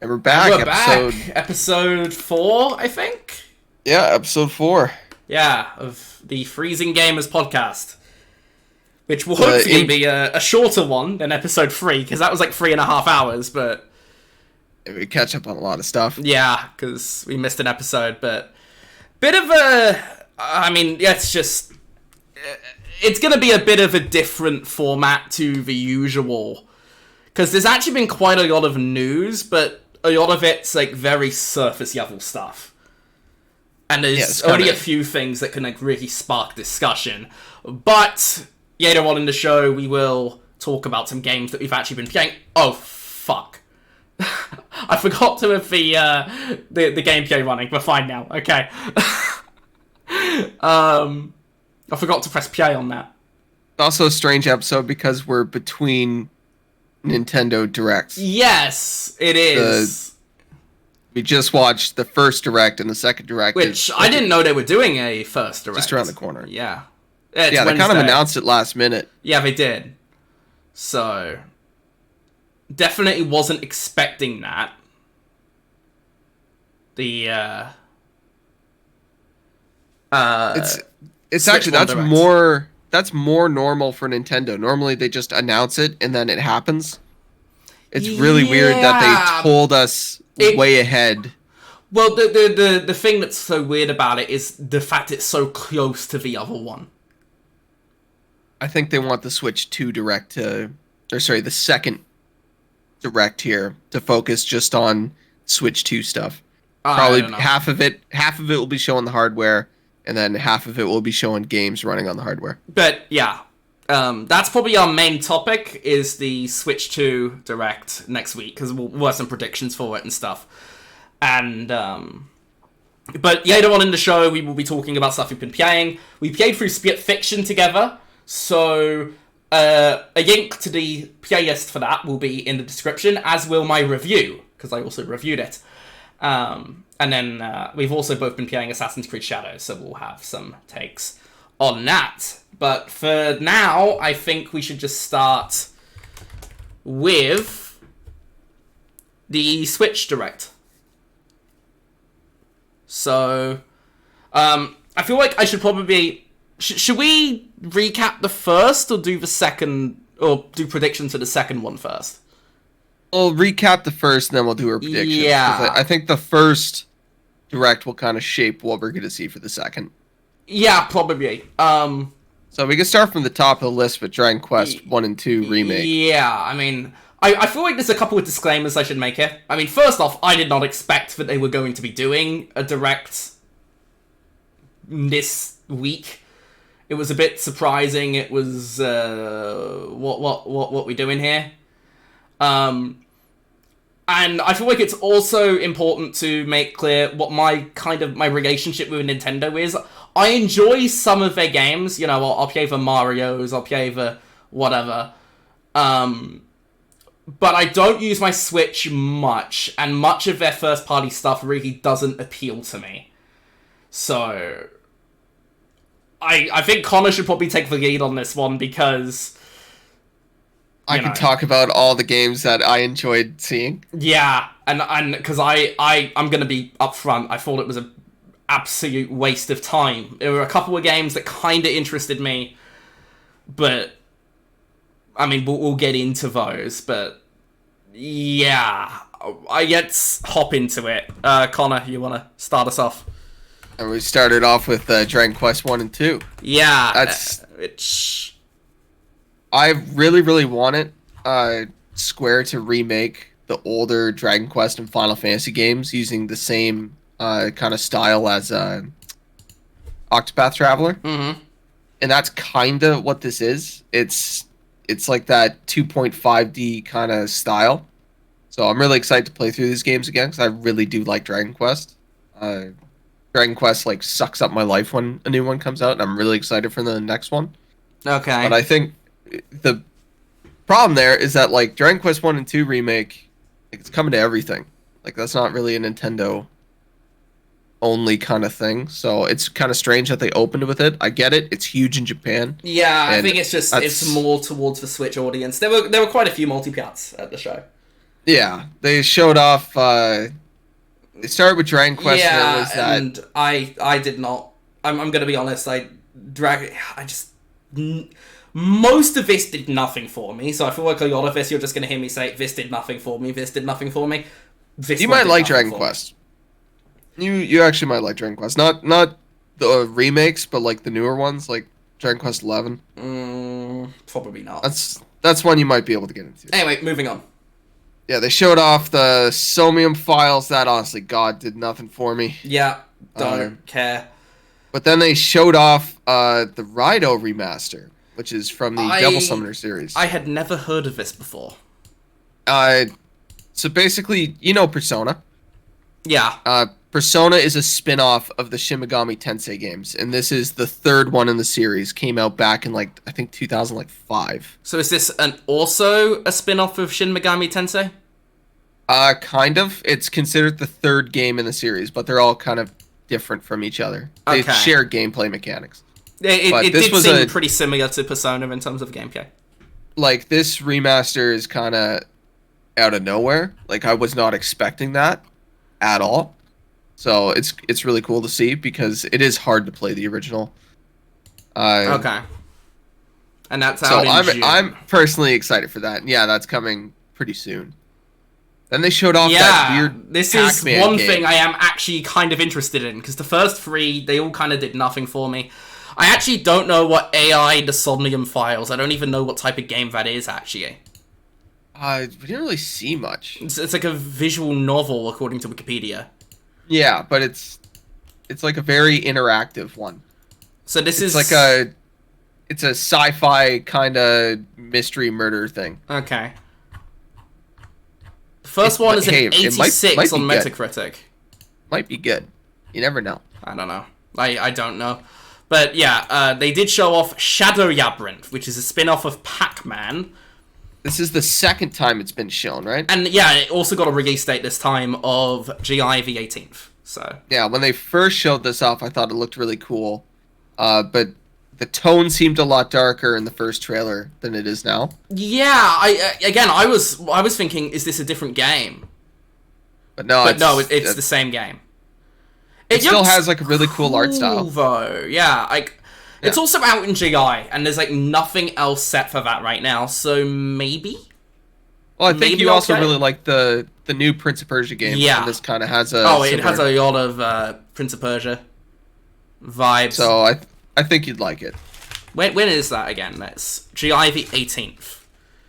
And we're back. We're back. Episode 4, I think? Yeah, episode 4. Yeah, of the Freezing Gamers podcast. Which will hopefully be a shorter one than episode 3, because that was like 3.5 hours, but... We catch up on a lot of stuff. Yeah, because we missed an episode, but... Bit of a... I mean, yeah, it's just... It's going to be a bit of a different format to the usual. Because there's actually been quite a lot of news, but a lot of it's like very surface level stuff. And there's only a few things that can like really spark discussion. But later on in the show, we will talk about some games that we've actually been playing. Oh, fuck. I forgot to have the gameplay running. We're fine now. Okay. I forgot to press play on that. Also a strange episode because we're between Nintendo Directs. Yes, it is. We just watched the first Direct and the second Direct. Which, I didn't know they were doing a first Direct. Just around the corner. Yeah. They kind of announced it last minute. Yeah, they did. So, definitely wasn't expecting that. It's actually, that's more normal for Nintendo. Normally they just announce it and then it happens. It's really weird that they told us way ahead. Well, the thing that's so weird about it is the fact it's so close to the other one. I think they want the Switch 2 Direct the second Direct here to focus just on Switch 2 stuff. Probably half of it will be showing the hardware, and then half of it will be showing games running on the hardware. But yeah, that's probably our main topic, is the Switch 2 Direct next week, because we'll have some predictions for it and stuff. And but later on in the show, we will be talking about stuff we've been playing. We played through Split Fiction together, so a link to the playlist for that will be in the description, as will my review, because I also reviewed it. And then we've also both been playing Assassin's Creed Shadows, so we'll have some takes on that. But for now, I think we should just start with the Switch Direct. So, I feel like I should probably... should we recap the first, or do the second... or do predictions for the second one first? We'll recap the first, and then we'll do our predictions. Yeah. I think the first Direct will kind of shape what we're going to see for the second. Yeah, probably. So we can start from the top of the list with Dragon Quest 1 and 2 Remake. Yeah, I mean, I feel like there's a couple of disclaimers I should make here. I mean, first off, I did not expect that they were going to be doing a Direct this week. It was a bit surprising. It was, what we doing here? And I feel like it's also important to make clear what my relationship with Nintendo is. I enjoy some of their games, I'll play the Marios, I'll play the whatever. But I don't use my Switch much, and much of their first party stuff really doesn't appeal to me. So, I think Connor should probably take the lead on this one, because... I can talk about all the games that I enjoyed seeing. Yeah, and because I'm going to be upfront, I thought it was an absolute waste of time. There were a couple of games that kind of interested me, but, I mean, we'll get into those, but, yeah, let's hop into it. Connor, you want to start us off? And we started off with Dragon Quest 1 and 2. Yeah. I really, really wanted Square to remake the older Dragon Quest and Final Fantasy games using the same kind of style as Octopath Traveler. Mm-hmm. And that's kind of what this is. It's like that 2.5D kind of style. So I'm really excited to play through these games again, because I really do like Dragon Quest. Dragon Quest like sucks up my life when a new one comes out, and I'm really excited for the next one. Okay. But I think the problem there is that like Dragon Quest 1 and 2 Remake, like, it's coming to everything. Like, that's not really a Nintendo only kind of thing. So it's kind of strange that they opened with it. I get it. It's huge in Japan. Yeah, I think it's more towards the Switch audience. There were quite a few multi-plats at the show. Yeah, they showed off. They started with Dragon Quest, and there Yeah, was that. and I did not. I'm gonna be honest. I just most of this did nothing for me. So I feel like a lot of this you're just gonna hear me say this did nothing for me. This did nothing for me. This You one might did like nothing Dragon for me. Quest. You actually might like Dragon Quest. Not the remakes, but like the newer ones, like Dragon Quest 11. Probably not. That's one you might be able to get into. Anyway, moving on. Yeah, they showed off the Somium files. That honestly, God, did nothing for me. Yeah, Uh, don't care. but then they showed off the Raido remaster, which is from the Devil Summoner series. I had never heard of this before. Uh, so basically, you know Persona. Yeah. Persona is a spin-off of the Shin Megami Tensei games, and this is the third one in the series. Came out back in like I think 2005. So is this also a spin-off of Shin Megami Tensei? Kind of. It's considered the third game in the series, but they're all kind of different from each other. They Okay. share gameplay mechanics. It did seem pretty similar to Persona in terms of gameplay. Like this remaster is kind of out of nowhere. Like I was not expecting that at all. So it's really cool to see because it is hard to play the original. Okay. And that's So out in June. I'm personally excited for that. Yeah, that's coming pretty soon. Then they showed off that weird this Pac-Man is one game. thing I am actually kind of interested in because the first three they all kind of did nothing for me. I actually don't know what AI the Somnium files. I don't even know what type of game that is actually. We didn't really see much. It's like a visual novel according to Wikipedia. Yeah, but it's like a very interactive one. So this It's is like it's a sci-fi kind of mystery murder thing. okay. The first one is an it 86 might on be good. Metacritic. Might be good. You never know. I don't know. I don't know. But yeah, they did show off Shadow Labyrinth, which is a spin-off of Pac-Man. This is the second time it's been shown, right? And yeah, it also got a release date this time of July the 18th. So Yeah, when they first showed this off, I thought it looked really cool. But the tone seemed a lot darker in the first trailer than it is now. yeah, I was thinking, is this a different game? But no, it's the same game. It still looks has like a really cool art style. though. Yeah, it's also out in July, and there's like nothing else set for that right now. So maybe. Well, I think maybe you also okay. really like the new Prince of Persia game. Yeah. And this kind of has a It has a lot of Prince of Persia vibes. So I think you'd like it. When is that again? That's July the 18th.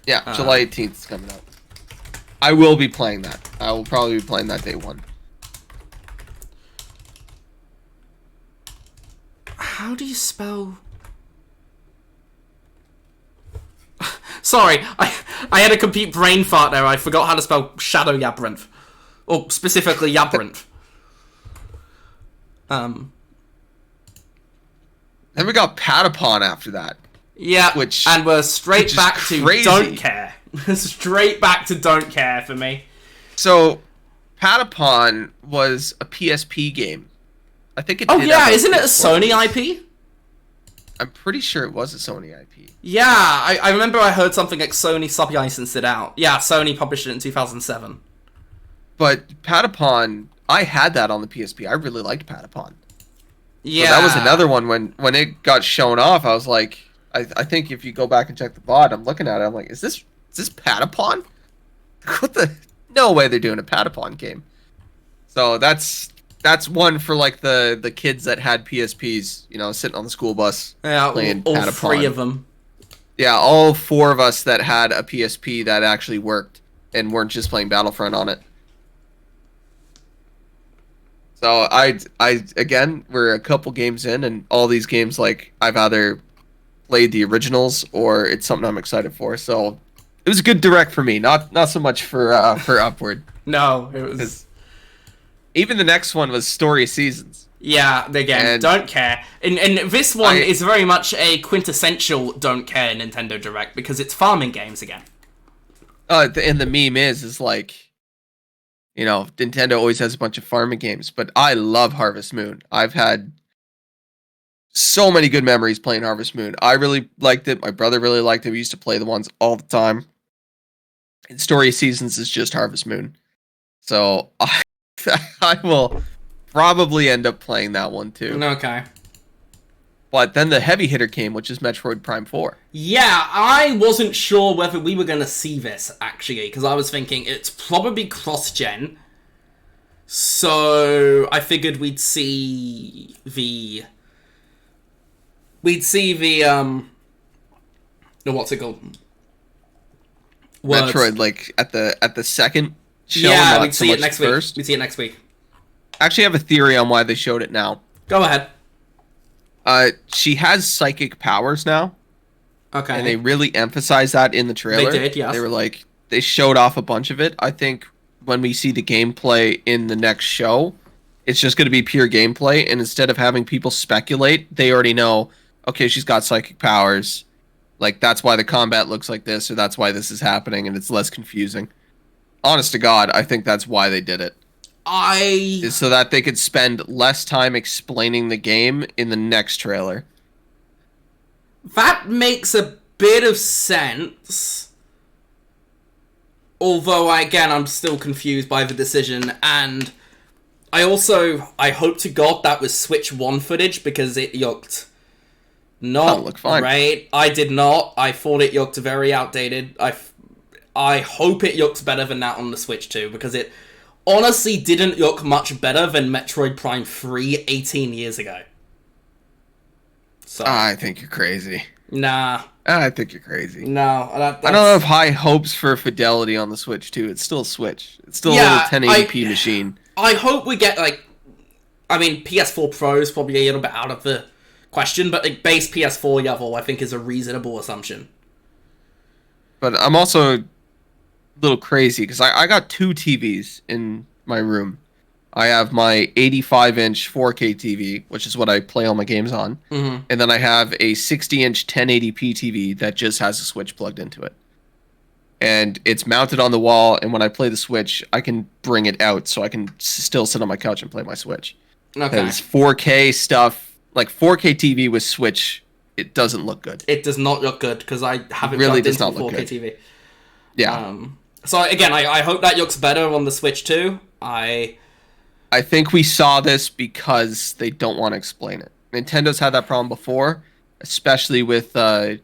Yeah, July 18th is coming up. I will be playing that. I will probably be playing that day one. How do you spell? Sorry, I had a complete brain fart there. I forgot how to spell Shadow Labyrinth, or specifically Labyrinth. Then we got Patapon after that. Yeah, and we're straight back to crazy. don't care. Straight back to don't care for me. So, Patapon was a PSP game. I think it. Oh did yeah, have isn't it a PS4 Sony release. IP? I'm pretty sure it was a Sony IP. Yeah, I remember I heard something like Sony sub-licensed it out. Yeah, Sony published it in 2007. But Patapon, I had that on the PSP. I really liked Patapon. Yeah, So that was another one when it got shown off. I was like, I think if you go back and check the VOD, I'm looking at it. I'm like, is this Patapon? What the? No way they're doing a Patapon game. So that's one for like the kids that had PSPs, you know, sitting on the school bus playing all Patapon. 3 of them. Yeah, all 4 of us that had a PSP that actually worked and weren't just playing Battlefront on it. So I again, we're a couple games in, and all these games, like, I've either played the originals or it's something I'm excited for. So it was a good direct for me, not so much for Upward. No, it was. Even the next one was Story of Seasons. Yeah, again, And don't care. And this one is very much a quintessential don't care Nintendo Direct because it's farming games again. And the meme is like, you know, Nintendo always has a bunch of farming games, but I love Harvest Moon. I've had so many good memories playing Harvest Moon. I really liked it. My brother really liked it. We used to play the ones all the time. And Story Seasons is just Harvest Moon. So I will probably end up playing that one too. Okay. But then the heavy hitter came, which is Metroid Prime 4. Yeah, I wasn't sure whether we were going to see this, actually, because I was thinking it's probably cross-gen. So I figured we'd see the... what's it called? Words. Metroid, like, at the second show, yeah, not we'd so see much it next first. week. We'd see it next week. I actually have a theory on why they showed it now. Go ahead. She has psychic powers now. Okay. And they really emphasized that in the trailer. They did, yes. They were like, they showed off a bunch of it. I think when we see the gameplay in the next show, it's just going to be pure gameplay. And instead of having people speculate, they already know, okay, she's got psychic powers. Like, that's why the combat looks like this, or that's why this is happening, and it's less confusing. Honest to God, I think that's why they did it. Is so that they could spend less time explaining the game in the next trailer. That makes a bit of sense. Although, again, I'm still confused by the decision. And I hope to God that was Switch 1 footage, because it looked not look fine. great. I did not. I thought it looked very outdated. I hope it looks better than that on the Switch 2, because it honestly didn't look much better than Metroid Prime 3 18 years ago. So, I think you're crazy. Nah. I think you're crazy. No. I don't have high hopes for fidelity on the Switch 2. It's still a Switch. It's still a little 1080p machine. I hope we get, like... I mean, PS4 Pro is probably a little bit out of the question, but like, base PS4 level, I think, is a reasonable assumption. But I'm also a little crazy, because I got two TVs in my room. I have my 85-inch 4K TV, which is what I play all my games on. Mm-hmm. And then I have a 60-inch 1080p TV that just has a Switch plugged into it. And it's mounted on the wall, and when I play the Switch, I can bring it out so I can still sit on my couch and play my Switch. Okay. Because 4K stuff, like 4K TV with Switch, it doesn't look good. It does not look good, because I haven't really plugged does into not 4K look good. TV. Yeah. So again, I hope that looks better on the Switch too. I think we saw this because they don't want to explain it. Nintendo's had that problem before, especially with I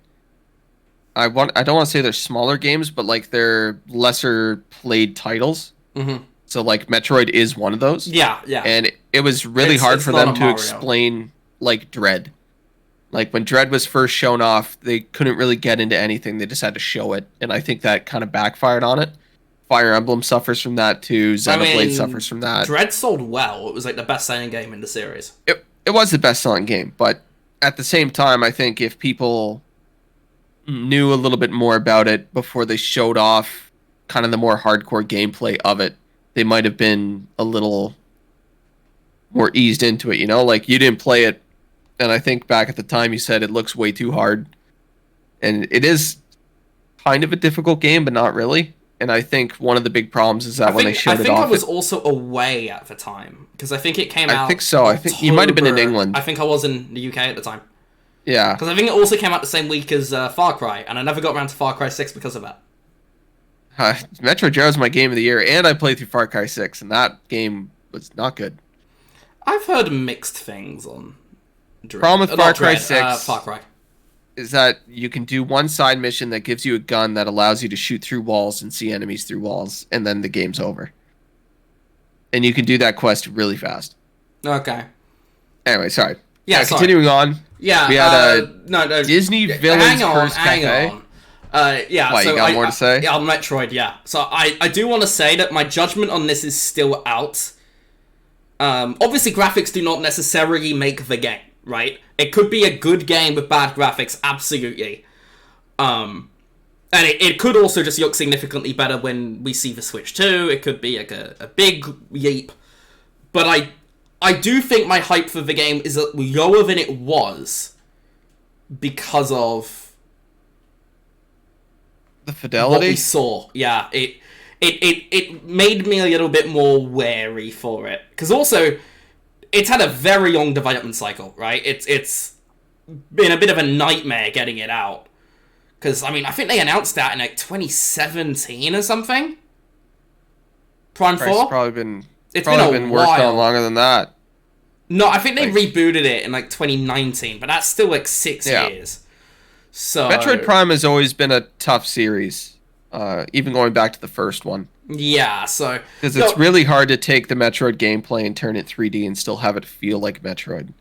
don't want to say they're smaller games, but like they're lesser played titles. Mm-hmm. So like Metroid is one of those. Yeah. And it was really hard for them to Mario. explain like Dread. Like when Dread was first shown off, they couldn't really get into anything. They just had to show it, and I think that kind of backfired on it. Fire Emblem suffers from that too. Xenoblade suffers from that. Dread sold well. It was like the best-selling game in the series. It was the best-selling game, but at the same time, I think if people knew a little bit more about it before they showed off kind of the more hardcore gameplay of it, they might have been a little more eased into it, you know? Like, you didn't play it, and I think back at the time you said it looks way too hard. And it is kind of a difficult game, but not really. And I think one of the big problems is that when they showed it off... I think I was also away at the time, because I think it came out... I think so. I think you might have been in England. I think I was in the UK at the time. Yeah. Because I think it also came out the same week as Far Cry, and I never got around to Far Cry 6 because of that. Metro Zero is my game of the year, and I played through Far Cry 6, and that game was not good. I've heard mixed things on... Problem with Far Cry 6 Far Cry. Is that you can do one side mission that gives you a gun that allows you to shoot through walls and see enemies through walls, and then the game's over. And you can do that quest really fast. Okay. Anyway, sorry. Yeah, continuing on. Yeah, we had no, Disney Villains First Cafe. Hang on. Yeah, What, so you got more to say? Yeah, on Metroid, yeah. So I do want to say that my judgment on this is still out. Obviously, graphics do not necessarily make the game, right? It could be a good game with bad graphics, absolutely. And it could also just look significantly better when we see the Switch 2. It could be like a big leap. But I do think my hype for the game is lower than it was because of the fidelity. What we saw. Yeah, it made me a little bit more wary for it. Because also, it's had a very long development cycle, right? It's been a bit of a nightmare getting it out. Because, I mean, I think they announced that in, like, 2017 or something? Prime 4? It's probably been worked while. on longer than that. No, I think they Like, rebooted it in, like, 2019, but that's still, like, 6 years. So Metroid Prime has always been a tough series, even going back to the first one. Yeah, so... Because it's really hard to take the Metroid gameplay and turn it 3D and still have it feel like Metroid.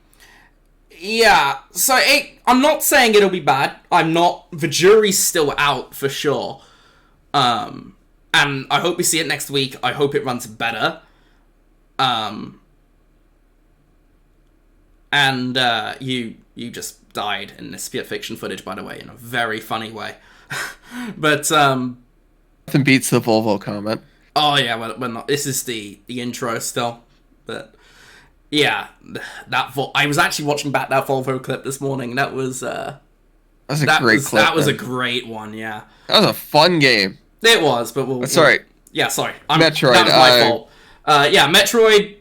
Yeah, so I'm not saying it'll be bad. The jury's still out, for sure. And I hope we see it next week. I hope it runs better. And you just died in this Sphere Fiction footage, by the way, in a very funny way. But, Nothing beats the Volvo comment. Oh, yeah, well not. This is the intro still. But, yeah, I was actually watching back that Volvo clip this morning. That was, That was a great clip. That was a great one, yeah. That was a fun game. It was, but sorry. Yeah, sorry. Metroid. That was my fault. Yeah, Metroid...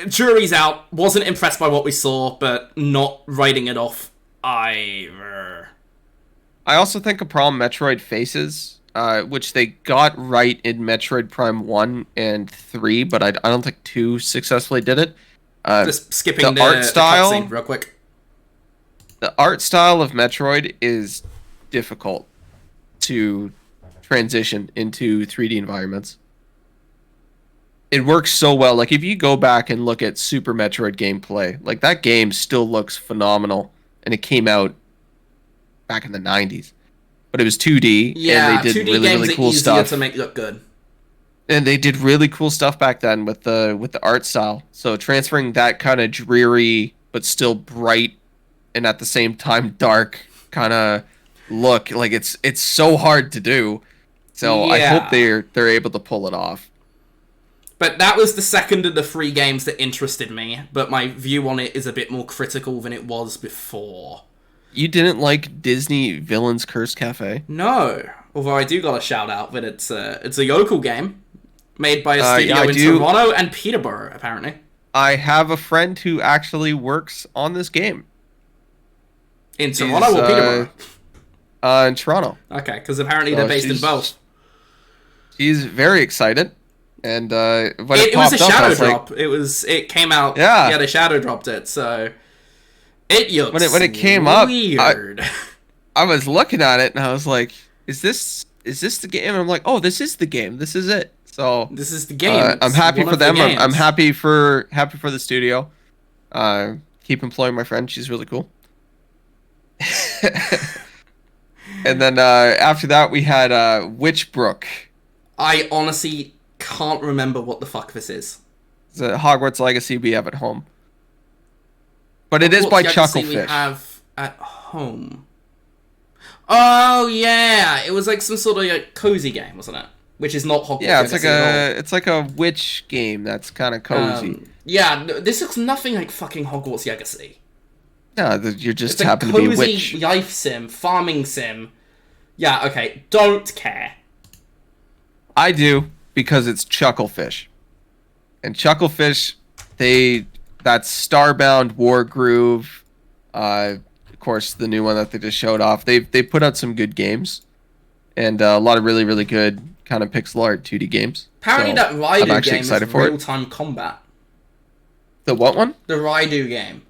Jury's out. Wasn't impressed by what we saw, but not writing it off either. I also think a problem Metroid faces, which they got right in Metroid Prime 1 and 3, but I don't think 2 successfully did it. Just skipping the art style the cutscene real quick. The art style of Metroid is difficult to transition into 3D environments. It works so well. Like, if you go back and look at Super Metroid gameplay, like, that game still looks phenomenal. And it came out back in the 90s. But it was 2D, yeah, and they did 2D really, games really are cool easier stuff. to make look good. And they did really cool stuff back then with the art style. So transferring that kind of dreary, but still bright, and at the same time dark kind of look, like, it's so hard to do. So yeah. I hope they're able to pull it off. But that was the second of the 3 games that interested me, but my view on it is a bit more critical than it was before. You didn't like Disney Villain's Curse Cafe? No, although I do got a shout out that it's a local game made by a studio in Toronto and Peterborough, apparently. I have a friend who actually works on this game. In Toronto or Peterborough? In Toronto. Okay, because apparently they're based in both. She's very excited. And when it was a shadow drop. Like, it came out. Yeah, they shadow dropped it. So it looks when it came weird. up, I was looking at it and I was like, "Is this the game?" And I'm like, "Oh, this is the game. This is it." So this is the game. I'm happy for them. I'm happy for the studio. Keep employing my friend. She's really cool. And then after that, we had Witchbrook. I honestly can't remember what the fuck this is. It's a Hogwarts Legacy we have at home. But it is by Chucklefish. We have at home. Oh yeah, it was like some sort of like cozy game, wasn't it? Which is not Hogwarts Legacy at all. It's like a witch game that's kind of cozy. Yeah, this looks nothing like fucking Hogwarts Legacy. No, you're just happen to be a witch. It's a cozy life sim, farming sim. Yeah, okay, don't care. I do, because it's Chucklefish. And Chucklefish, that's Starbound, Wargroove, of course, the new one that they just showed off. They put out some good games, and a lot of really, really good kind of pixel art 2D games. Apparently that Raidu game is real-time combat. The what one? The Raidu game.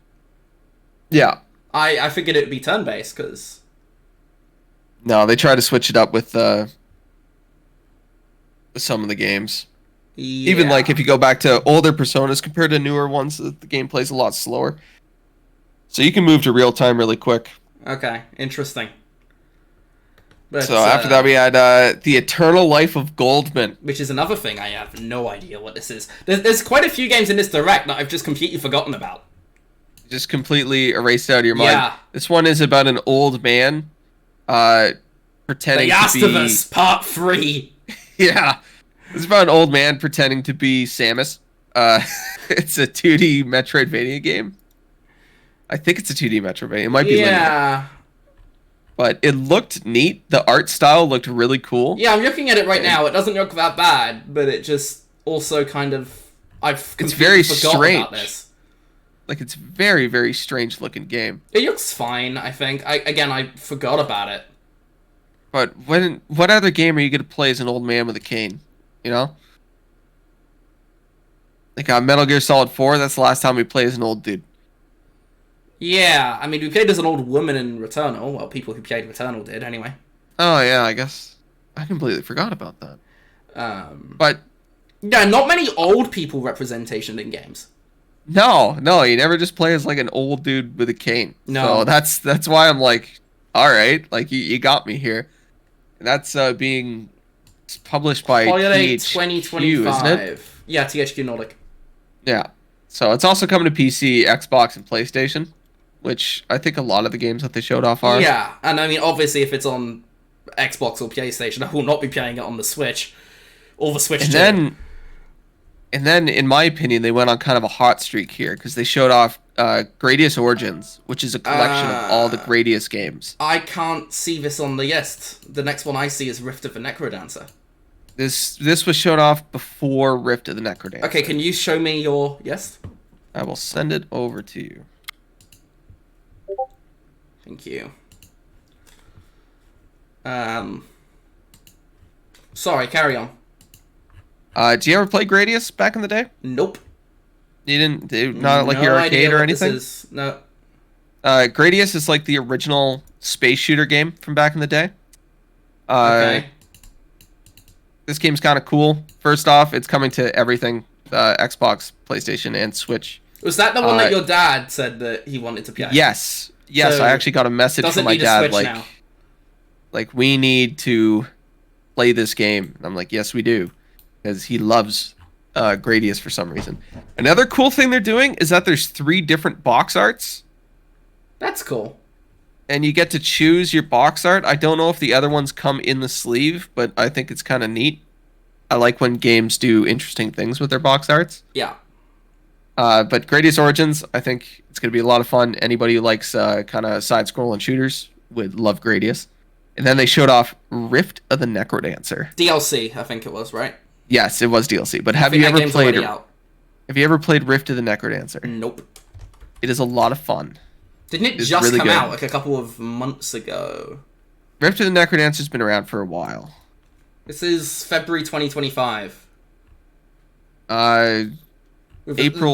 Yeah. I figured it would be turn-based, because... No, they try to switch it up with some of the games. Yeah. Even like if you go back to older Personas compared to newer ones, the gameplay's a lot slower. So you can move to real time really quick. Okay, interesting. But, so after that we had The Eternal Life of Goldman. Which is another thing I have no idea what this is. There's quite a few games in this Direct that I've just completely forgotten about. Just completely erased out of your mind. Yeah. This one is about an old man pretending to be... The Last of Us, Part 3. Yeah. It's about an old man pretending to be Samus. It's a 2D Metroidvania game. I think it's a 2D Metroidvania. It might be linear. But it looked neat. The art style looked really cool. Yeah, I'm looking at it right now. It doesn't look that bad, but it just also kind of... I've completely forgotten about this. Like, it's very, very strange looking game. It looks fine, I think. I forgot about it. But what other game are you gonna play as an old man with a cane? You know, like Metal Gear Solid 4. That's the last time we played as an old dude. Yeah, I mean, we played as an old woman in Returnal. Well, people who played Returnal did, anyway. Oh yeah, I guess I completely forgot about that. Um, But yeah, not many old people representation in games. no, you never just play as like an old dude with a cane. No. So that's why I'm like, all right, like you got me here. And that's being published by Holiday THQ, isn't it? 2025. Yeah, THQ Nordic. Yeah. So it's also coming to PC, Xbox, and PlayStation, which I think a lot of the games that they showed off are. Yeah, and I mean, obviously, if it's on Xbox or PlayStation, I will not be playing it on the Switch. Or the Switch And 2. then, in my opinion, they went on kind of a hot streak here because they showed off Gradius Origins, which is a collection of all the Gradius games. I can't see this on the list. The next one I see is Rift of the Necrodancer. This was showed off before Rift of the Necrodancer. Okay, can you show me your yes? I will send it over to you. Thank you. Sorry, carry on. Did you ever play Gradius back in the day? Nope. You didn't? Not like your arcade or anything? No. Gradius is like the original space shooter game from back in the day. Okay. This game's kind of cool. First off, it's coming to everything, Xbox, PlayStation, and Switch. Was that the one that your dad said that he wanted to play? Yes. So I actually got a message from my dad like we need to play this game. And I'm like, yes, we do, because he loves Gradius for some reason. Another cool thing they're doing is that there's 3 different box arts. That's cool. And you get to choose your box art. I don't know if the other ones come in the sleeve, but I think it's kind of neat. I like when games do interesting things with their box arts. Yeah. But Gradius Origins, I think it's going to be a lot of fun. Anybody who likes kind of side-scrolling shooters would love Gradius. And then they showed off Rift of the Necrodancer. DLC, I think it was, right? Yes, it was DLC. But have you ever played Rift of the Necrodancer? Nope. It is a lot of fun. Didn't it just really come out like a couple of months ago? Rift of the Necrodancer's been around for a while. This is February 2025. April.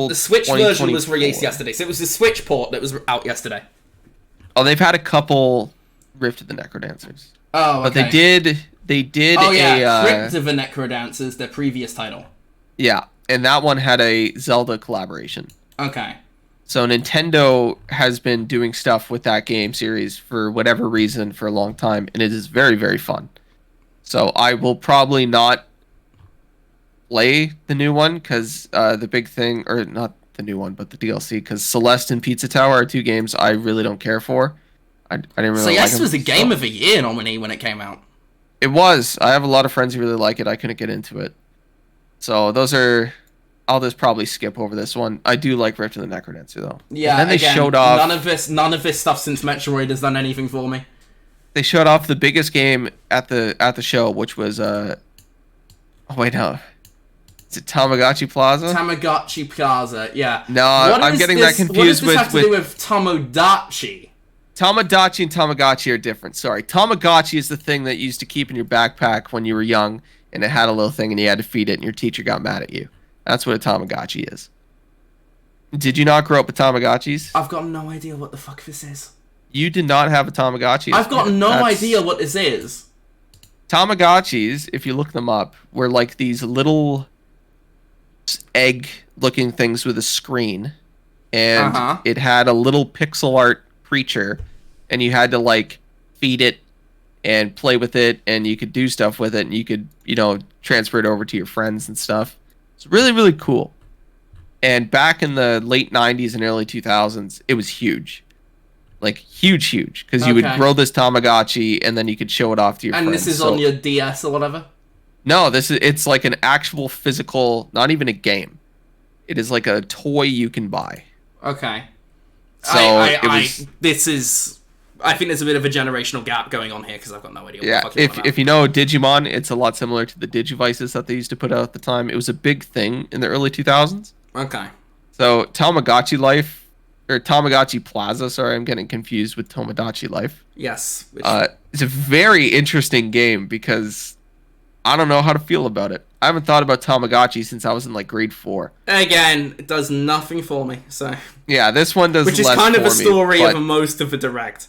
The Switch version was released yesterday, so it was the Switch port that was out yesterday. Oh, they've had a couple Rift of the Necrodancers. Oh, okay. But they did. Oh yeah, Crypt of the Necrodancers, their previous title. Yeah, and that one had a Zelda collaboration. Okay. So Nintendo has been doing stuff with that game series for whatever reason for a long time, and it is very, very fun. So I will probably not play the new one because the big thing, or not the new one, but the DLC, because Celeste and Pizza Tower are 2 games I really don't care for. I didn't really like them. Celeste was the Game of the Year nominee when it came out. It was. I have a lot of friends who really like it. I couldn't get into it. So those are... I'll just probably skip over this one. I do like Rift of the Necrodancer though. Yeah, and then they showed off none of this stuff since Metroid has done anything for me. They showed off the biggest game at the show, which was oh wait, no. Is it Tamagotchi Plaza? Tamagotchi Plaza, yeah. No, I'm getting that confused with have to do with Tomodachi? Tamagotchi and Tamagotchi are different. Sorry. Tamagotchi is the thing that you used to keep in your backpack when you were young, and it had a little thing and you had to feed it and your teacher got mad at you. That's what a Tamagotchi is. Did you not grow up with Tamagotchis? I've got no idea what the fuck this is. You did not have a Tamagotchi? I've got no idea what this is. Tamagotchis, if you look them up, were like these little egg-looking things with a screen. And it had a little pixel art creature, and you had to like feed it and play with it, and you could do stuff with it, and you could, transfer it over to your friends and stuff. It's really, really cool. And back in the late 90s and early 2000s, it was huge. Like, huge. Because you would grow this Tamagotchi, and then you could show it off to your friends. And this is on your DS or whatever? No, it's like an actual physical, not even a game. It is like a toy you can buy. Okay. So I think there's a bit of a generational gap going on here because I've got no idea what the fuck if you know Digimon, it's a lot similar to the Digivices that they used to put out at the time. It was a big thing in the early 2000s. Okay. So Tamagotchi Life, or Tamagotchi Plaza, sorry, I'm getting confused with Tomodachi Life. Yes. It's a very interesting game because I don't know how to feel about it. I haven't thought about Tamagotchi since I was in like grade 4. Again, it does nothing for me, so... Yeah, this one does Which is less kind of for a story me, of but most of the Direct.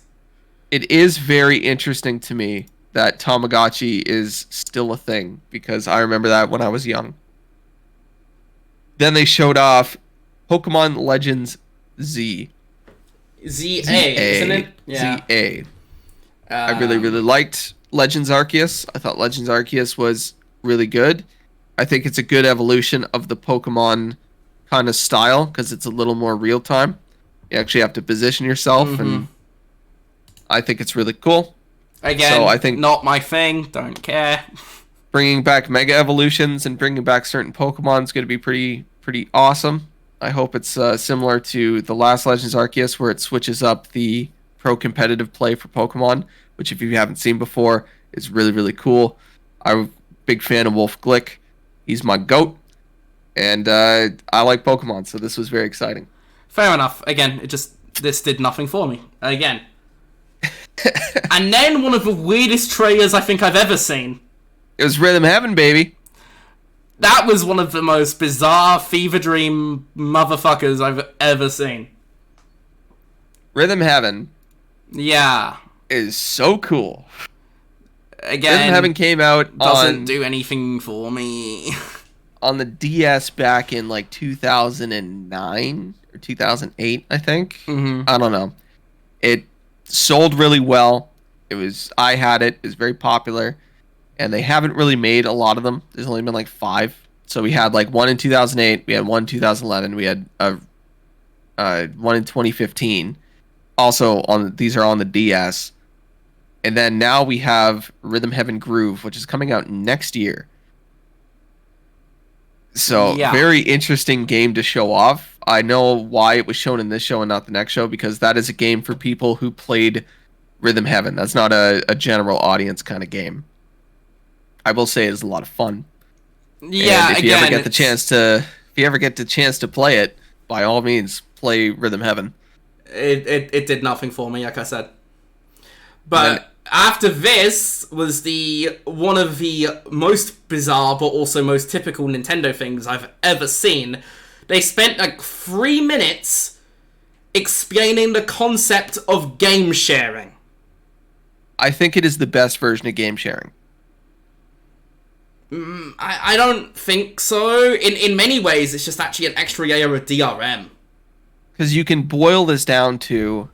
it is very interesting to me that Tamagotchi is still a thing because I remember that when I was young. Then they showed off Pokemon Legends Z. ZA, isn't it? Yeah. ZA. I really, really liked Legends Arceus. I thought Legends Arceus was really good. I think it's a good evolution of the Pokemon kind of style because it's a little more real time. You actually have to position yourself, and I think it's really cool. Again, so I think not my thing. Don't care. Bringing back Mega Evolutions and bringing back certain Pokemon is going to be pretty awesome. I hope it's similar to the last Legends Arceus, where it switches up the pro competitive play for Pokemon, which if you haven't seen before, is really, really cool. I'm a big fan of Wolf Glick. He's my GOAT. And I like Pokemon, so this was very exciting. Fair enough. Again, this did nothing for me. Again. And then one of the weirdest trailers I think I've ever seen. It was Rhythm Heaven, baby. That was one of the most bizarre fever dream motherfuckers I've ever seen. Rhythm Heaven. Yeah. Is so cool. Again, Rhythm Heaven came out doesn't do anything for me. On the DS back in like 2009 or 2008, I think. I don't know. It sold really well. I had it. It was very popular. And they haven't really made a lot of them. There's only been like 5. So we had like one in 2008. We had one in 2011. We had one in 2015. Also, these are on the DS. And then now we have Rhythm Heaven Groove, which is coming out next year. So, very interesting game to show off. I know why it was shown in this show and not the next show, because that is a game for people who played Rhythm Heaven. That's not a general audience kind of game. I will say it's a lot of fun. Yeah, and if you ever get the chance to play it, by all means, play Rhythm Heaven. It did nothing for me, like I said. But after this was one of the most bizarre but also most typical Nintendo things I've ever seen. They spent like 3 minutes explaining the concept of game sharing. I think it is the best version of game sharing. I don't think so. In many ways, it's just actually an extra layer of DRM. Because you can boil this down to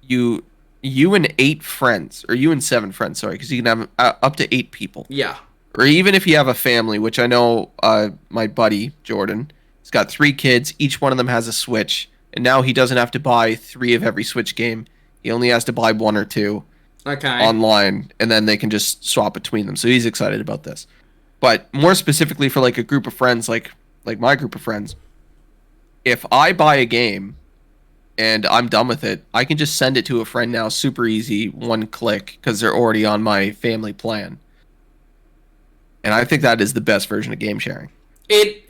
you and 8 friends, or you and 7 friends, sorry, because you can have up to 8 people. Yeah. Or even if you have a family, which I know my buddy, Jordan, he's got 3 kids, each one of them has a Switch, and now he doesn't have to buy 3 of every Switch game. He only has to buy 1 or 2 online, and then they can just swap between them. So he's excited about this. But more specifically for like a group of friends, like my group of friends, if I buy a game and I'm done with it, I can just send it to a friend now, super easy, 1 click, because they're already on my family plan. And I think that is the best version of game sharing. It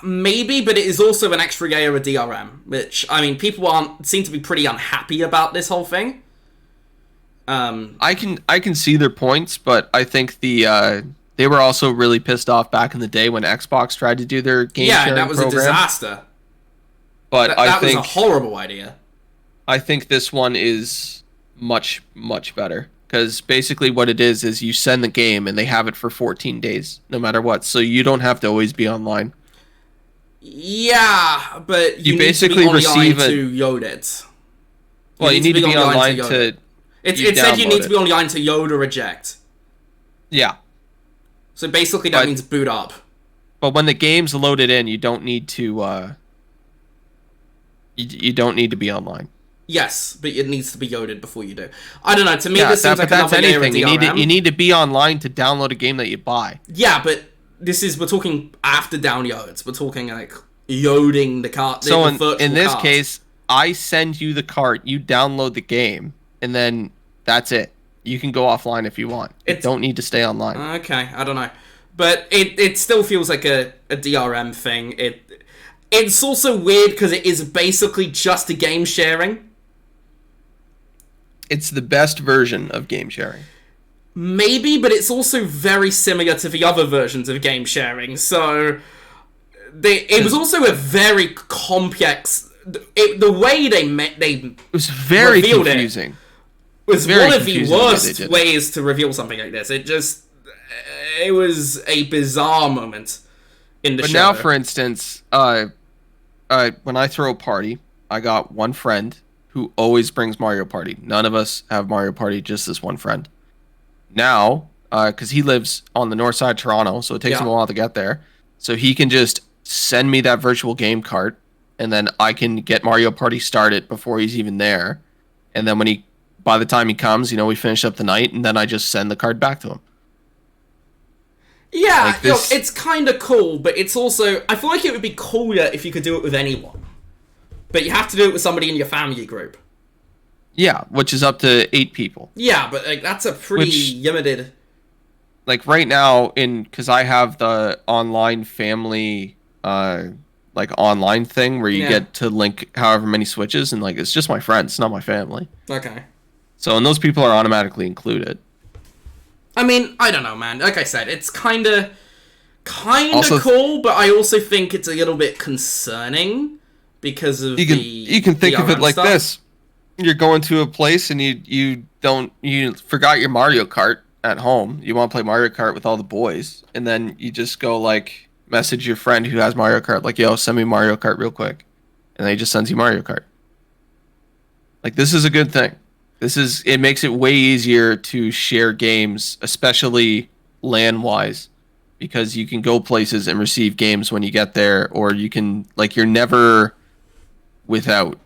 maybe, but it is also an extra layer of DRM, which, I mean, people seem to be pretty unhappy about this whole thing. I can see their points, but I think they were also really pissed off back in the day when Xbox tried to do their game sharing program. Yeah, that was a disaster. But I think that was a horrible idea. I think this one is much, much better. Because basically what it is you send the game and they have it for 14 days, no matter what. So you don't have to always be online. Yeah, but you basically receive it to load it. Well, you need to be online to it said you need to be online to load or eject. Yeah. So basically that means boot up. But when the game's loaded in, you don't need to you don't need to be online. Yes, but it needs to be loaded before you do. I don't know. To me, this seems like another layer of DRM. You need to be online to download a game that you buy. Yeah, but we're talking after downloads. We're talking like loading the cart. So in this case, I send you the cart, you download the game, and then that's it. You can go offline if you want. You don't need to stay online. Okay, I don't know. But it still feels like a DRM thing. It's also weird because it is basically just a game sharing. it's the best version of game sharing. Maybe, but it's also very similar to the other versions of game sharing. So it was also a very complex. The way they it was very confusing. It was one of the worst ways to reveal something like this. It was a bizarre moment in the show. But now, for instance, when I throw a party, I got one friend who always brings Mario Party. None of us have Mario Party, just this one friend. Now, because he lives on the north side of Toronto, so it takes him a while to get there. So he can just send me that virtual game cart, and then I can get Mario Party started before he's even there. And then by the time he comes, we finish up the night, and then I just send the card back to him. Yeah, look, it's kind of cool, but it's also... I feel like it would be cooler if you could do it with anyone. But you have to do it with somebody in your family group. Yeah, which is up to 8 people. Yeah, but that's a pretty limited... Like right now, because I have the online family, online thing where you get to link however many Switches, and it's just my friends, not my family. Okay. So, and those people are automatically included. I mean, I don't know, man. Like I said, it's kind of cool, but I also think it's a little bit concerning because of you can think of it like this. You're going to a place and you forgot your Mario Kart at home. You want to play Mario Kart with all the boys, and then you just go message your friend who has Mario Kart, yo, send me Mario Kart real quick, and then he just sends you Mario Kart. This is a good thing. It makes it way easier to share games, especially LAN-wise, because you can go places and receive games when you get there, or you can, you're never without.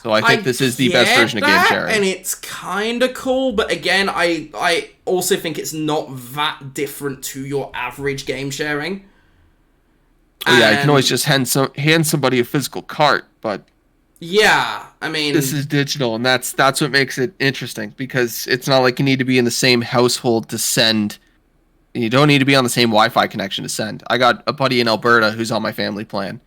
So I think this is the best version of game sharing. And it's kind of cool, but again, I also think it's not that different to your average game sharing. Yeah, you can always just hand somebody a physical cart, but... Yeah, I mean... This is digital, and that's what makes it interesting, because it's not like you need to be in the same household to send. You don't need to be on the same Wi-Fi connection to send. I got a buddy in Alberta who's on my family plan,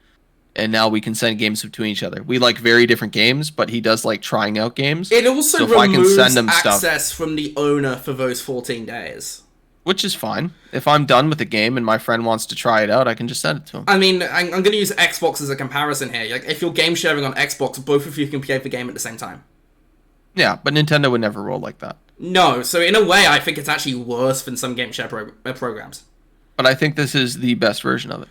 and now we can send games between each other. We like very different games, but he does like trying out games. It also removes access from the owner for those 14 days. Which is fine. If I'm done with the game and my friend wants to try it out, I can just send it to him. I mean, I'm going to use Xbox as a comparison here. If you're game sharing on Xbox, both of you can play the game at the same time. Yeah, but Nintendo would never roll like that. No, so in a way, I think it's actually worse than some game share programs. But I think this is the best version of it.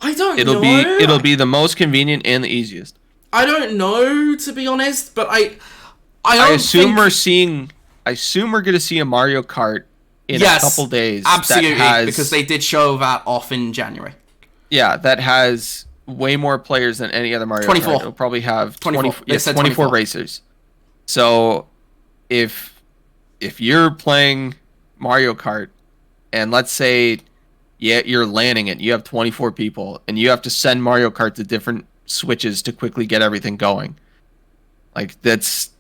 I don't know. It'll be the most convenient and the easiest. I don't know, to be honest, but I assume we're going to see a Mario Kart in a couple days. Absolutely, because they did show that off in January. Yeah, that has way more players than any other Mario 24. Kart. It'll probably have 24. 24 racers. So if you're playing Mario Kart, and let's say you're landing it, you have 24 people, and you have to send Mario Kart to different Switches to quickly get everything going. That's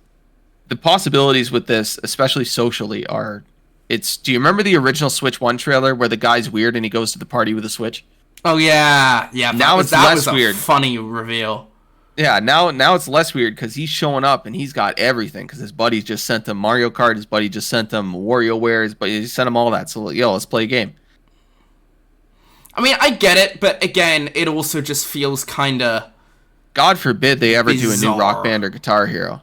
the possibilities with this, especially socially, are... do you remember the original Switch 1 trailer where the guy's weird and he goes to the party with a Switch? Oh, yeah. Now it's less weird. Funny reveal. Yeah, now it's less weird because he's showing up and he's got everything because his buddy just sent him Mario Kart, his buddy just sent him WarioWare, but he sent him all that. So, let's play a game. I mean, I get it, but again, it also just feels kind of... God forbid they ever do a new Rock Band or Guitar Hero.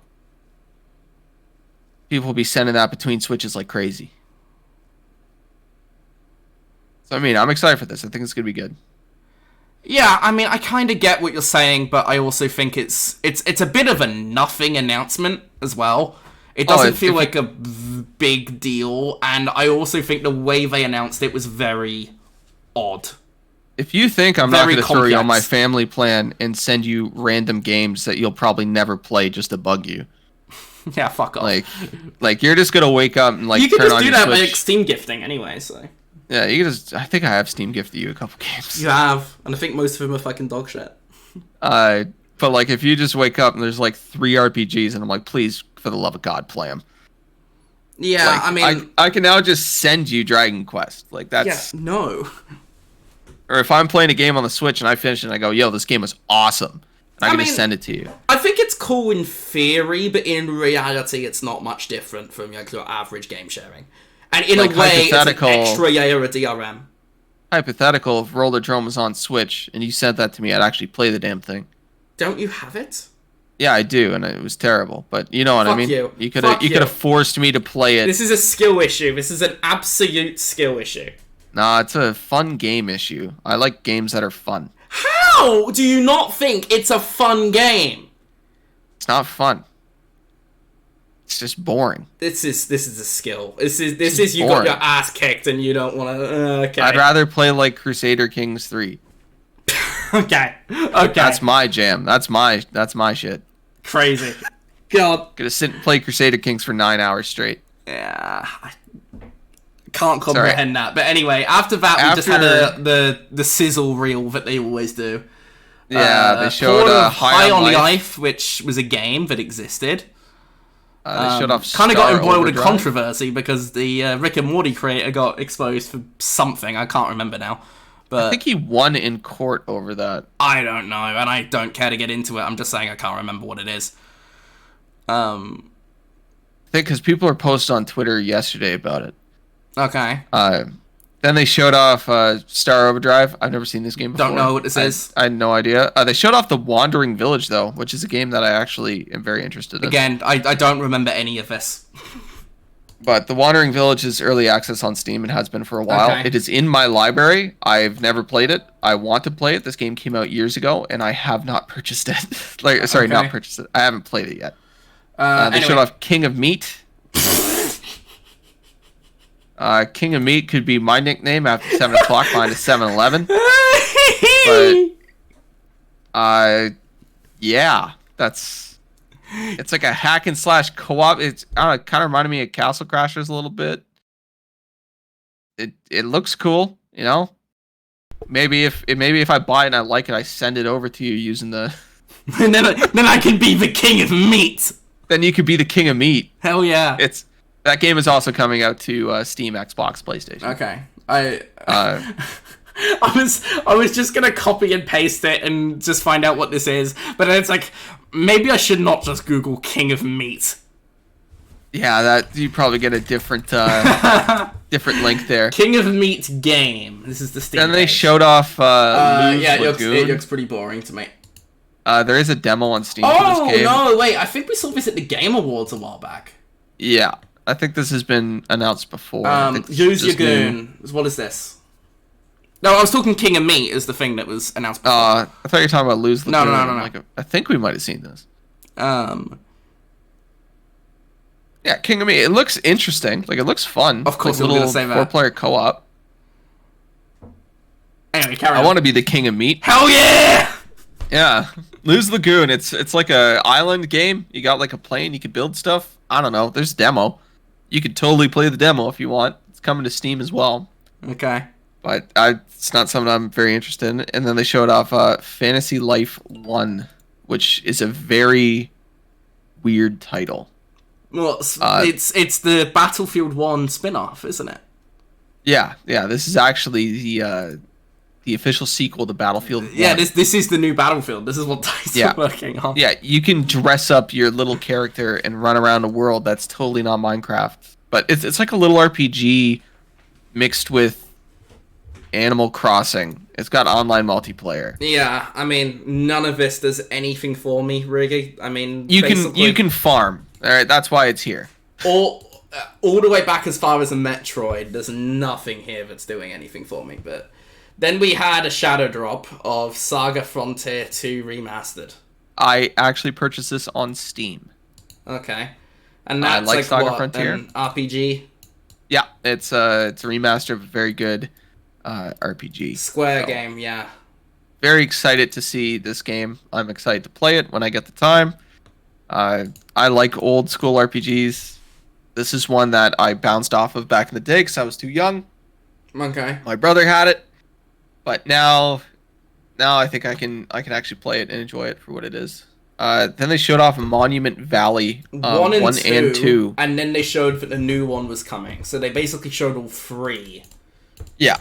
People will be sending that between Switches like crazy. So, I mean, I'm excited for this. I think it's going to be good. Yeah, I mean, I kind of get what you're saying, but I also think it's a bit of a nothing announcement as well. It doesn't feel like a big deal, and I also think the way they announced it was very odd. If you think I'm not going to throw you on my family plan and send you random games that you'll probably never play just to bug you. Yeah, fuck off. Like you're just going to wake up and you can turn just on do your that Switch. by Steam gifting anyway, so... Yeah, I think I have Steam gifted you a couple games. You have, and I think most of them are fucking dog shit. But if you just wake up and there's 3 RPGs and I'm like, please, for the love of God, play them. Yeah, I mean... I can now just send you Dragon Quest. That's... Yeah, no. Or if I'm playing a game on the Switch and I finish it and I go, yo, this game is awesome. I can just send it to you. I think it's cool in theory, but in reality, it's not much different from your average game sharing. And in a way, it's an extra layer of DRM. Hypothetical, if Rollerdrome was on Switch and you sent that to me, I'd actually play the damn thing. Don't you have it? Yeah, I do, and it was terrible. But you know what I mean? You could have forced me to play it. This is a skill issue. This is an absolute skill issue. Nah, it's a fun game issue. I like games that are fun. How do you not think it's a fun game? It's not fun. It's just boring. This is a skill. This is you got your ass kicked and you don't want to. Okay. I'd rather play like Crusader Kings 3. Okay. That's my jam. That's my shit. Crazy. God. Gonna sit and play Crusader Kings for 9 hours straight. Yeah. I can't comprehend that. But anyway, after that, we just had the sizzle reel that they always do. Yeah, they showed High on Life, which was a game that existed. They showed off kind of got embroiled in controversy because the Rick and Morty creator got exposed for something. I can't remember now. But I think he won in court over that. I don't know, and I don't care to get into it. I'm just saying I can't remember what it is. I think because people are posting on Twitter yesterday about it. Okay. Then they showed off Star Overdrive. I've never seen this game before. Don't know what this is. I had no idea. They showed off The Wandering Village, though, which is a game that I actually am very interested in. Again, I don't remember any of this. But The Wandering Village is early access on Steam and has been for a while. Okay. It is in my library. I've never played it. I want to play it. This game came out years ago, and I have not purchased it. Not purchased it. I haven't played it yet. They showed off King of Meat. King of Meat could be my nickname after 7 o'clock, mine is 7-Eleven. But, yeah, it's like a hack and slash co-op. It kind of reminded me of Castle Crashers a little bit. It looks cool, you know. Maybe if I buy it and I like it, I send it over to you using the. And then I can be the King of Meat. Then you could be the King of Meat. Hell yeah! That game is also coming out to Steam, Xbox, PlayStation. Okay, I was just gonna copy and paste it and just find out what this is, but then it's like maybe I should not just Google King of Meat. Yeah, that you probably get a different different link there. King of Meat game. This is the Steam. Then they showed off. It looks pretty boring to me. There is a demo on Steam for this game. Oh no! Wait, I think we saw this at the Game Awards a while back. Yeah, I think this has been announced before. Use Your Goon. What is this? No, I was talking King of Meat is the thing that was announced before. I thought you were talking about Lose the Goon. No. I think we might have seen this. Yeah, King of Meat. It looks interesting. Like, it looks fun. Of course, like a little 4-player co-op. Anyway, carry on. I want to be the King of Meat. Hell yeah! Yeah. Lose Lagoon. It's like a island game. You got like a plane. You can build stuff. I don't know. There's a demo. You could totally play the demo if you want. It's coming to Steam as well. Okay. But it's not something I'm very interested in. And then they showed off Fantasy Life 1, which is a very weird title. Well, it's the Battlefield 1 spinoff, isn't it? Yeah. This is actually the official sequel to Battlefield 1. Yeah, this is the new Battlefield. This is what DICE are working on. Yeah, you can dress up your little character and run around a world that's totally not Minecraft. But it's like a little RPG mixed with Animal Crossing. It's got online multiplayer. Yeah, I mean, none of this does anything for me, really. I mean, you can farm. All right, that's why it's here. All the way back as far as a Metroid, there's nothing here that's doing anything for me. But then we had a shadow drop of Saga Frontier 2 Remastered. I actually purchased this on Steam. Okay, and that's like Saga Frontier. An RPG. Yeah, it's a remaster of a very good RPG. Square game, yeah. Very excited to see this game. I'm excited to play it when I get the time. I like old school RPGs. This is one that I bounced off of back in the day because I was too young. Okay. My brother had it, but now I think I can actually play it and enjoy it for what it is. Then they showed off Monument Valley 1 and 2. And then they showed that the new one was coming. So they basically showed all three. Yeah.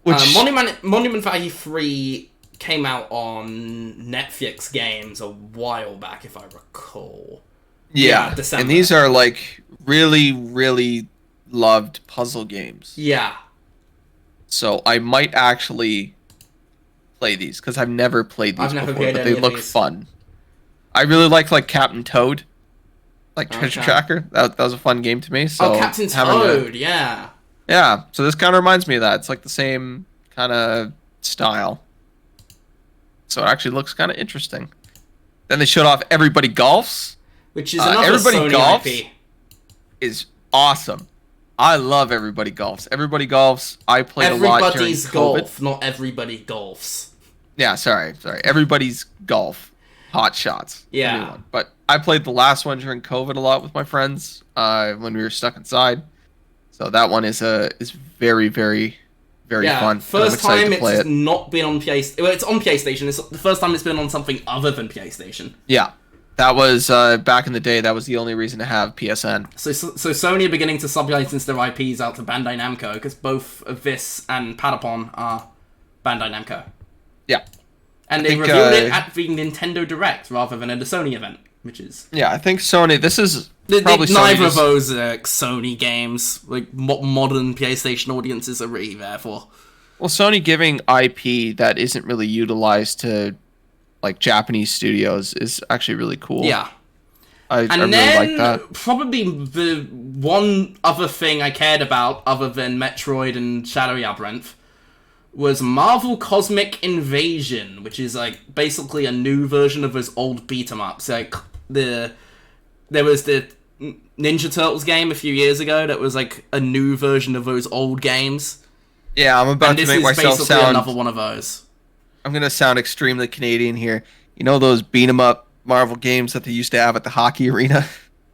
Monument Valley 3 came out on Netflix games a while back, if I recall. Yeah, December. And these are like really, really loved puzzle games. Yeah. So I might actually play these because I've never played these before, but they look fun. I really like Captain Toad, like Treasure Tracker. That was a fun game to me. So Captain Toad, yeah. Yeah, so this kind of reminds me of that. It's like the same kind of style. So it actually looks kind of interesting. Then they showed off Everybody Golfs. Which is another Everybody Sony Golfs IP. is awesome. I love Everybody Golfs. Everybody Golfs, I played a lot during Everybody's COVID. Golf, not Everybody Golfs. Yeah, sorry. Everybody's Golf. Hot Shots. Yeah. New one. But I played the last one during COVID a lot with my friends when we were stuck inside. So that one is very, very, very fun. First time it's not been on PlayStation. Well, it's on PlayStation. It's the first time it's been on something other than PlayStation. Yeah. That was, back in the day, that was the only reason to have PSN. So Sony are beginning to sub-license their IPs out to Bandai Namco, because both Vis and Patapon are Bandai Namco. Yeah. And they reviewed it at the Nintendo Direct, rather than at a Sony event, which is... Yeah, I think Sony, this is probably neither of those are Sony games, like, what modern PlayStation audiences are really there for. Well, Sony giving IP that isn't really utilized to... like Japanese studios is actually really cool. Yeah. I really like that. Probably the one other thing I cared about, other than Metroid and Shadow Labyrinth, was Marvel Cosmic Invasion, which is like basically a new version of those old beat 'em ups. Like there was the Ninja Turtles game a few years ago that was like a new version of those old games. Yeah, I'm about to make myself sound... another one of those. I'm going to sound extremely Canadian here. You know those beat 'em up Marvel games that they used to have at the hockey arena?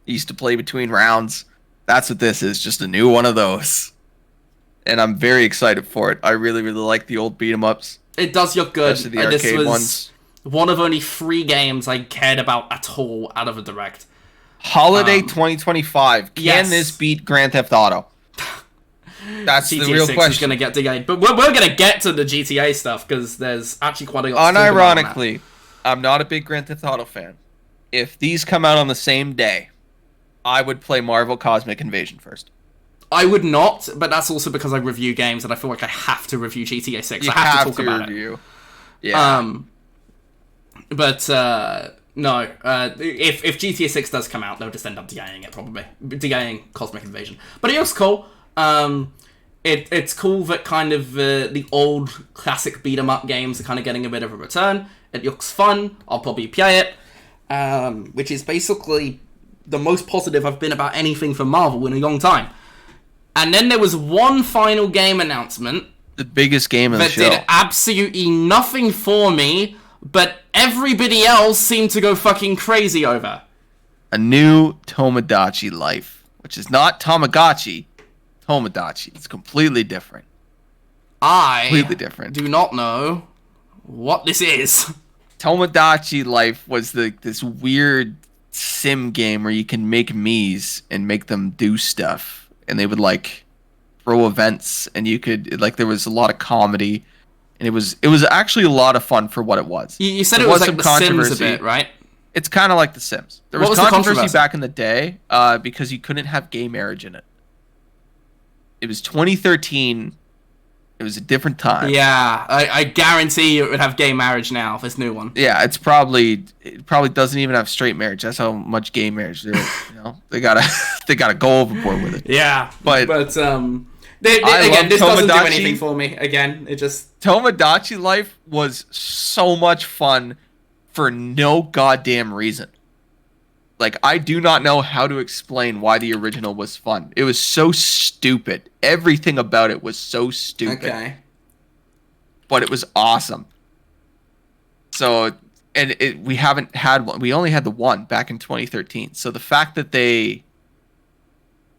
They used to play between rounds. That's what this is, just a new one of those. And I'm very excited for it. I really, really like the old beat 'em ups. It does look good. Especially the arcade this was ones. One of only 3 games I cared about at all out of a Direct. Holiday 2025. Can this beat Grand Theft Auto? That's the real question. Is gonna get to game, but we're gonna get to the GTA stuff because there's actually quite a lot. Unironically, I'm not a big Grand Theft Auto fan. If these come out on the same day, I would play Marvel Cosmic Invasion first. I would not, but that's also because I review games and I feel like I have to review GTA 6. I have to talk about it. Yeah. But no. If GTA 6 does come out, they'll just end up DIing it probably, DIing Cosmic Invasion. But it looks cool. It's cool that kind of the old classic beat 'em up games are kind of getting a bit of a return. It looks fun. I'll probably play it, which is basically the most positive I've been about anything from Marvel in a long time. And then there was one final game announcement. The biggest game of the show. That did absolutely nothing for me, but everybody else seemed to go fucking crazy over. A new Tomodachi Life, which is not Tamagotchi. Tomodachi. It's completely different. Completely different. Do not know what this is. Tomodachi Life was this weird sim game where you can make Miis and make them do stuff. And they would like throw events, and you could there was a lot of comedy, and it was actually a lot of fun for what it was. You said it was like The Sims a bit, right? It's kind of like The Sims. There was controversy back in the day because you couldn't have gay marriage in it. It was 2013. It was a different time. Yeah, I guarantee you it would have gay marriage now, this new one. Yeah, it probably doesn't even have straight marriage. That's how much gay marriage there is. They gotta go overboard with it. Yeah, but this doesn't do anything for me. Again, it just Tomodachi Life was so much fun for no goddamn reason. Like, I do not know how to explain why the original was fun. It was so stupid. Everything about it was so stupid. Okay. But it was awesome. So, and we haven't had one. We only had the one back in 2013. So the fact that they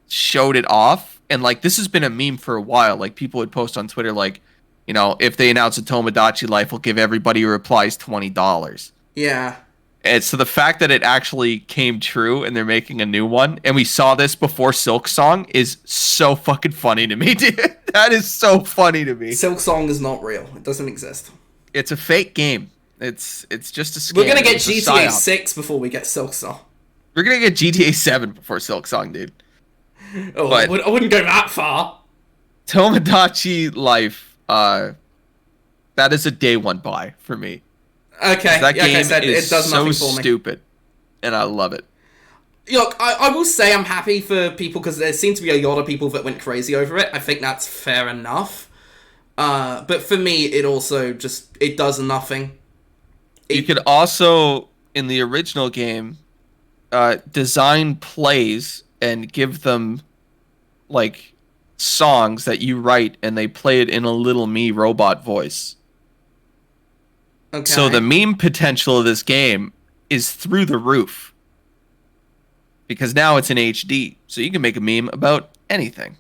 showed it off, and like, this has been a meme for a while. Like, people would post on Twitter, like, if they announce a Tomodachi Life, we'll give everybody who replies $20. Yeah. And so the fact that it actually came true and they're making a new one, and we saw this before Silk Song, is so fucking funny to me, dude. That is so funny to me. Silk Song is not real. It doesn't exist. It's a fake game. It's just a scam. We're gonna get It's a GTA psyop. 6 before we get Silksong. We're gonna get GTA 7 before Silksong, dude. Oh, But I wouldn't go that far. Tomodachi Life, that is a day one buy for me. Okay, That game like I said, is it does so nothing for me. stupid, and I love it. Look, I will say I'm happy for people because there seem to be a lot of people that went crazy over it. I think that's fair enough. But for me, it also just it does nothing. You could also, in the original game, design plays and give them like songs that you write, and they play it in a little me robot voice. Okay. So the meme potential of this game is through the roof. Because now it's in HD, so you can make a meme about anything.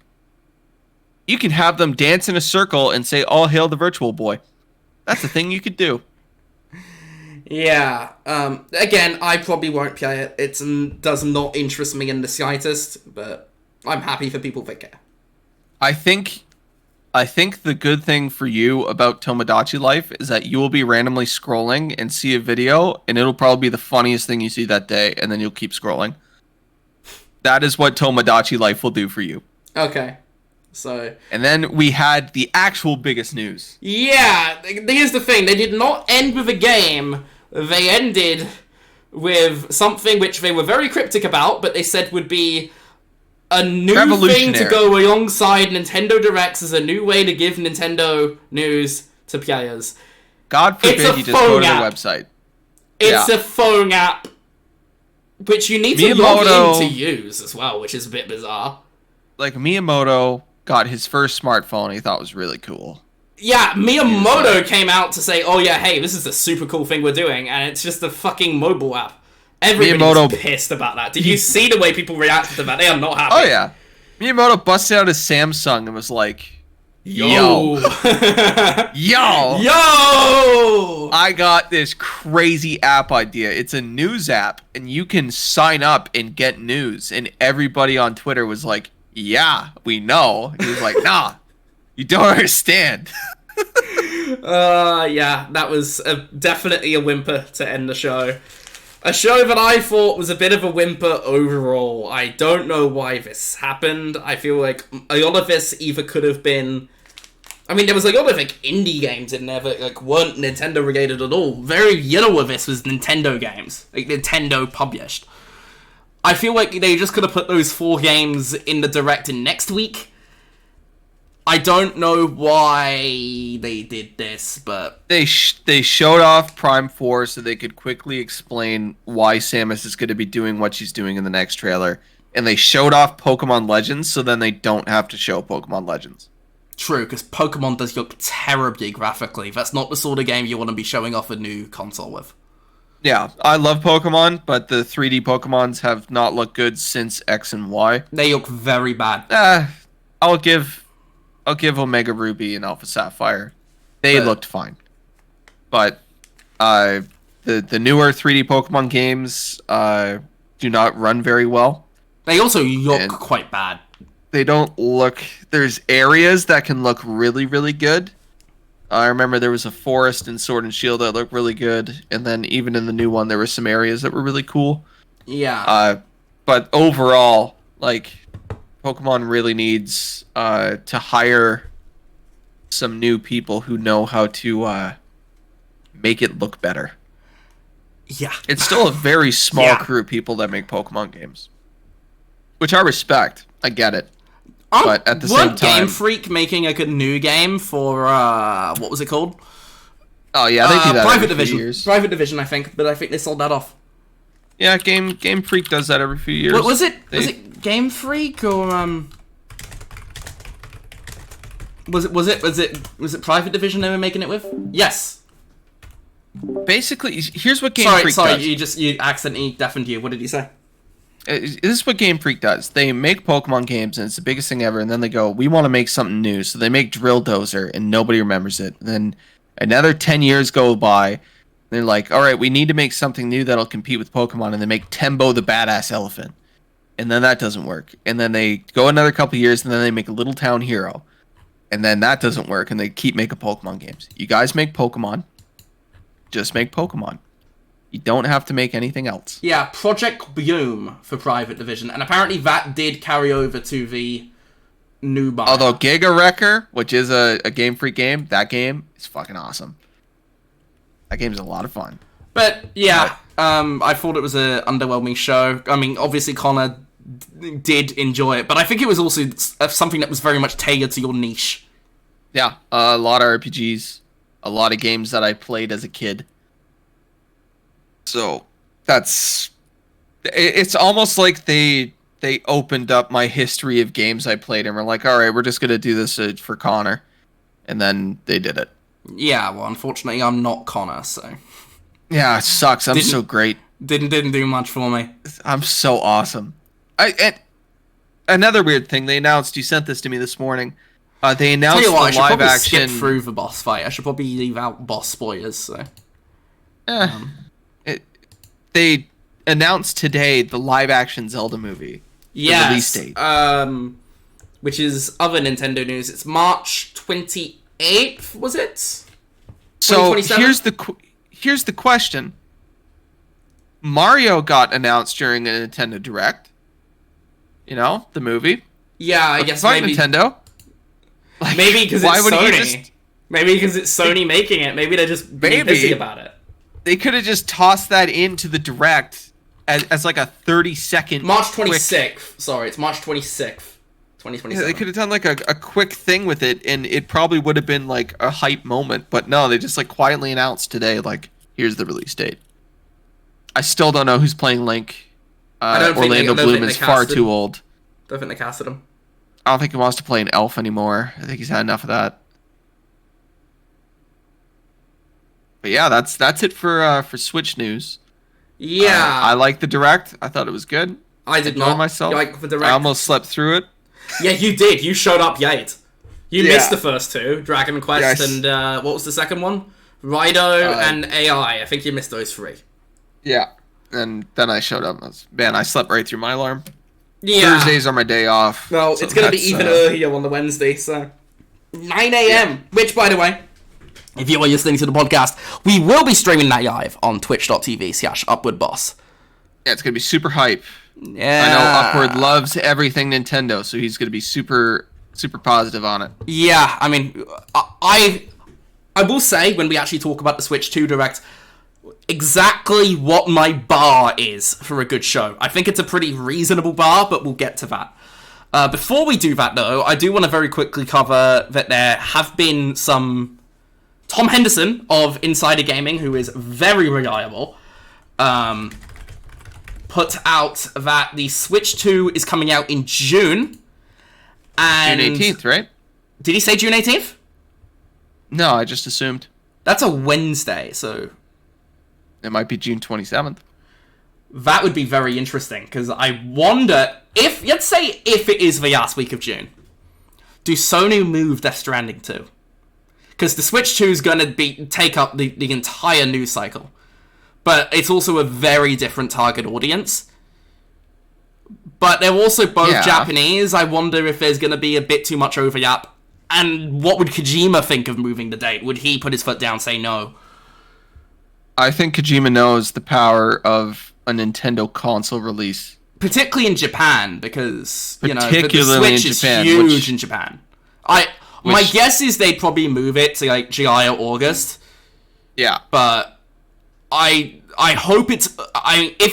You can have them dance in a circle and say, "All hail the virtual boy." That's a thing you could do. Yeah. Again, I probably won't play it. It does not interest me in the slightest, but I'm happy for people that care. I think the good thing for you about Tomodachi Life is that you will be randomly scrolling and see a video, and it'll probably be the funniest thing you see that day, and then you'll keep scrolling. That is what Tomodachi Life will do for you. Okay. So. And then we had the actual biggest news. Yeah, here's the thing. They did not end with a game. They ended with something which they were very cryptic about, but they said would be a new thing to go alongside Nintendo Directs as a new way to give Nintendo news to players. God forbid you just go to their website. It's a phone app, which you need to log in to use as well, which is a bit bizarre. Like, Miyamoto got his first smartphone he thought was really cool. Yeah, Miyamoto came out to say, oh yeah, hey, this is a super cool thing we're doing, and it's just a fucking mobile app. Everybody's pissed about that. Did you see the way people reacted to that? They are not happy. Oh yeah. Miyamoto busted out his Samsung and was like, Yo! I got this crazy app idea. It's a news app, and you can sign up and get news. And everybody on Twitter was like, yeah, we know. He was like, nah, you don't understand. Yeah, that was definitely a whimper to end the show. A show that I thought was a bit of a whimper overall. I don't know why this happened. I feel like a lot of this either could have been... I mean, there was a lot of like indie games in there that like weren't Nintendo related at all. Very little of this was Nintendo games, like Nintendo published. I feel like they just could have put those 4 games in the Direct in next week. I don't know why they did this, but... They showed off Prime 4 so they could quickly explain why Samus is going to be doing what she's doing in the next trailer. And they showed off Pokemon Legends so then they don't have to show Pokemon Legends. True, because Pokemon does look terribly graphically. That's not the sort of game you want to be showing off a new console with. Yeah, I love Pokemon, but the 3D Pokemons have not looked good since X and Y. They look very bad. I'll give Omega Ruby and Alpha Sapphire. They looked fine. But the newer 3D Pokemon games do not run very well. They also look quite bad. They don't look... There's areas that can look really, really good. I remember there was a forest in Sword and Shield that looked really good. And then even in the new one, there were some areas that were really cool. Yeah. But overall, like... Pokemon really needs to hire some new people who know how to make it look better. Yeah. It's still a very small crew of people that make Pokemon games. Which I respect. I get it. But at the same time... Game Freak making a new game for, what was it called? Oh yeah, they do that Private every Division. few years. Private Division, I think, but I think they sold that off. Yeah, Game Freak does that every few years. Was it Game Freak or was it Private Division they were making it with? Yes. Basically, here's what Game Freak does. You accidentally deafened you. What did you say? This is what Game Freak does. They make Pokemon games, and it's the biggest thing ever, and then they go, we want to make something new. So they make Drill Dozer, and nobody remembers it. Then another 10 years go by. They're like, all right, we need to make something new that'll compete with Pokemon, and they make Tembo the Badass Elephant. And then that doesn't work. And then they go another couple years, and then they make a Little Town Hero. And then that doesn't work, and they keep making Pokemon games. You guys make Pokemon. just make Pokemon. You don't have to make anything else. Yeah, Project Bloom for Private Division, and apparently that did carry over to the new buyer. Although Giga Wrecker, which is a Game Freak game, that game is fucking awesome. That game's a lot of fun. But yeah, I thought it was an underwhelming show. I mean, obviously Connor did enjoy it, but I think it was also something that was very much tailored to your niche. Yeah, a lot of RPGs, a lot of games that I played as a kid. So it's almost like they opened up my history of games I played and were like, all right, we're just gonna do this for Connor, and then they did it. Yeah, well, unfortunately, I'm not Connor, so yeah, it sucks. I'm so great. Didn't do much for me. I'm so awesome. And another weird thing they announced. You sent this to me this morning. They announced the live action. Skip through the boss fight. I should probably leave out boss spoilers. So. They announced today the live-action Zelda movie. Yes, release date. Which is other Nintendo news. It's March 28th, was it? So here's the question. Mario got announced during a Nintendo Direct. You know, the movie. Yeah, I guess maybe Nintendo. Like, maybe because it's Sony. Maybe because it's Sony making it. Maybe they're just being busy about it. They could have just tossed that into the Direct as like a 30-second... March 26th. Sorry, it's March 26th. 2027. Yeah, they could have done like a quick thing with it, and it probably would have been like a hype moment. But no, they just like quietly announced today, like, here's the release date. I still don't know who's playing Link. Orlando Bloom is far too old. Don't think they casted him. I don't think he wants to play an elf anymore. I think he's had enough of that. But yeah, that's it for Switch news. Yeah, I like the Direct. I thought it was good. I did not myself. like the Direct. I almost slept through it. Yeah, you did. You showed up late. You missed the first two, Dragon Quest and what was the second one? Rido and AI. I think you missed those three. Yeah, and then I showed up. I slept right through my alarm. Yeah. Thursdays are my day off. Well, so it's going to be even earlier on the Wednesday, so 9 a.m. Yeah. Which, by the way, if you are listening to the podcast, we will be streaming that live on twitch.tv/UpwardBoss. Yeah, it's going to be super hype. Yeah. I know Upward loves everything Nintendo, so he's going to be super, super positive on it. Yeah, I mean, I will say, when we actually talk about the Switch 2 Direct, exactly what my bar is for a good show. I think it's a pretty reasonable bar, but we'll get to that. Before we do that, though, I do want to very quickly cover that there have been some... Tom Henderson of Insider Gaming, who is very reliable, put out that the Switch 2 is coming out in June. And June 18th, right? Did he say June 18th? No, I just assumed. That's a Wednesday, so... It might be June 27th. That would be very interesting, because I wonder if... Let's say if it is the last week of June. Do Sony move Death Stranding 2? Because the Switch 2 is going to take up the entire news cycle. But it's also a very different target audience. But they're also both Japanese. I wonder if there's going to be a bit too much overlap. And what would Kojima think of moving the date? Would he put his foot down and say no? I think Kojima knows the power of a Nintendo console release. Particularly in Japan, because, you know, the Switch is Japan, huge in Japan. My guess is they'd probably move it to, like, July or August. Yeah. But I hope it's...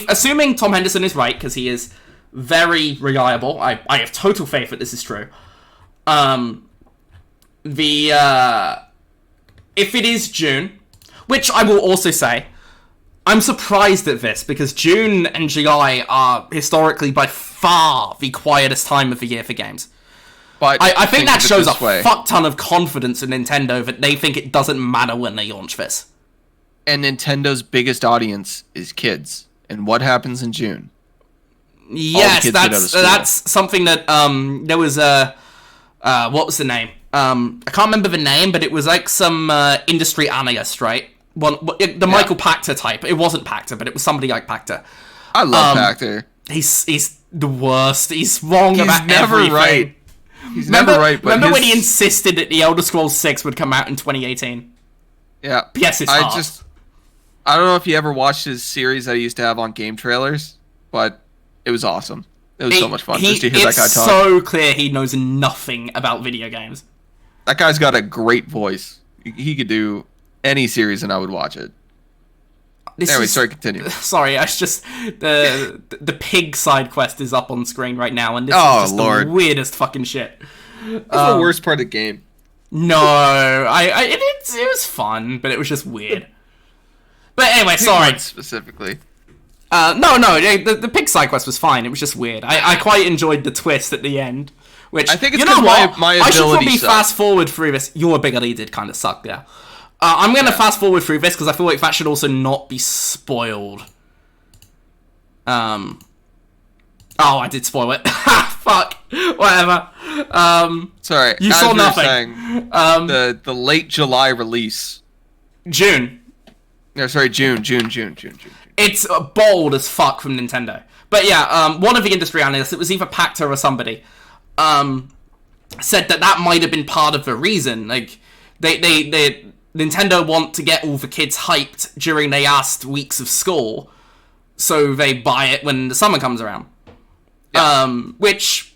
assuming Tom Henderson is right, because he is very reliable, I have total faith that this is true. If it is June, which I will also say, I'm surprised at this, because June and July are historically by far the quietest time of the year for games. But I think that shows a fuck ton of confidence in Nintendo that they think it doesn't matter when they launch this. And Nintendo's biggest audience is kids. And what happens in June? Yes, that's something that there was what was the name? I can't remember the name, but it was like some industry analyst, right? Michael Pachter type. It wasn't Pachter, but it was somebody like Pachter. I love Pachter. He's the worst. He's wrong about never everything. Right. He's never right. But remember when he insisted that The Elder Scrolls 6 would come out in 2018? Yeah. Yes, it's hard. I don't know if you ever watched his series that he used to have on game trailers, but it was awesome. It was so much fun just to hear that guy talk. It's so clear he knows nothing about video games. That guy's got a great voice. He could do any series and I would watch it. Sorry, continue. Sorry, it's just the pig side quest is up on screen right now, and this is just the weirdest fucking shit. That's the worst part of the game. No, it was fun, but it was just weird. But anyway, sorry. Specifically. The pig side quest was fine. It was just weird. I quite enjoyed the twist at the end. Which, I think it's because my ability I should probably sucked. fast forward through this. Your ability did kind of suck, yeah. I'm going to fast forward through this because I feel like that should also not be spoiled. Oh, I did spoil it. Fuck. Whatever. Sorry. You saw nothing. Saying, the late July release. June. No, sorry, June. It's bold as fuck from Nintendo. But yeah, one of the industry analysts, it was either Pacta or somebody, said that might have been part of the reason. Like, they Nintendo want to get all the kids hyped during their last weeks of school, so they buy it when the summer comes around. Yeah. Which,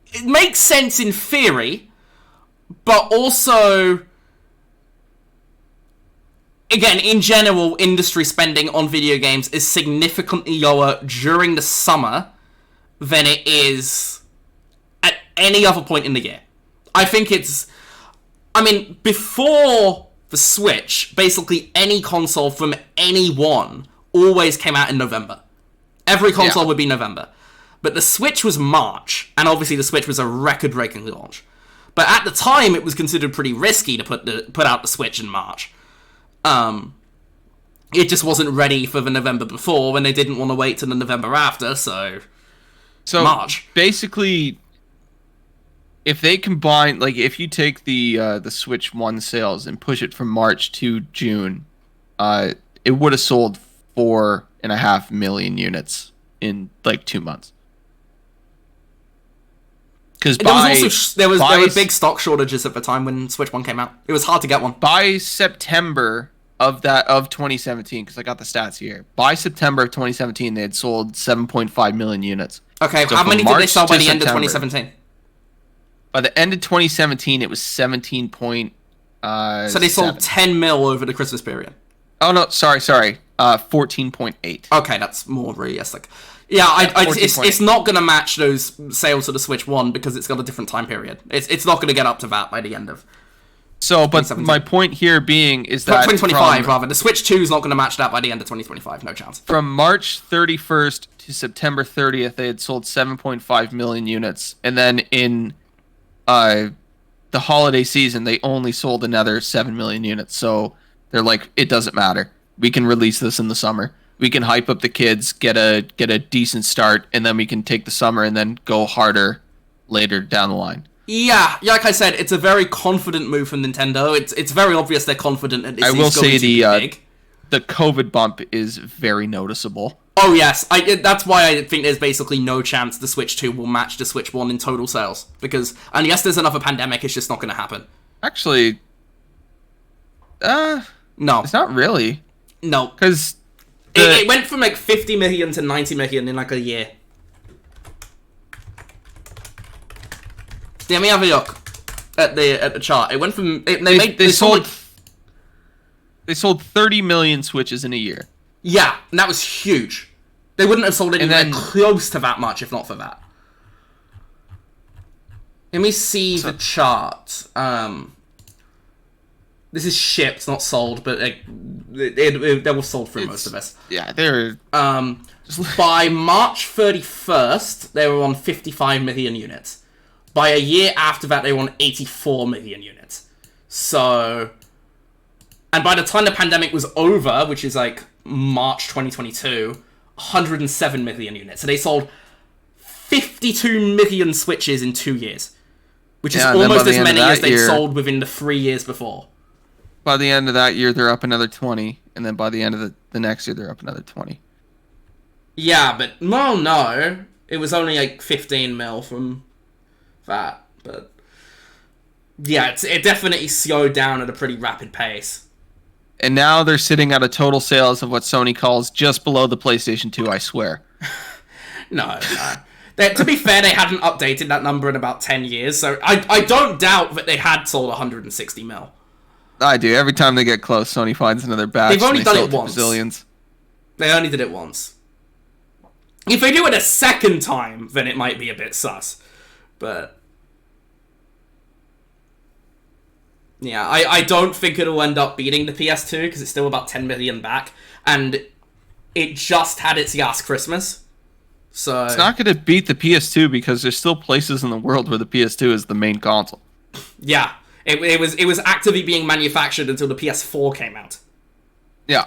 it makes sense in theory, but also, again, in general, industry spending on video games is significantly lower during the summer than it is at any other point in the year. I think before the Switch, basically any console from anyone always came out in November. Every console would be November. But the Switch was March, and obviously the Switch was a record-breaking launch. But at the time, it was considered pretty risky to put out the Switch in March. It just wasn't ready for the November before, when they didn't want to wait till the November after, so March. Basically, if they combine, like, if you take the Switch 1 sales and push it from March to June, it would have sold 4.5 million units in, like, 2 months. Because there were big stock shortages at the time when Switch 1 came out. It was hard to get one. By September of 2017, because I got the stats here, by September of 2017, they had sold 7.5 million units. Okay, so how many did they sell by the end of 2017? By the end of 2017, it was 17. So they sold 10 mil over the Christmas period. Oh no, sorry. 14.8. Okay, that's more realistic. Yeah, it's not going to match those sales of the Switch 1 because it's got a different time period. It's not going to get up to that by the end of. So, but my point here being is that 2025 rather. The Switch 2 is not going to match that by the end of 2025. No chance. From March 31st to September 30th, they had sold 7.5 million units, and then in the holiday season, they only sold another 7 million units. So they're like, it doesn't matter. We can release this in the summer. We can hype up the kids, get a decent start, and then we can take the summer and then go harder later down the line. Yeah, like I said, it's a very confident move from Nintendo. It's very obvious they're confident that this is going to be big. The COVID bump is very noticeable. Oh yes, that's why I think there's basically no chance the Switch 2 will match the Switch 1 in total sales. Because, and yes, there's another pandemic, it's just not going to happen. Actually, no. It's not really. No. Because it went from like 50 million to 90 million in like a year. Let me have a look at the chart. It went from they sold 30 million Switches in a year. Yeah, and that was huge. They wouldn't have sold anything close to that much if not for that. Let me see the chart. This is shipped, not sold, but they were sold through most of this. Yeah, they're... By March 31st, they were on 55 million units. By a year after that, they were on 84 million units. So... And by the time the pandemic was over, which is like March 2022, 107 million units. So they sold 52 million Switches in 2 years. Which is almost as many as they sold within the 3 years before. By the end of that year, they're up another 20. And then by the end of the next year, they're up another 20. Yeah, but... Well, no. It was only like 15 mil from that. But... Yeah, it definitely slowed down at a pretty rapid pace. And now they're sitting at a total sales of what Sony calls just below the PlayStation 2, I swear. No. To be fair, they hadn't updated that number in about 10 years, so I don't doubt that they had sold 160 mil. I do. Every time they get close, Sony finds another batch. They've only done sell it to once. Brazilians. They only did it once. If they do it a second time, then it might be a bit sus. But yeah, I don't think it'll end up beating the PS2 because it's still about 10 million back, and it just had its last Christmas. So it's not going to beat the PS2 because there's still places in the world where the PS2 is the main console. Yeah, it was actively being manufactured until the PS4 came out. Yeah.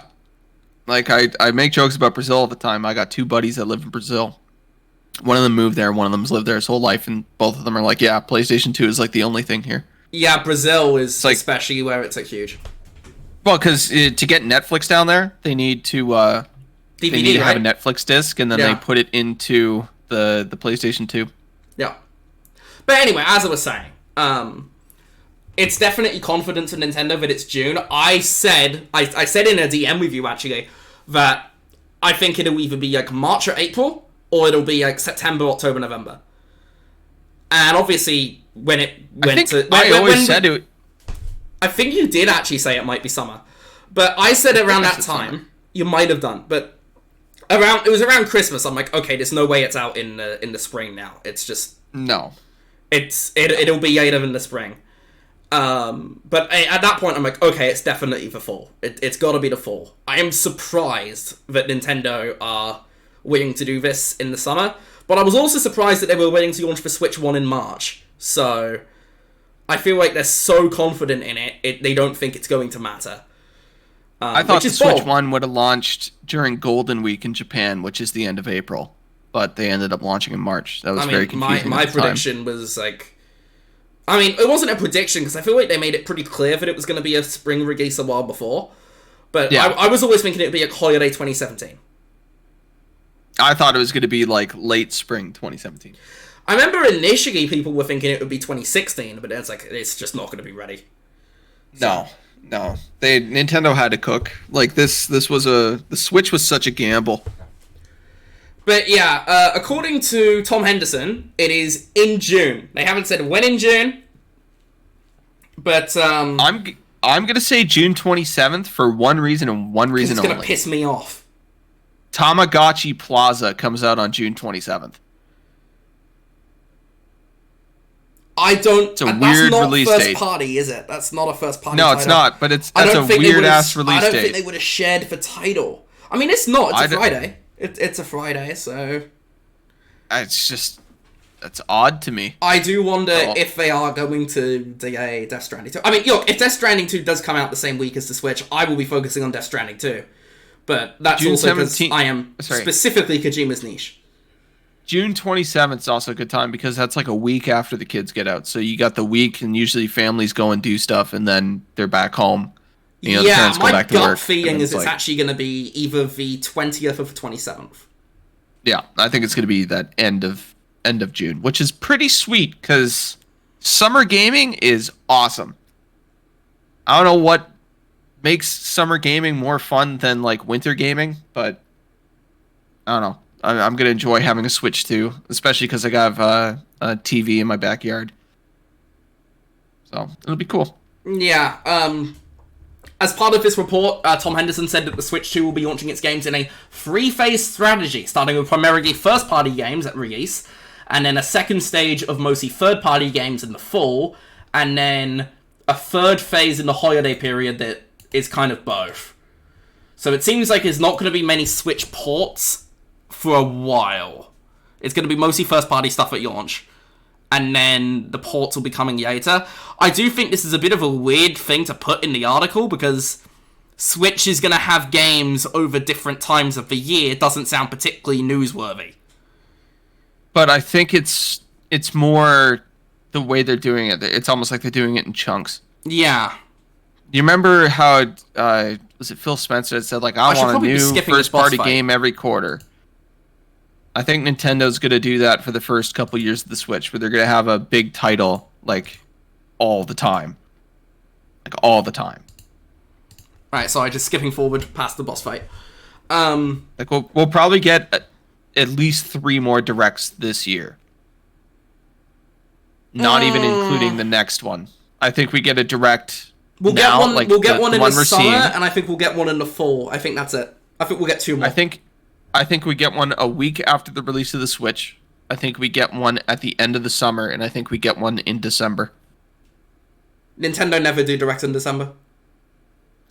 Like, I make jokes about Brazil all the time. I got two buddies that live in Brazil. One of them moved there, one of them's lived there his whole life, and both of them are like, yeah, PlayStation 2 is like the only thing here. Yeah, Brazil is like, especially where it's like huge. Well, because to get Netflix down there, they need to DVD, they need to right? have a Netflix disc, and then they put it into the PlayStation 2. Yeah. But anyway, as I was saying, it's definitely confident for Nintendo that it's June. I said in a DM with you, actually, that I think it'll either be like March or April, or it'll be like September, October, November. And obviously, when it went said it. I think you did actually say it might be summer. But I said around that time, summer. You might have done. But it was around Christmas. I'm like, okay, there's no way it's out in the spring now. It's just... No. It'll be later in the spring. But at that point, I'm like, okay, it's definitely the fall. It's got to be the fall. I am surprised that Nintendo are willing to do this in the summer, but I was also surprised that they were willing to launch the Switch 1 in March. So I feel like they're so confident in it, they don't think it's going to matter. I thought the Switch 1 would have launched during Golden Week in Japan, which is the end of April, but they ended up launching in March. That was very confusing. My prediction was like... I mean, it wasn't a prediction, because I feel like they made it pretty clear that it was going to be a spring release a while before. But yeah. I was always thinking it would be like holiday 2017. I thought it was going to be like late spring 2017. I remember initially people were thinking it would be 2016, but it's like, it's just not going to be ready. So. No. Nintendo had to cook. Like, the Switch was such a gamble. But yeah, according to Tom Henderson, it is in June. They haven't said when in June, but I'm gonna say June 27th for one reason and one reason only. It's gonna piss me off. Tamagotchi Plaza comes out on June 27th. It's a weird release date. That's not first party, is it? That's not a first party. No, it's not. But that's a weird ass release date. I don't think they would have shared the title. I mean, it's not. It's a Friday. It's a Friday, so... It's odd to me. I do wonder if they are going to delay Death Stranding 2. I mean, look, if Death Stranding 2 does come out the same week as the Switch, I will be focusing on Death Stranding 2. But that's June also because I am specifically Kojima's niche. June 27th is also a good time because that's like a week after the kids get out. So you got the week, and usually families go and do stuff, and then they're back home. You know, yeah, my gut feeling is it's actually going to be either the 20th or the 27th. Yeah, I think it's going to be that end of June, which is pretty sweet because summer gaming is awesome. I don't know what makes summer gaming more fun than like winter gaming, but I don't know. I'm going to enjoy having a Switch too, especially because I got a TV in my backyard. So it'll be cool. Yeah, as part of this report, Tom Henderson said that the Switch 2 will be launching its games in a three-phase strategy, starting with primarily first-party games at release, and then a second stage of mostly third-party games in the fall, and then a third phase in the holiday period that is kind of both. So it seems like there's not going to be many Switch ports for a while. It's going to be mostly first-party stuff at launch. And then the ports will be coming later. I do think this is a bit of a weird thing to put in the article, because Switch is going to have games over different times of the year. It doesn't sound particularly newsworthy. But I think it's more the way they're doing it. It's almost like they're doing it in chunks. Yeah. You remember how, was it Phil Spencer that said, like, I want a new first-party game every quarter? I think Nintendo's going to do that for the first couple years of the Switch, where they're going to have a big title, like, all the time. Like, all the time. Right, sorry, just skipping forward past the boss fight. Like we'll probably get at least 3 more directs this year. Not even including the next one. I think we get a direct. We'll now, get one. like we'll get one in the we're summer, seeing. and I think we'll get one in the fall. I think that's it. I think we'll get 2 more. I think we get one a week after the release of the Switch. I think we get one at the end of the summer, and I think we get one in December. Nintendo never do direct in December.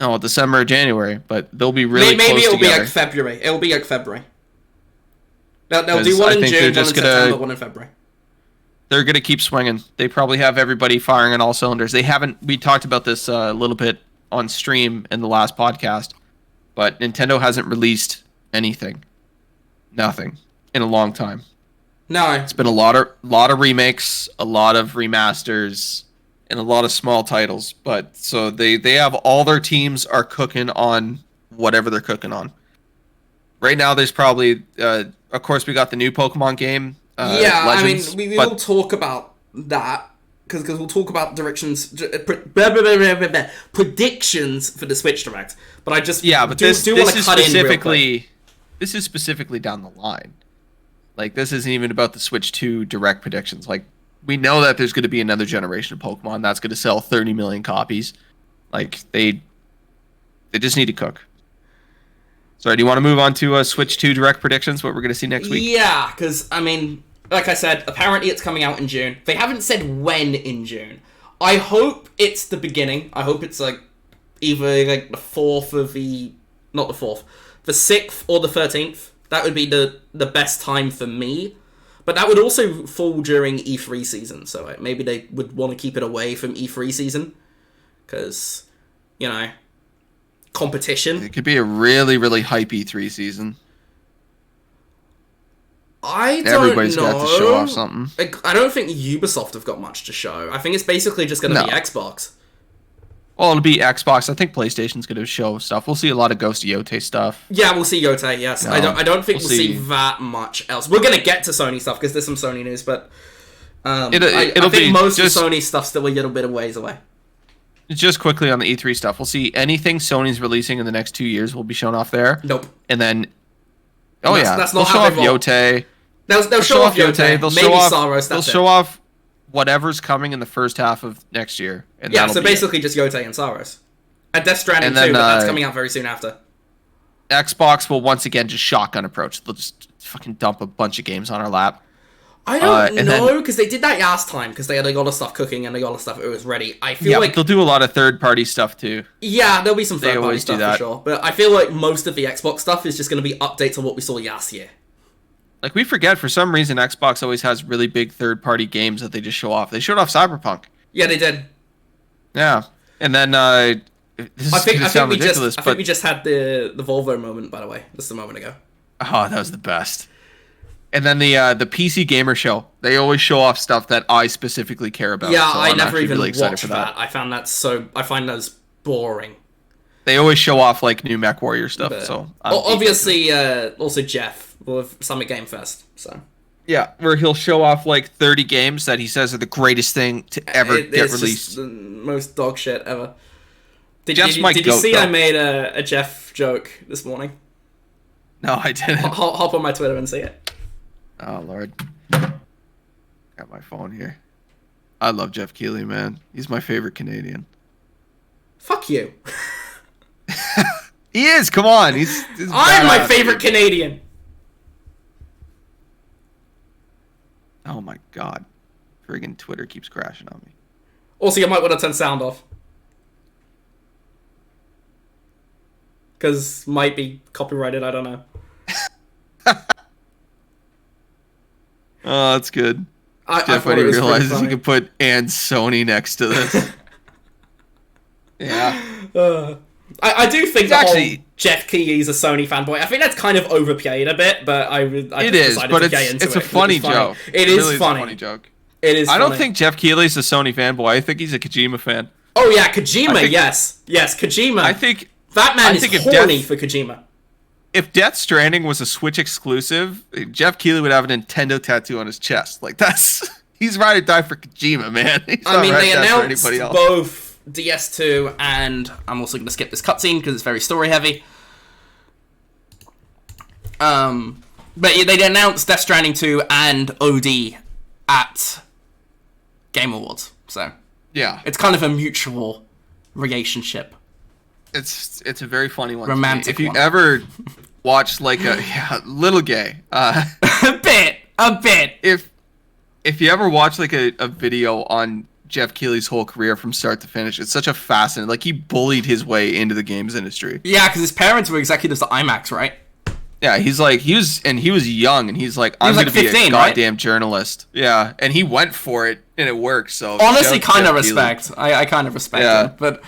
No, December or January, but they'll be really maybe close it'll together. be like February. It'll be like February. They'll do one in June, one in September, one in February. They're going to keep swinging. They probably have everybody firing on all cylinders. They haven't. We talked about this a little bit on stream in the last podcast, but Nintendo hasn't released anything, nothing, in a long time. No, it's been a lot of remakes, a lot of remasters, and a lot of small titles. But so they have all their teams are cooking on whatever they're cooking on. Right now, there's probably, of course, we got the new Pokemon game. Legends, I mean, we will talk about that because we'll talk about predictions for the Switch Direct. But I just but do want to cut in real quick. This is specifically down the line. Like, this isn't even about the Switch 2 Direct predictions. Like, we know that there's going to be another generation of Pokemon that's going to sell 30 million copies. Like, they just need to cook. Sorry, do you want to move on to Switch 2 Direct predictions, what we're going to see next week? Yeah, because, I mean, like I said, apparently it's coming out in June. They haven't said when in June. I hope it's the beginning. I hope it's, like, either, like, the 4th of the... Not the 4th. The 6th or the 13th. That would be the best time for me. But that would also fall during E3 season, so maybe they would want to keep it away from E3 season. Because, you know... competition. It could be a really, really hype E3 season. Everybody's got to show off something. I don't think Ubisoft have got much to show. I think it's basically just going to be Xbox. Well, it'll be Xbox. I think PlayStation's going to show stuff. We'll see a lot of Ghost of Yotei stuff. Yeah, we'll see Yotei, yes. No, I don't think we'll see that much else. We're going to get to Sony stuff because there's some Sony news, but I think most of the Sony stuff's still a little bit of ways away. Just quickly on the E3 stuff, we'll see anything Sony's releasing in the next 2 years will be shown off there. Nope. And then, that's not they'll show off Yotei. They'll show off Yotei. Maybe Saros. They'll show off whatever's coming in the first half of next year. And yeah, so basically just Yotei and Saros. And Death Stranding too, but that's coming out very soon after. Xbox will once again just shotgun approach. They'll just fucking dump a bunch of games on our lap. I don't know, because they did that last time, because they had a lot of stuff cooking and a lot of stuff it was ready. I feel like... but they'll do a lot of third-party stuff, too. Yeah, there'll be some third-party stuff, for sure. But I feel like most of the Xbox stuff is just going to be updates on what we saw last year. Like, we forget, for some reason, Xbox always has really big third-party games that they just show off. They showed off Cyberpunk. Yeah, they did. Yeah. And then, I think we just had the Volvo moment, by the way, just a moment ago. Oh, that was the best. And then the PC Gamer Show. They always show off stuff that I specifically care about. Yeah, so I never even watched that. I find that boring. They always show off like new MechWarrior stuff. But, obviously, also Jeff with Summit Game Fest. So yeah, where he'll show off like 30 games that he says are the greatest thing to ever get released. Just the most dog shit ever. Did you see? I made a Jeff joke this morning. No, I didn't. Hop on my Twitter and see it. Oh, Lord. Got my phone here. I love Jeff Keighley, man. He's my favorite Canadian. Fuck you. He is, come on. I'm my favorite Canadian. Oh, my God. Friggin' Twitter keeps crashing on me. Also, you might want to turn sound off. Because might be copyrighted, I don't know. Oh, that's good. Jeff, when he realizes he can put and Sony next to this. Yeah. I do think that Jeff Keighley's a Sony fanboy. I think that's kind of overplayed a bit, but it's a funny joke. It is funny. A funny joke. It is. I don't think Jeff Keighley's a Sony fanboy. I think he's a Kojima fan. Oh yeah, Kojima. Yes, Kojima. I think that man is horny for Kojima. If Death Stranding was a Switch exclusive, Jeff Keighley would have a Nintendo tattoo on his chest. Like, he's ride or die for Kojima, man. He's they announced both DS2, and I'm also going to skip this cutscene because it's very story heavy. But they announced Death Stranding 2 and OD at Game Awards, so yeah, it's kind of a mutual relationship. It's a very funny one. Romantic. If you ever watch like a little gay, a bit. If you ever watch like a video on Jeff Keighley's whole career from start to finish, it's such a fascinating. Like he bullied his way into the games industry. Yeah, because his parents were executives at IMAX, right? Yeah, he was young, and he's like, I'm going to be a goddamn journalist. Yeah, and he went for it, and it worked. So honestly, kind of respect. I kind of respect it, but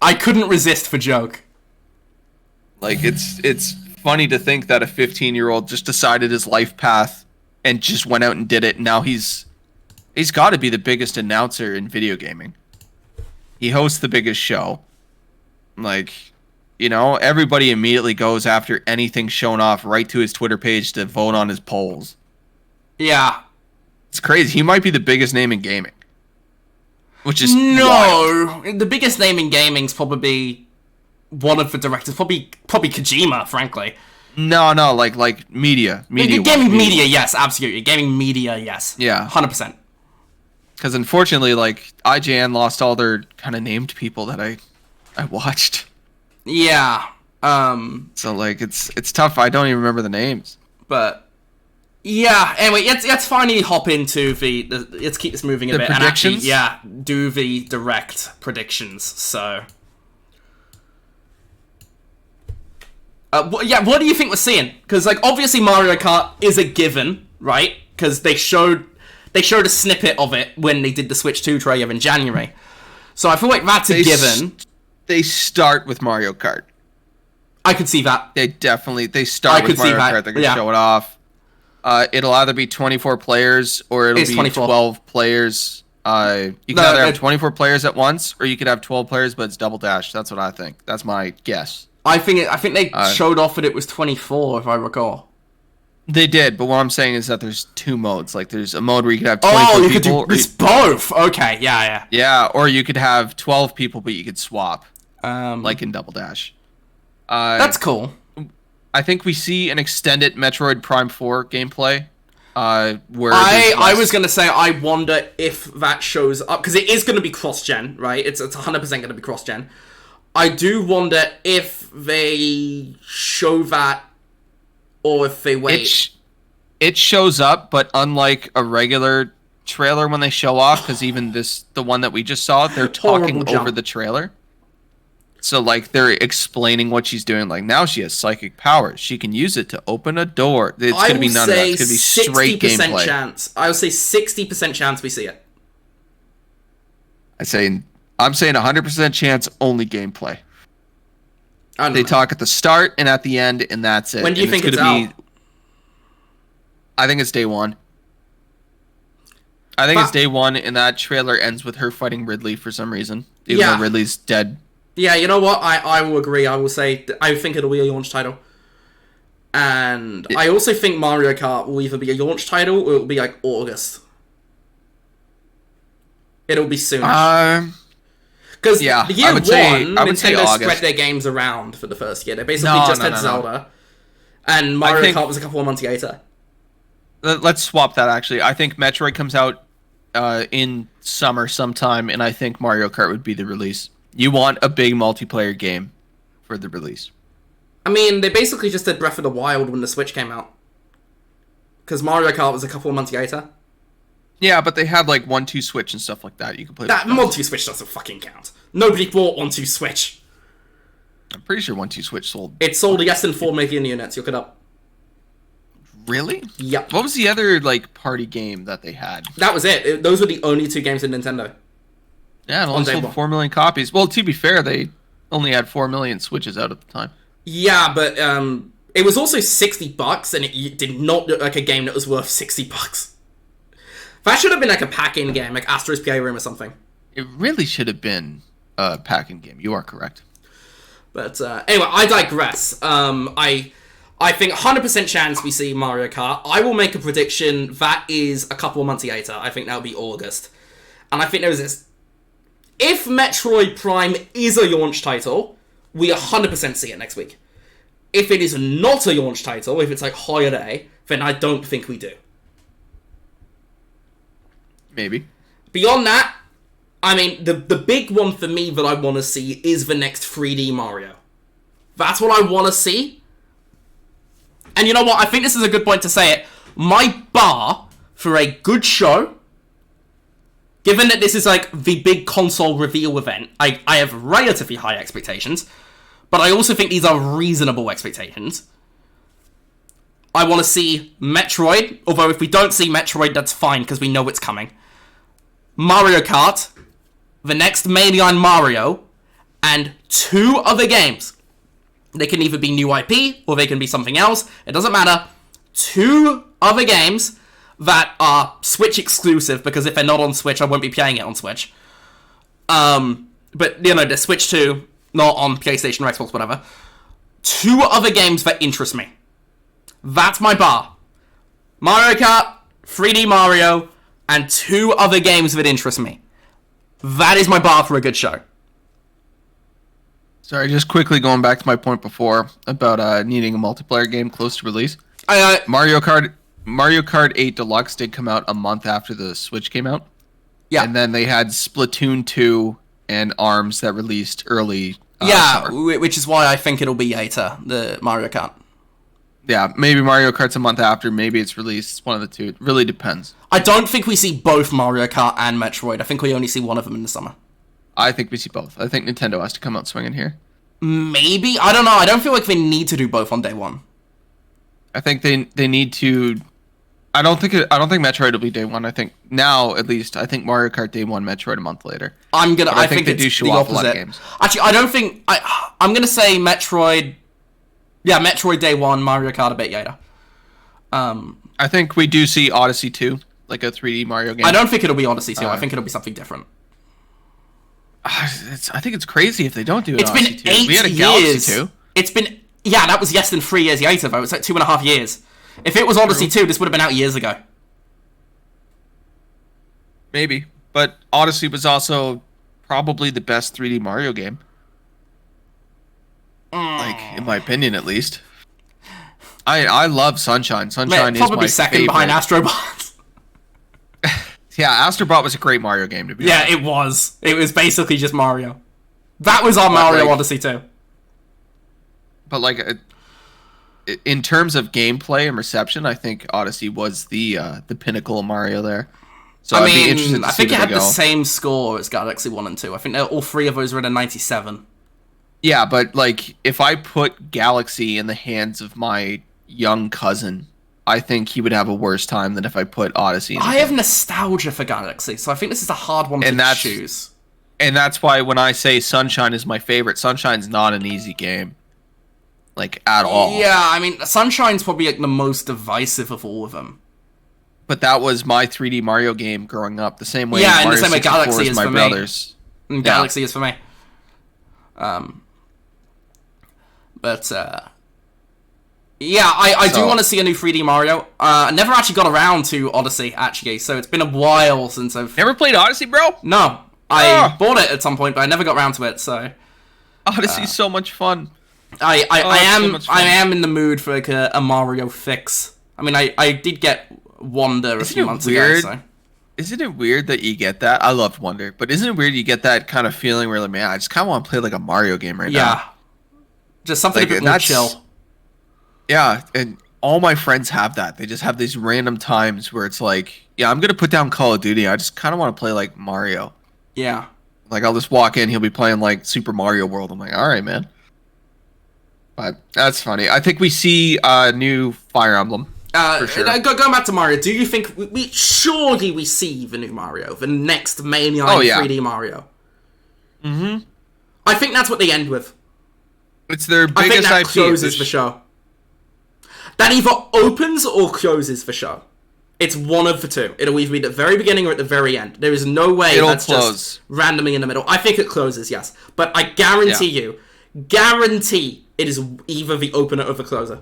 I couldn't resist for joke. Like it's funny to think that a 15-year-old just decided his life path and just went out and did it. And now he's got to be the biggest announcer in video gaming. He hosts the biggest show. Like, you know, everybody immediately goes after anything shown off right to his Twitter page to vote on his polls. Yeah. It's crazy. He might be the biggest name in gaming. Which is wild. The biggest name in gaming's probably one of the directors. Probably Kojima, frankly. No, like media. Gaming media, yes, absolutely. Gaming media, yes. Yeah. 100%. Because unfortunately, like, IGN lost all their kind of named people that I watched. Yeah. So like it's tough. I don't even remember the names. But yeah. Anyway, let's finally hop into let's keep this moving a bit predictions? and actually, do the direct predictions. So, what do you think we're seeing? Because like obviously Mario Kart is a given, right? Because they showed a snippet of it when they did the Switch 2 trailer in January. So I feel like that's a given. They start with Mario Kart. I could see that. They start with Mario Kart. They're going to show it off. It'll either be 24 players or it'll be 24. 12 players. You can either have 24 players at once or you could have 12 players, but it's double dash. That's what I think. That's my guess. I think they showed off that it was 24, if I recall. They did, but what I'm saying is that there's two modes. Like, there's a mode where you could have 24 people. It's both. Okay, yeah. Yeah, or you could have 12 people, but you could swap. Like in Double Dash. That's cool. I think we see an extended Metroid Prime 4 gameplay. Where I was going to say, I wonder if that shows up, because it is going to be cross-gen, right? It's 100% going to be cross-gen. I do wonder if they show that, or if they wait. It shows up, but unlike a regular trailer when they show off, because even the one that we just saw, they're talking over the trailer. So, like, they're explaining what she's doing. Like, now she has psychic powers. She can use it to open a door. It's going to be none of that. It's going to be straight gameplay. Chance. I would say 60% chance we see it. I'm saying 100% chance only gameplay. They talk at the start and at the end, and that's it. When do you think it's out? I think it's day one. I think it's day one, and that trailer ends with her fighting Ridley for some reason. Even though Ridley's dead. Yeah, you know what? I will agree. I will say I think it'll be a launch title. And I also think Mario Kart will either be a launch title or it'll be like August. It'll be soon. Because year one, Nintendo spread their games around for the first year. They basically had Zelda. And Mario Kart was a couple of months later. Let's swap that, actually. I think Metroid comes out in summer sometime, and I think Mario Kart would be the release. You want a big multiplayer game for the release. I mean, they basically just did Breath of the Wild when the Switch came out. Because Mario Kart was a couple of months later. Yeah, but they had like 1-2 Switch and stuff like that. You can play that 1-2 Switch doesn't fucking count. Nobody bought 1-2 Switch. I'm pretty sure 1-2 Switch sold. It sold less than 4 million units. Look it up. Really? Yep. What was the other like party game that they had? That was it. Those were the only two games in Nintendo. Yeah, it only sold 4 million copies. Well, to be fair, they only had 4 million Switches out at the time. Yeah, but it was also $60, and it did not look like a game that was worth $60. That should have been like a pack-in game, like Astro's Playroom or something. It really should have been a pack-in game. You are correct. But anyway, I digress. I think 100% chance we see Mario Kart. I will make a prediction that is a couple of months later. I think that'll be August. And I think there was this If Metroid Prime is a launch title, we 100% see it next week. If it is not a launch title, if it's like holiday, then I don't think we do. Maybe. Beyond that, I mean, the big one for me that I want to see is the next 3D Mario. That's what I want to see. And you know what? I think this is a good point to say it. My bar for a good show, given that this is like the big console reveal event, I have relatively high expectations, but I also think these are reasonable expectations. I want to see Metroid, although if we don't see Metroid, that's fine, because we know it's coming. Mario Kart, the next mainline Mario, and 2 other games. They can either be new IP, or they can be something else. It doesn't matter. 2 other games that are Switch exclusive, because if they're not on Switch, I won't be playing it on Switch. But, you know, the Switch 2, not on PlayStation or Xbox, whatever. 2 other games that interest me. That's my bar. Mario Kart, 3D Mario, and 2 other games that interest me. That is my bar for a good show. Sorry, just quickly going back to my point before about needing a multiplayer game close to release. Mario Kart 8 Deluxe did come out a month after the Switch came out. Yeah. And then they had Splatoon 2 and ARMS that released early summer. Which is why I think it'll be later, the Mario Kart. Yeah, maybe Mario Kart's a month after, maybe it's released. It's one of the two. It really depends. I don't think we see both Mario Kart and Metroid. I think we only see one of them in the summer. I think we see both. I think Nintendo has to come out swinging here. Maybe? I don't know. I don't feel like they need to do both on day one. I think they need to... I don't think Metroid will be day one. I think now, at least, I think Mario Kart day one, Metroid a month later. I think they do show off a lot of games. Actually, I don't think... I'm going to say Metroid... Yeah, Metroid day one, Mario Kart a bit later. I think we do see Odyssey 2, like a 3D Mario game. I don't think it'll be Odyssey 2. I think it'll be something different. I think it's crazy if they don't do it. It's been 8 years. We had a Galaxy 2. It's been... Yeah, that was less than 3 years later, though. It's like 2.5 years. If it was Odyssey 2, this would have been out years ago. Maybe. But Odyssey was also probably the best 3D Mario game. Like, in my opinion, at least. I love Sunshine. Sunshine is my probably second behind Astrobot. Yeah, Astrobot was a great Mario game, to be honest. Yeah, it was. It was basically just Mario. That was our Mario Odyssey 2. But, like, in terms of gameplay and reception, I think Odyssey was the pinnacle of Mario there. So I I'd be interested to I see think it where had they the go. same score as Galaxy 1 and 2. I think all 3 of those were at a 97. Yeah, but, like, if I put Galaxy in the hands of my young cousin, I think he would have a worse time than if I put Odyssey in. I have nostalgia for Galaxy, so I think this is a hard one to choose. And that's why when I say Sunshine is my favorite, Sunshine's not an easy game. Like, at all. Yeah, I mean, Sunshine's probably like the most divisive of all of them. But that was my 3D Mario game growing up, the same way Mario the same way Galaxy is my for brothers. Me. And Galaxy is for me. But, yeah, I do want to see a new 3D Mario. I never actually got around to Odyssey, actually, so it's been a while since I've... Never played Odyssey, bro? No. I bought it at some point, but I never got around to it, so... Odyssey's so much fun. I am in the mood for like a Mario fix. I mean, I did get Wonder a few months ago, so... Isn't it weird that you get that? I loved Wonder, but isn't it weird you get that kind of feeling where, like, man, I just kind of want to play like a Mario game right now? Yeah. Just something like, a bit more chill. Yeah, and all my friends have that. They just have these random times where it's like, yeah, I'm going to put down Call of Duty. I just kind of want to play like Mario. Yeah. Like, I'll just walk in, he'll be playing like Super Mario World. I'm like, all right, man. But that's funny. I think we see a new Fire Emblem. For sure. Going back to Mario, do you think surely we see the new Mario, the next mainline 3D Mario? Mm-hmm. I think that's what they end with. It's their biggest IP. I think that closes the show. That either opens or closes the show. It's one of the two. It'll either be at the very beginning or at the very end. There is no way that's just randomly in the middle. I think it closes, yes. But I guarantee it is either the opener or the closer.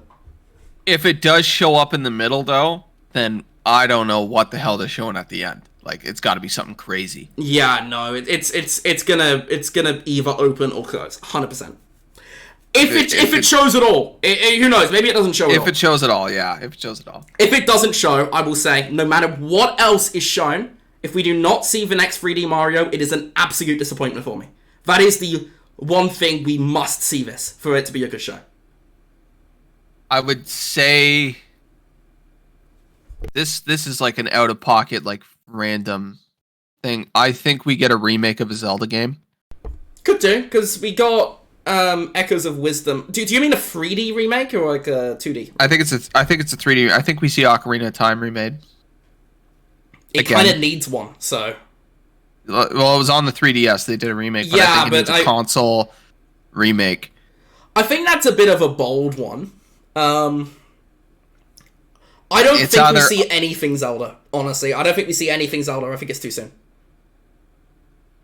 If it does show up in the middle, though, then I don't know what the hell they're showing at the end. Like, it's got to be something crazy. Yeah, no, it's gonna either open or close, 100%. If it shows at all, who knows? Maybe it doesn't show at all. If it shows at all, yeah. If it shows at all. If it doesn't show, I will say, no matter what else is shown, if we do not see the next 3D Mario, it is an absolute disappointment for me. That is the one thing we must see this for it to be a good show. I would say this is like an out of pocket, like random thing. I think we get a remake of a Zelda game. Could do, because we got Echoes of Wisdom. Do you mean a 3D remake or like a 2D? I think it's a 3D. I think we see Ocarina of Time remade. It kind of needs one, so. Well, it was on the 3DS. They did a remake, but I think it needs a console remake. I think that's a bit of a bold one. I don't think we see anything Zelda, honestly. I don't think we see anything Zelda. I think it's too soon.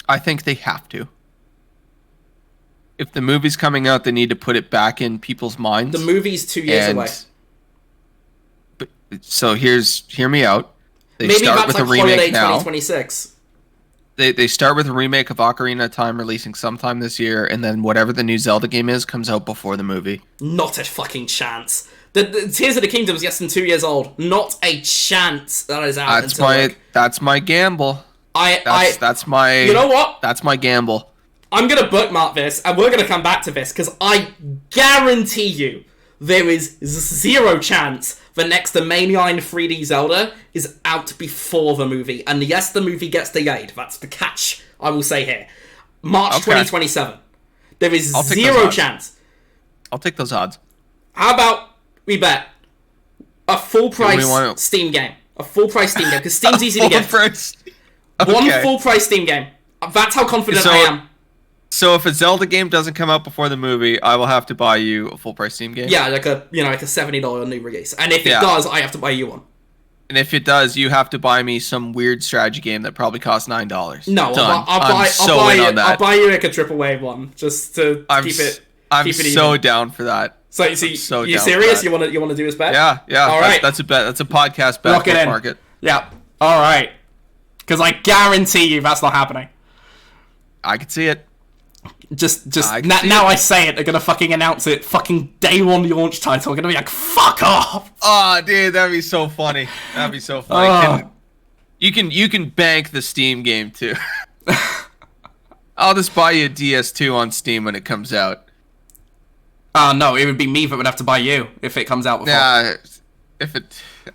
I think they have to. If the movie's coming out, they need to put it back in people's minds. The movie's 2 years away. So hear me out. They Maybe start that's with like a remake Holiday now. 2026. They start with a remake of Ocarina of Time releasing sometime this year, and then whatever the new Zelda game is comes out before the movie. Not a fucking chance. The Tears of the Kingdom is less than 2 years old. Not a chance that is out. That's my gamble. That's my. You know what? That's my gamble. I'm gonna bookmark this, and we're gonna come back to this because I guarantee you there is zero chance the next mainline 3D Zelda is out before the movie. And yes, the movie gets delayed. That's the catch, I will say here. March 2027. There is zero chance. I'll take those odds. How about we bet a full price Steam game? A full price Steam game, because Steam's easy to get. One full price Steam game. That's how confident I am. So if a Zelda game doesn't come out before the movie, I will have to buy you a full price Steam game. Yeah, like a $70 new release. And if it does, I have to buy you one. And if it does, you have to buy me some weird strategy game that probably costs $9. No, I'll buy you like a AAA one just to keep it. I'm so down for that. So you serious? You want to do this bet? Yeah. All right. That's a bet. That's a podcast bet. Lock it in. Market. Yeah. All right. Because I guarantee you that's not happening. I could see it. Now I say it, they're gonna fucking announce it fucking day one launch title. I'm gonna be like, fuck off! Oh, dude, that'd be so funny. That'd be so funny. You can bank the Steam game too. I'll just buy you a DS2 on Steam when it comes out. No, it would be me that would have to buy you if it comes out before. Yeah,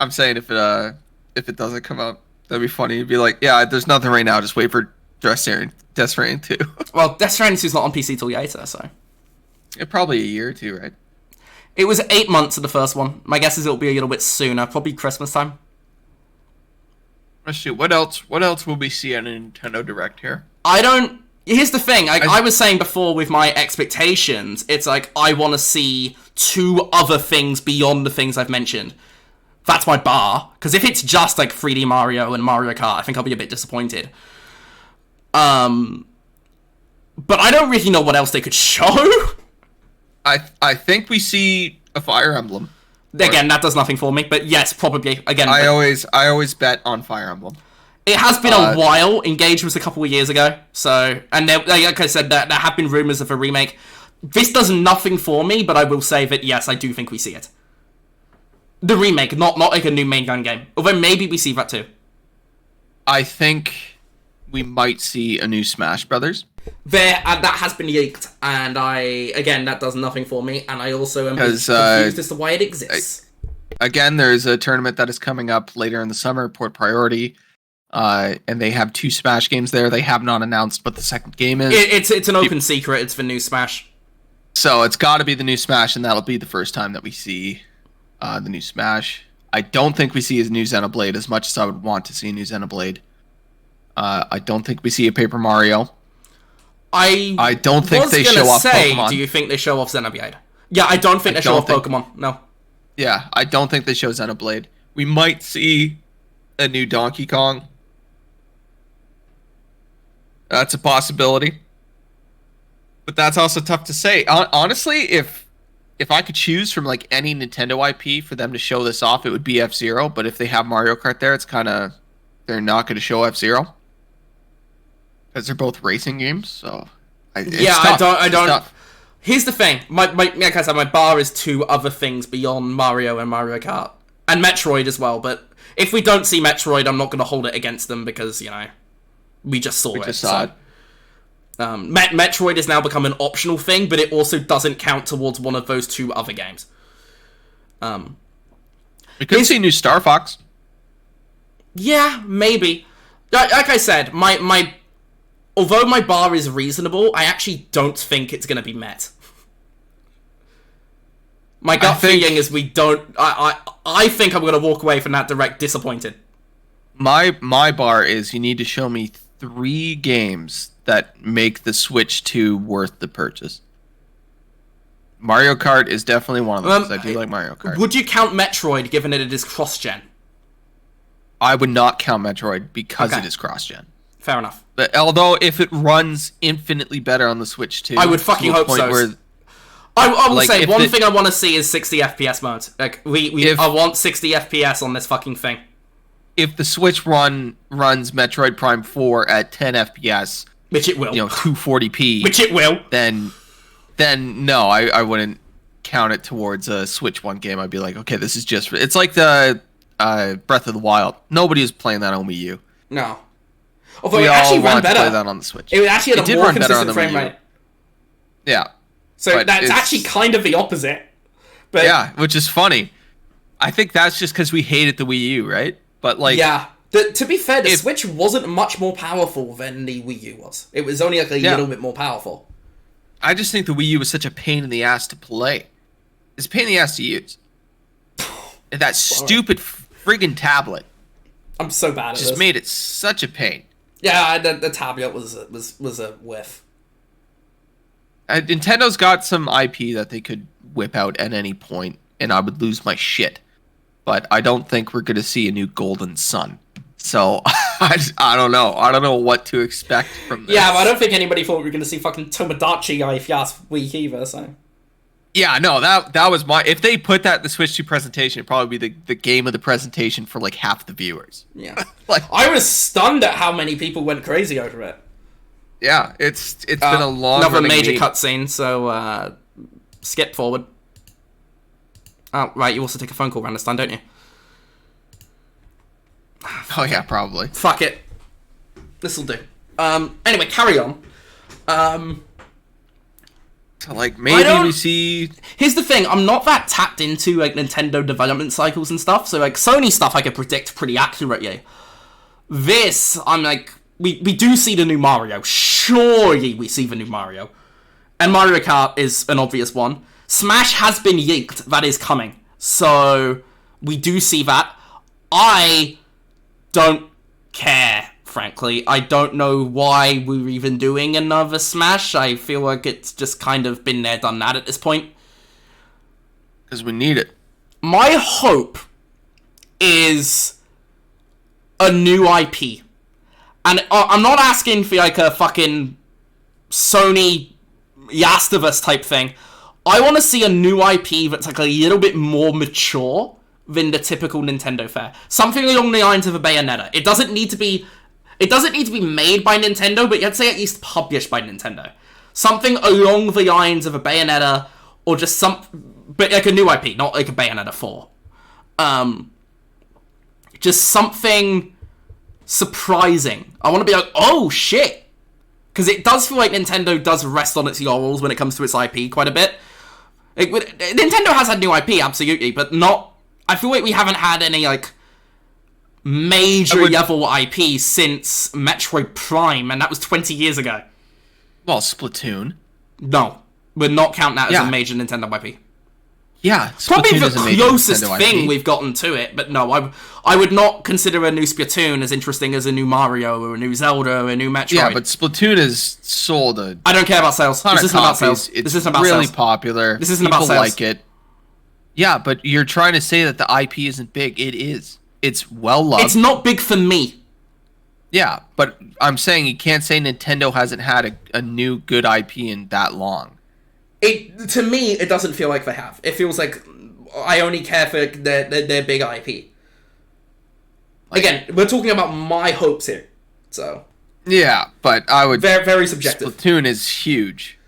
I'm saying if it doesn't come out, that'd be funny. You'd be like, yeah, there's nothing right now. Just wait for Death Stranding 2. Well, Death Stranding 2 is not on PC till later, so. Probably a year or two, right? It was 8 months of the first one. My guess is it'll be a little bit sooner, probably Christmas time. Let's see, what else will we see on a Nintendo Direct here? Here's the thing, I was saying before with my expectations, it's like, I want to see 2 other things beyond the things I've mentioned. That's my bar, because if it's just like 3D Mario and Mario Kart, I think I'll be a bit disappointed. But I don't really know what else they could show. I think we see a Fire Emblem. Again, that does nothing for me, but yes, probably. Again, I always bet on Fire Emblem. It has been a while. Engage was a couple of years ago, so like I said, there have been rumors of a remake. This does nothing for me, but I will say that yes, I do think we see it. The remake, not like a new main gun game. Although maybe we see that too. I think we might see a new Smash Brothers. That has been leaked, and that does nothing for me, and I also am confused as to why it exists. Again, there's a tournament that is coming up later in the summer, Port Priority, and they have 2 Smash games there. They have not announced what the second game is. It's an open secret. It's the new Smash. So it's got to be the new Smash, and that'll be the first time that we see the new Smash. I don't think we see a new Xenoblade as much as I would want to see a new Xenoblade. I don't think we see a Paper Mario. I don't think they show off Pokemon. Do you think they show off Xenoblade? Yeah, I don't think they show off Pokemon. No. Yeah, I don't think they show Xenoblade. We might see a new Donkey Kong. That's a possibility. But that's also tough to say. Honestly, if I could choose from like any Nintendo IP for them to show this off, it would be F-Zero. But if they have Mario Kart there, it's kind of they're not going to show F-Zero because they're both racing games. So I don't. Here's the thing. Like I said, my bar is 2 other things beyond Mario and Mario Kart and Metroid as well. But if we don't see Metroid, I'm not going to hold it against them because we just saw it. Metroid has now become an optional thing, but it also doesn't count towards one of those 2 other games. We could see new Star Fox. Yeah, maybe. Like I said, although my bar is reasonable, I actually don't think it's going to be met. My gut feeling is we don't. I think I'm going to walk away from that direct disappointed. My bar is you need to show me 3 games that make the Switch 2 worth the purchase. Mario Kart is definitely one of them, because I do like Mario Kart. Would you count Metroid, given that it is cross-gen? I would not count Metroid because it is cross-gen. Fair enough. But although if it runs infinitely better on the Switch 2... I would fucking hope so. I will say, one thing I want to see is 60 FPS modes. Like, I want 60 FPS on this fucking thing. If the Switch runs Metroid Prime 4 at 10 FPS... Which it will. 240p... Which it will. Then no, I wouldn't count it towards a Switch 1 game. I'd be like, okay, this is just... It's like the Breath of the Wild. Nobody is playing that on Wii U. No. Although it actually ran better. To play that on the Switch. It actually had a more consistent frame rate. Yeah. So that's actually kind of the opposite. But yeah, which is funny. I think that's just because we hated the Wii U, right? But yeah. To be fair, the Switch wasn't much more powerful than the Wii U was. It was only like a little bit more powerful. I just think the Wii U was such a pain in the ass to play. It's a pain in the ass to use. And that stupid friggin' tablet. I'm so bad at this. Just made it such a pain. Yeah, the tablet was a whiff. Nintendo's got some IP that they could whip out at any point, and I would lose my shit. But I don't think we're going to see a new Golden Sun. So, I don't know. I don't know what to expect from this. Yeah, but I don't think anybody thought we were going to see fucking Tomodachi IFS week either, so... Yeah, no, that was my... If they put that in the Switch 2 presentation, it'd probably be the game of the presentation for, like, half the viewers. Yeah. I was stunned at how many people went crazy over it. Yeah, it's been a long... Another major cutscene, so, skip forward. Oh, right, you also take a phone call around this time, don't you? Oh, yeah, probably. Fuck it. This'll do. Anyway, carry on. So, like, maybe we see... Here's the thing, I'm not that tapped into, like, Nintendo development cycles and stuff, so, like, Sony stuff I could predict pretty accurately. This, I'm like, we do see the new Mario. Surely we see the new Mario. And Mario Kart is an obvious one. Smash has been yanked, that is coming. So, we do see that. I don't care, frankly. I don't know why we're even doing another Smash. I feel like it's just kind of been there, done that at this point. Because we need it. My hope is a new IP. And I'm not asking for like a fucking Sony Last of Us type thing. I want to see a new IP that's like a little bit more mature than the typical Nintendo fare. Something along the lines of a Bayonetta. It doesn't need to be made by Nintendo, but you'd say at least published by Nintendo. Something along the lines of a Bayonetta, or just but like a new IP, not like a Bayonetta 4. Just something surprising. I want to be like, oh shit. Because it does feel like Nintendo does rest on its laurels when it comes to its IP quite a bit. Nintendo has had new IP, absolutely, but not... I feel like we haven't had any, like, major level IP since Metroid Prime, and that was 20 years ago. Well, Splatoon. No, would not count that as a major Nintendo IP. Yeah, probably the closest thing we've gotten to it, but no, I would not consider a new Splatoon as interesting as a new Mario or a new Zelda or a new Metroid. Yeah, but Splatoon has sold I don't care about sales. This isn't about sales. This isn't about really popular. This isn't about sales. People like it. Yeah, but you're trying to say that the IP isn't big. It is. It's well loved. It's not big for me. Yeah, but I'm saying you can't say Nintendo hasn't had a new good IP in that long. To me, it doesn't feel like they have. It feels like I only care for their big IP. Like, again, we're talking about my hopes here, so yeah, but I would very very subjective. Splatoon is huge.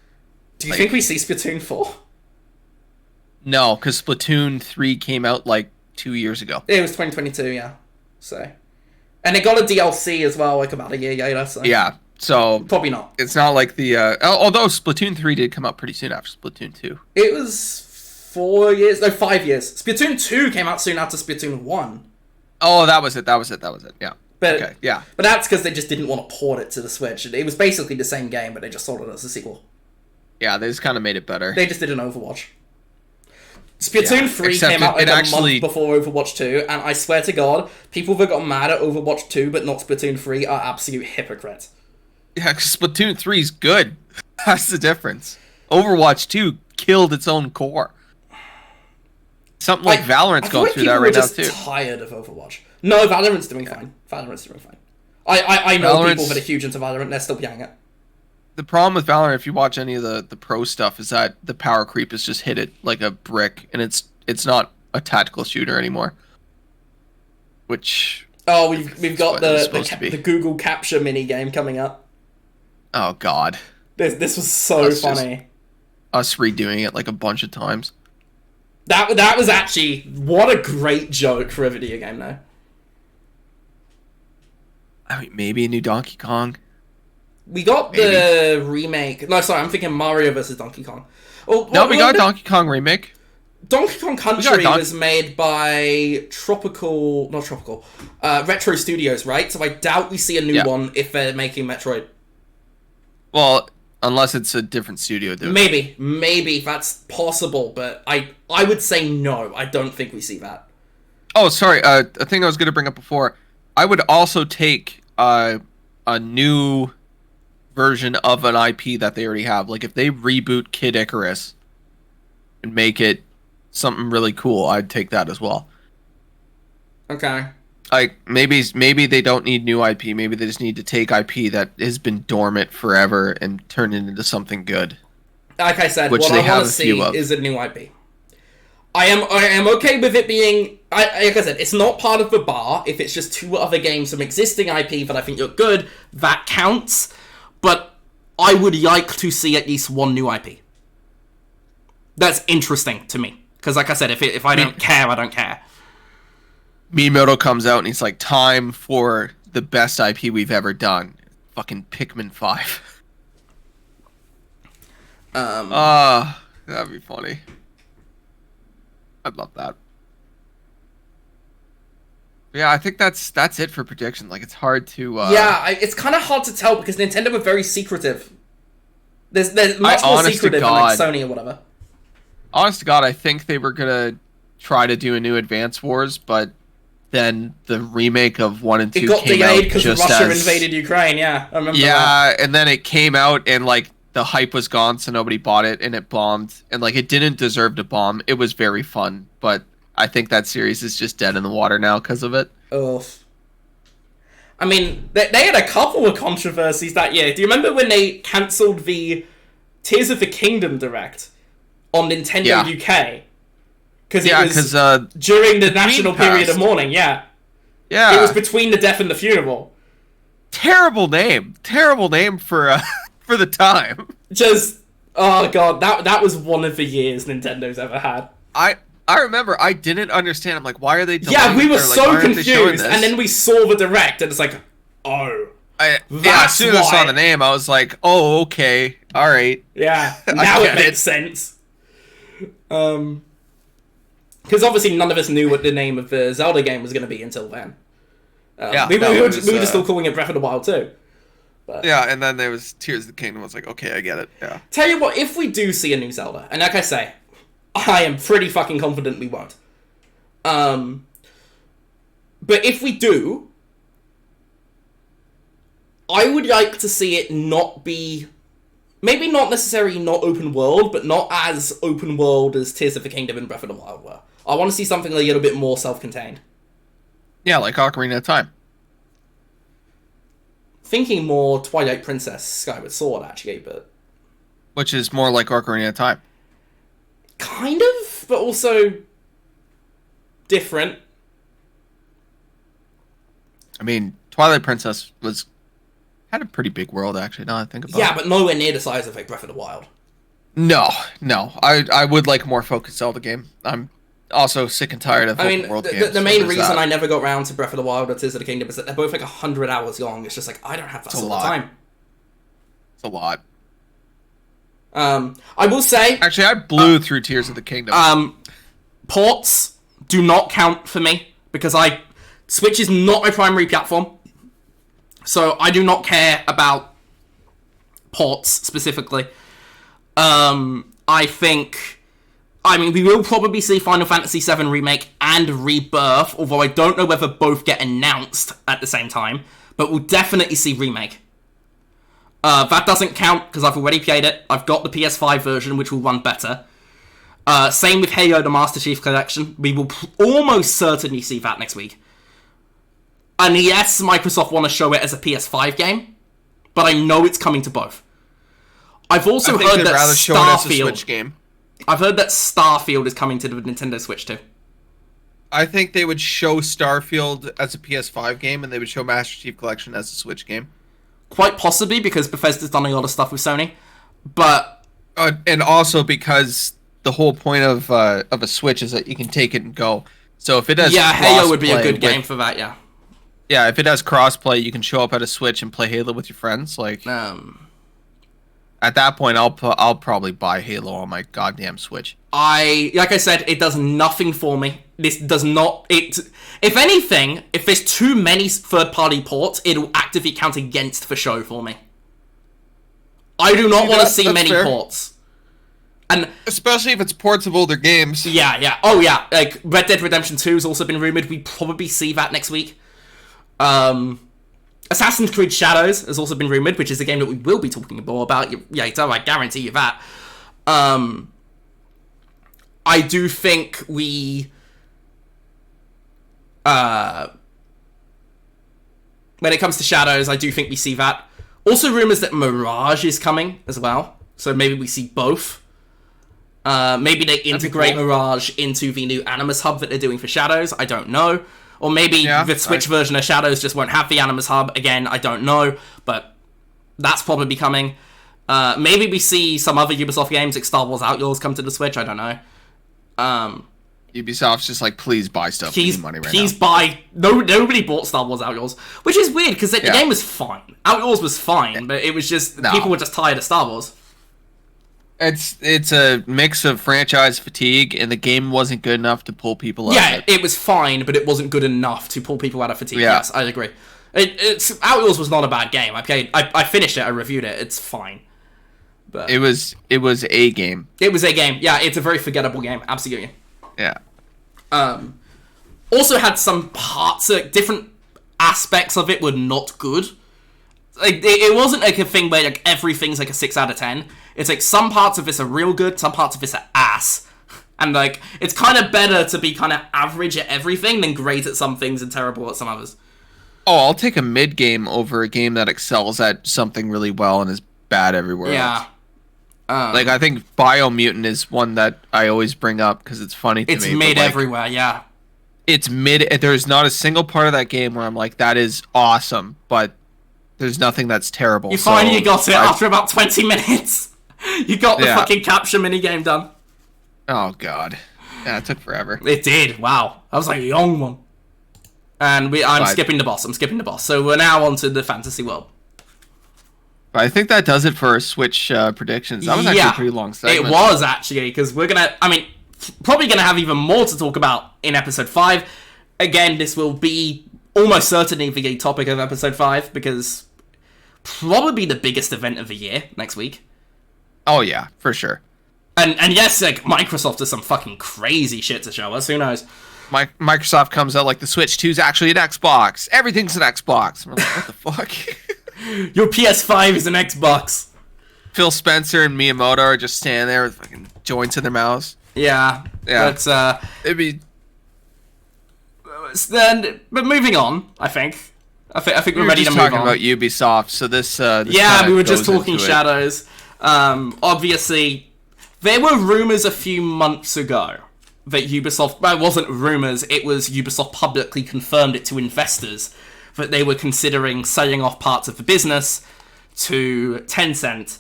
Do you think we see Splatoon 4? No, because Splatoon 3 came out like 2 years ago. It was 2022, yeah. So, and it got a DLC as well, like about a year later. So yeah, so probably not. It's not like the although Splatoon 3 did come out pretty soon after Splatoon 2. It was 5 years. Splatoon 2 came out soon after Splatoon 1. Oh, that was it. Yeah. But, okay, yeah. But that's because they just didn't want to port it to the Switch. It was basically the same game, but they just sold it as a sequel. Yeah, they just kind of made it better. They just did an Overwatch. Splatoon 3 came out like a month before Overwatch 2, and I swear to God, people that got mad at Overwatch 2 but not Splatoon 3 are absolute hypocrites. Yeah, because Splatoon 3 is good. That's the difference. Overwatch 2 killed its own core. Something like Valorant's going through that right now, too. I'm just tired of Overwatch. No, Valorant's doing fine. Valorant's doing fine. I know people that are huge into Valorant, they're still playing it. The problem with Valorant, if you watch any of the pro stuff, is that the power creep has just hit it like a brick, and it's not a tactical shooter anymore. Which we've got the Google Capture mini game coming up. Oh God, this was so funny. Us redoing it like a bunch of times. That was actually what a great joke for a video game, though. I mean, maybe a new Donkey Kong. We got the remake. No, sorry, I'm thinking Mario vs. Donkey Kong. We got a Donkey Kong remake. Donkey Kong Country was made by Retro Studios, right? So I doubt we see a new one if they're making Metroid. Well, unless it's a different studio doing it. Maybe that's possible, but I would say no. I don't think we see that. Oh, sorry. A thing I was going to bring up before. I would also take a new version of an IP that they already have. Like if they reboot Kid Icarus and make it something really cool, I'd take that as well. Okay. Like maybe they don't need new IP. Maybe they just need to take IP that has been dormant forever and turn it into something good. Like I said, what I want to see is a new IP. I am okay with it being. Like I said, it's not part of the bar. If it's just two other games from existing IP that I think look good, that counts. But I would like to see at least one new IP. That's interesting to me. Because like I said, if I don't care, I don't care. Miyamoto comes out and he's like, time for the best IP we've ever done. Fucking Pikmin 5. That'd be funny. I'd love that. Yeah, I think that's it for prediction. Like, it's hard to... it's kind of hard to tell because Nintendo were very secretive. There's much more secretive than like Sony or whatever. Honest to God, I think they were going to try to do a new Advance Wars, but then the remake of 1 and 2 came out just as... It got delayed because Russia invaded Ukraine, yeah. I remember that. Yeah, and then it came out and, like, the hype was gone, so nobody bought it, and it bombed. And, like, it didn't deserve to bomb. It was very fun, but I think that series is just dead in the water now because of it. Ugh. I mean, they had a couple of controversies that year. Do you remember when they cancelled the Tears of the Kingdom Direct on Nintendo UK? Because it was during the national period of mourning, yeah. It was between the death and the funeral. Terrible name for the time. Just, oh god, that was one of the years Nintendo's ever had. I remember I didn't understand. I'm like, why are they delaying? Yeah, we were so confused, and then we saw the Direct, and it's like, as soon as I saw the name, I was like, oh, okay, all right. Yeah, now it makes sense. Because obviously none of us knew what the name of the Zelda game was going to be until then. We were just still calling it Breath of the Wild too. But, yeah, and then there was Tears of the Kingdom. I was like, okay, I get it. Yeah. Tell you what, if we do see a new Zelda, and like I say, I am pretty fucking confident we won't. But if we do, I would like to see it not be... Maybe not necessarily not open world, but not as open world as Tears of the Kingdom and Breath of the Wild were. I want to see something a little bit more self-contained. Yeah, like Ocarina of Time. Thinking more Twilight Princess Skyward Sword, actually, but... Which is more like Ocarina of Time. Kind of, but also... different. I mean, Twilight Princess had a pretty big world actually. Now that I think about Yeah, it. but nowhere near the size of like Breath of the Wild. No, no. I would like a more focused Zelda game. I'm also sick and tired of open world games. The main reason I never got around to Breath of the Wild or Tears of the Kingdom is that they're both like 100 hours long. It's just like, I don't have that sort of time. It's a lot. I will say... Actually, I blew through Tears of the Kingdom. Ports do not count for me, because Switch is not my primary platform. So I do not care about ports, specifically. We will probably see Final Fantasy VII Remake and Rebirth, although I don't know whether both get announced at the same time, but we'll definitely see Remake. That doesn't count, because I've already played it. I've got the PS5 version, which will run better. Same with Halo, the Master Chief Collection. We will almost certainly see that next week. And yes, Microsoft want to show it as a PS5 game, but I know it's coming to both. I've also heard that Starfield... I've heard that Starfield is coming to the Nintendo Switch too. I think they would show Starfield as a PS5 game, and they would show Master Chief Collection as a Switch game. Quite possibly, because Bethesda's done a lot of stuff with Sony. But... and also because the whole point of a Switch is that you can take it and go. So if it has Halo would be a good game for that, yeah. Yeah, if it has crossplay, you can show up at a Switch and play Halo with your friends. Like... At that point, I'll probably buy Halo on my goddamn Switch. Like I said, it does nothing for me. This does not... If anything, if there's too many third-party ports, it'll actively count against for show for me. I do not want to see many ports. And especially if it's ports of older games. Yeah. Oh, yeah. Like, Red Dead Redemption 2 has also been rumored. We probably see that next week. Assassin's Creed Shadows has also been rumored, which is a game that we will be talking more about. I guarantee you that. I do think when it comes to Shadows, I do think we see that. Also rumours that Mirage is coming as well, so maybe we see both. Maybe they integrate Mirage into the new Animus Hub that they're doing for Shadows, I don't know. Or maybe the Switch version of Shadows just won't have the Animus Hub. Again, I don't know, but that's probably coming. Maybe we see some other Ubisoft games like Star Wars Outlaws come to the Switch, I don't know. Ubisoft's just like, please buy stuff. We need money right now. Please buy... Nobody bought Star Wars Outlaws, which is weird, because the game was fine. Outlaws was fine, but it was just... People were just tired of Star Wars. It's a mix of franchise fatigue, and the game wasn't good enough to pull people out of it. Yeah, it was fine, but it wasn't good enough to pull people out of fatigue. Yeah. Yes, I agree. Outlaws was not a bad game. I finished it, I reviewed it, it's fine. But it was a game. It was a game, yeah, it's a very forgettable game, absolutely. Yeah. Also had some parts, different aspects of it were not good. Like, it wasn't like a thing where like everything's like a 6 out of 10. It's like some parts of this are real good, some parts of this are ass. And like, it's kind of better to be kind of average at everything than great at some things and terrible at some others. Oh, I'll take a mid game over a game that excels at something really well and is bad everywhere else. Like, I think Biomutant is one that I always bring up because it's funny to me. It's mid everywhere, yeah. It's mid. There's not a single part of that game where I'm like, that is awesome, but there's nothing that's terrible. You finally got it after about 20 minutes. You got the fucking capture minigame done. Oh, God. Yeah, it took forever. It did. Wow. That was like a long one. And I'm skipping the boss. So we're now on to the fantasy world. I think that does it for our Switch predictions. That was actually a pretty long segment. It was, actually, because we're going to... probably going to have even more to talk about in Episode 5. Again, this will be almost certainly the topic of Episode 5, because probably the biggest event of the year next week. Oh, yeah, for sure. And yes, like, Microsoft has some fucking crazy shit to show us. Who knows? Microsoft comes out like the Switch 2 is actually an Xbox. Everything's an Xbox. I'm like, what the fuck? Your PS5 is an Xbox. Phil Spencer and Miyamoto are just standing there with fucking joints in their mouths. Yeah. But, it'd be... But moving on, I think we're ready to move on. We were just talking about Ubisoft, so this we were just talking Shadows. Obviously, there were rumors a few months ago that Ubisoft... Well, it wasn't rumors, it was Ubisoft publicly confirmed it to investors, that they were considering selling off parts of the business to Tencent.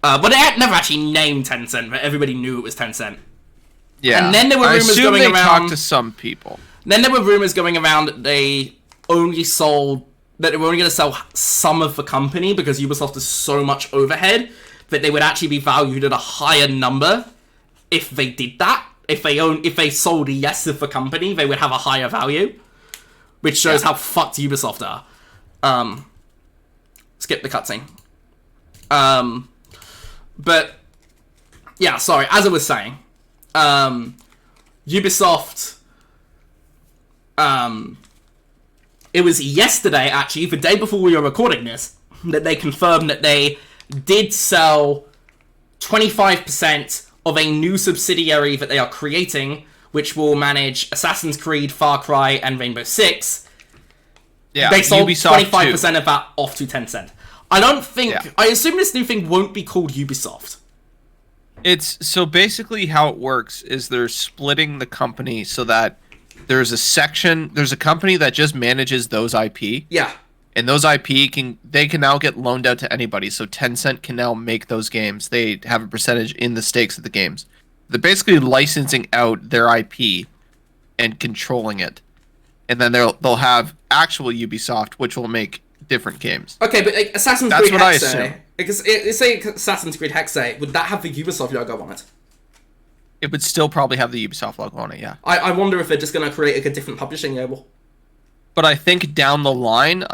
But they had never actually named Tencent, but everybody knew it was Tencent. Yeah. And then there were rumors going around. Talked to some people. Then there were rumors going around that they were only going to sell some of the company because Ubisoft has so much overhead that they would actually be valued at a higher number if they did that. If they sold less of the company, they would have a higher value, which shows how fucked Ubisoft are. Skip the cutscene. But yeah, sorry. As I was saying, Ubisoft. It was yesterday, actually, the day before we were recording this, that they confirmed that they did sell 25% of a new subsidiary that they are creating, which will manage Assassin's Creed, Far Cry, and Rainbow Six. Yeah, they sold Ubisoft 25% of that off to Tencent. I assume this new thing won't be called Ubisoft. So basically how it works is they're splitting the company so that there's a company that just manages those IP. Yeah. And those IP can now get loaned out to anybody. So Tencent can now make those games. They have a percentage in the stakes of the games. They're basically licensing out their IP and controlling it. And then they'll have actual Ubisoft, which will make different games. Okay, but like, Assassin's That's Creed what Hexe, I assume. because say Assassin's Creed Hexe, would that have the Ubisoft logo on it? It would still probably have the Ubisoft logo on it, yeah. I wonder if they're just going to create like, a different publishing label. But I think down the line,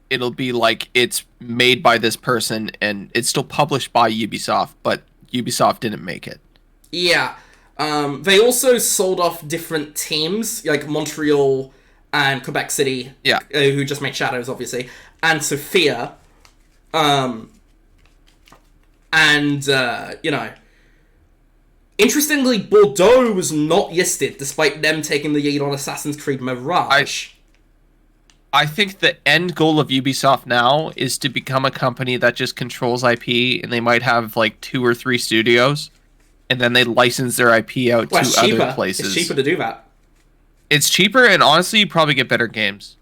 it'll be like it's made by this person and it's still published by Ubisoft, but Ubisoft didn't make it. Yeah. They also sold off different teams, like Montreal and Quebec City, who just make Shadows, obviously, and Sophia. Interestingly, Bordeaux was not listed, despite them taking the lead on Assassin's Creed Mirage. I think the end goal of Ubisoft now is to become a company that just controls IP, and they might have like 2 or 3 studios, and then they license their IP out to other places. It's cheaper to do that. It's cheaper, and honestly, you probably get better games.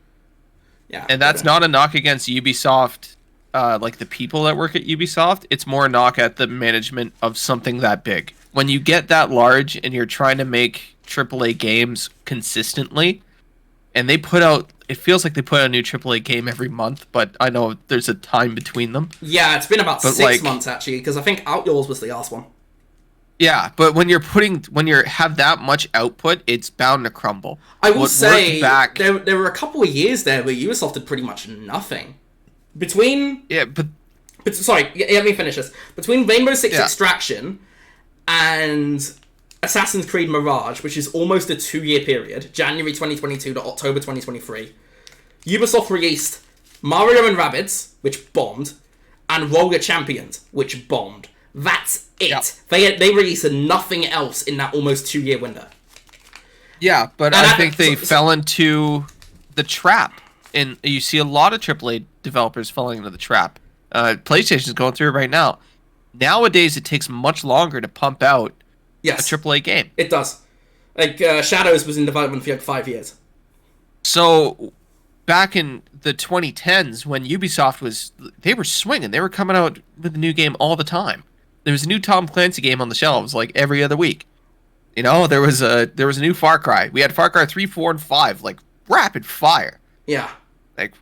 Yeah, and that's not a knock against Ubisoft, like the people that work at Ubisoft. It's more a knock at the management of something that big. When you get that large and you're trying to make AAA games consistently, and they put out, it feels like they put out a new AAA game every month, but I know there's a time between them. Yeah, it's been about 6 months actually, because I think Outlaws was the last one. Yeah, but when you have that much output, it's bound to crumble. I will say there were a couple of years there where Ubisoft did pretty much nothing. Let me finish this. Between Rainbow Six Extraction and Assassin's Creed Mirage, which is almost a 2-year period, January 2022 to October 2023, Ubisoft released Mario and Rabbids, which bombed, and Roller Champions, which bombed. That's it. Yep. They released nothing else in that almost 2-year window. Yeah, but I think they fell into the trap. And you see a lot of AAA developers falling into the trap. PlayStation's going through it right now. Nowadays, it takes much longer to pump out a AAA game. It does. Like, Shadows was in development for like 5 years. So, back in the 2010s, when Ubisoft they were swinging. They were coming out with a new game all the time. There was a new Tom Clancy game on the shelves like every other week. You know, there was a new Far Cry. We had Far Cry 3, 4, and 5, like, rapid fire. Yeah. Like,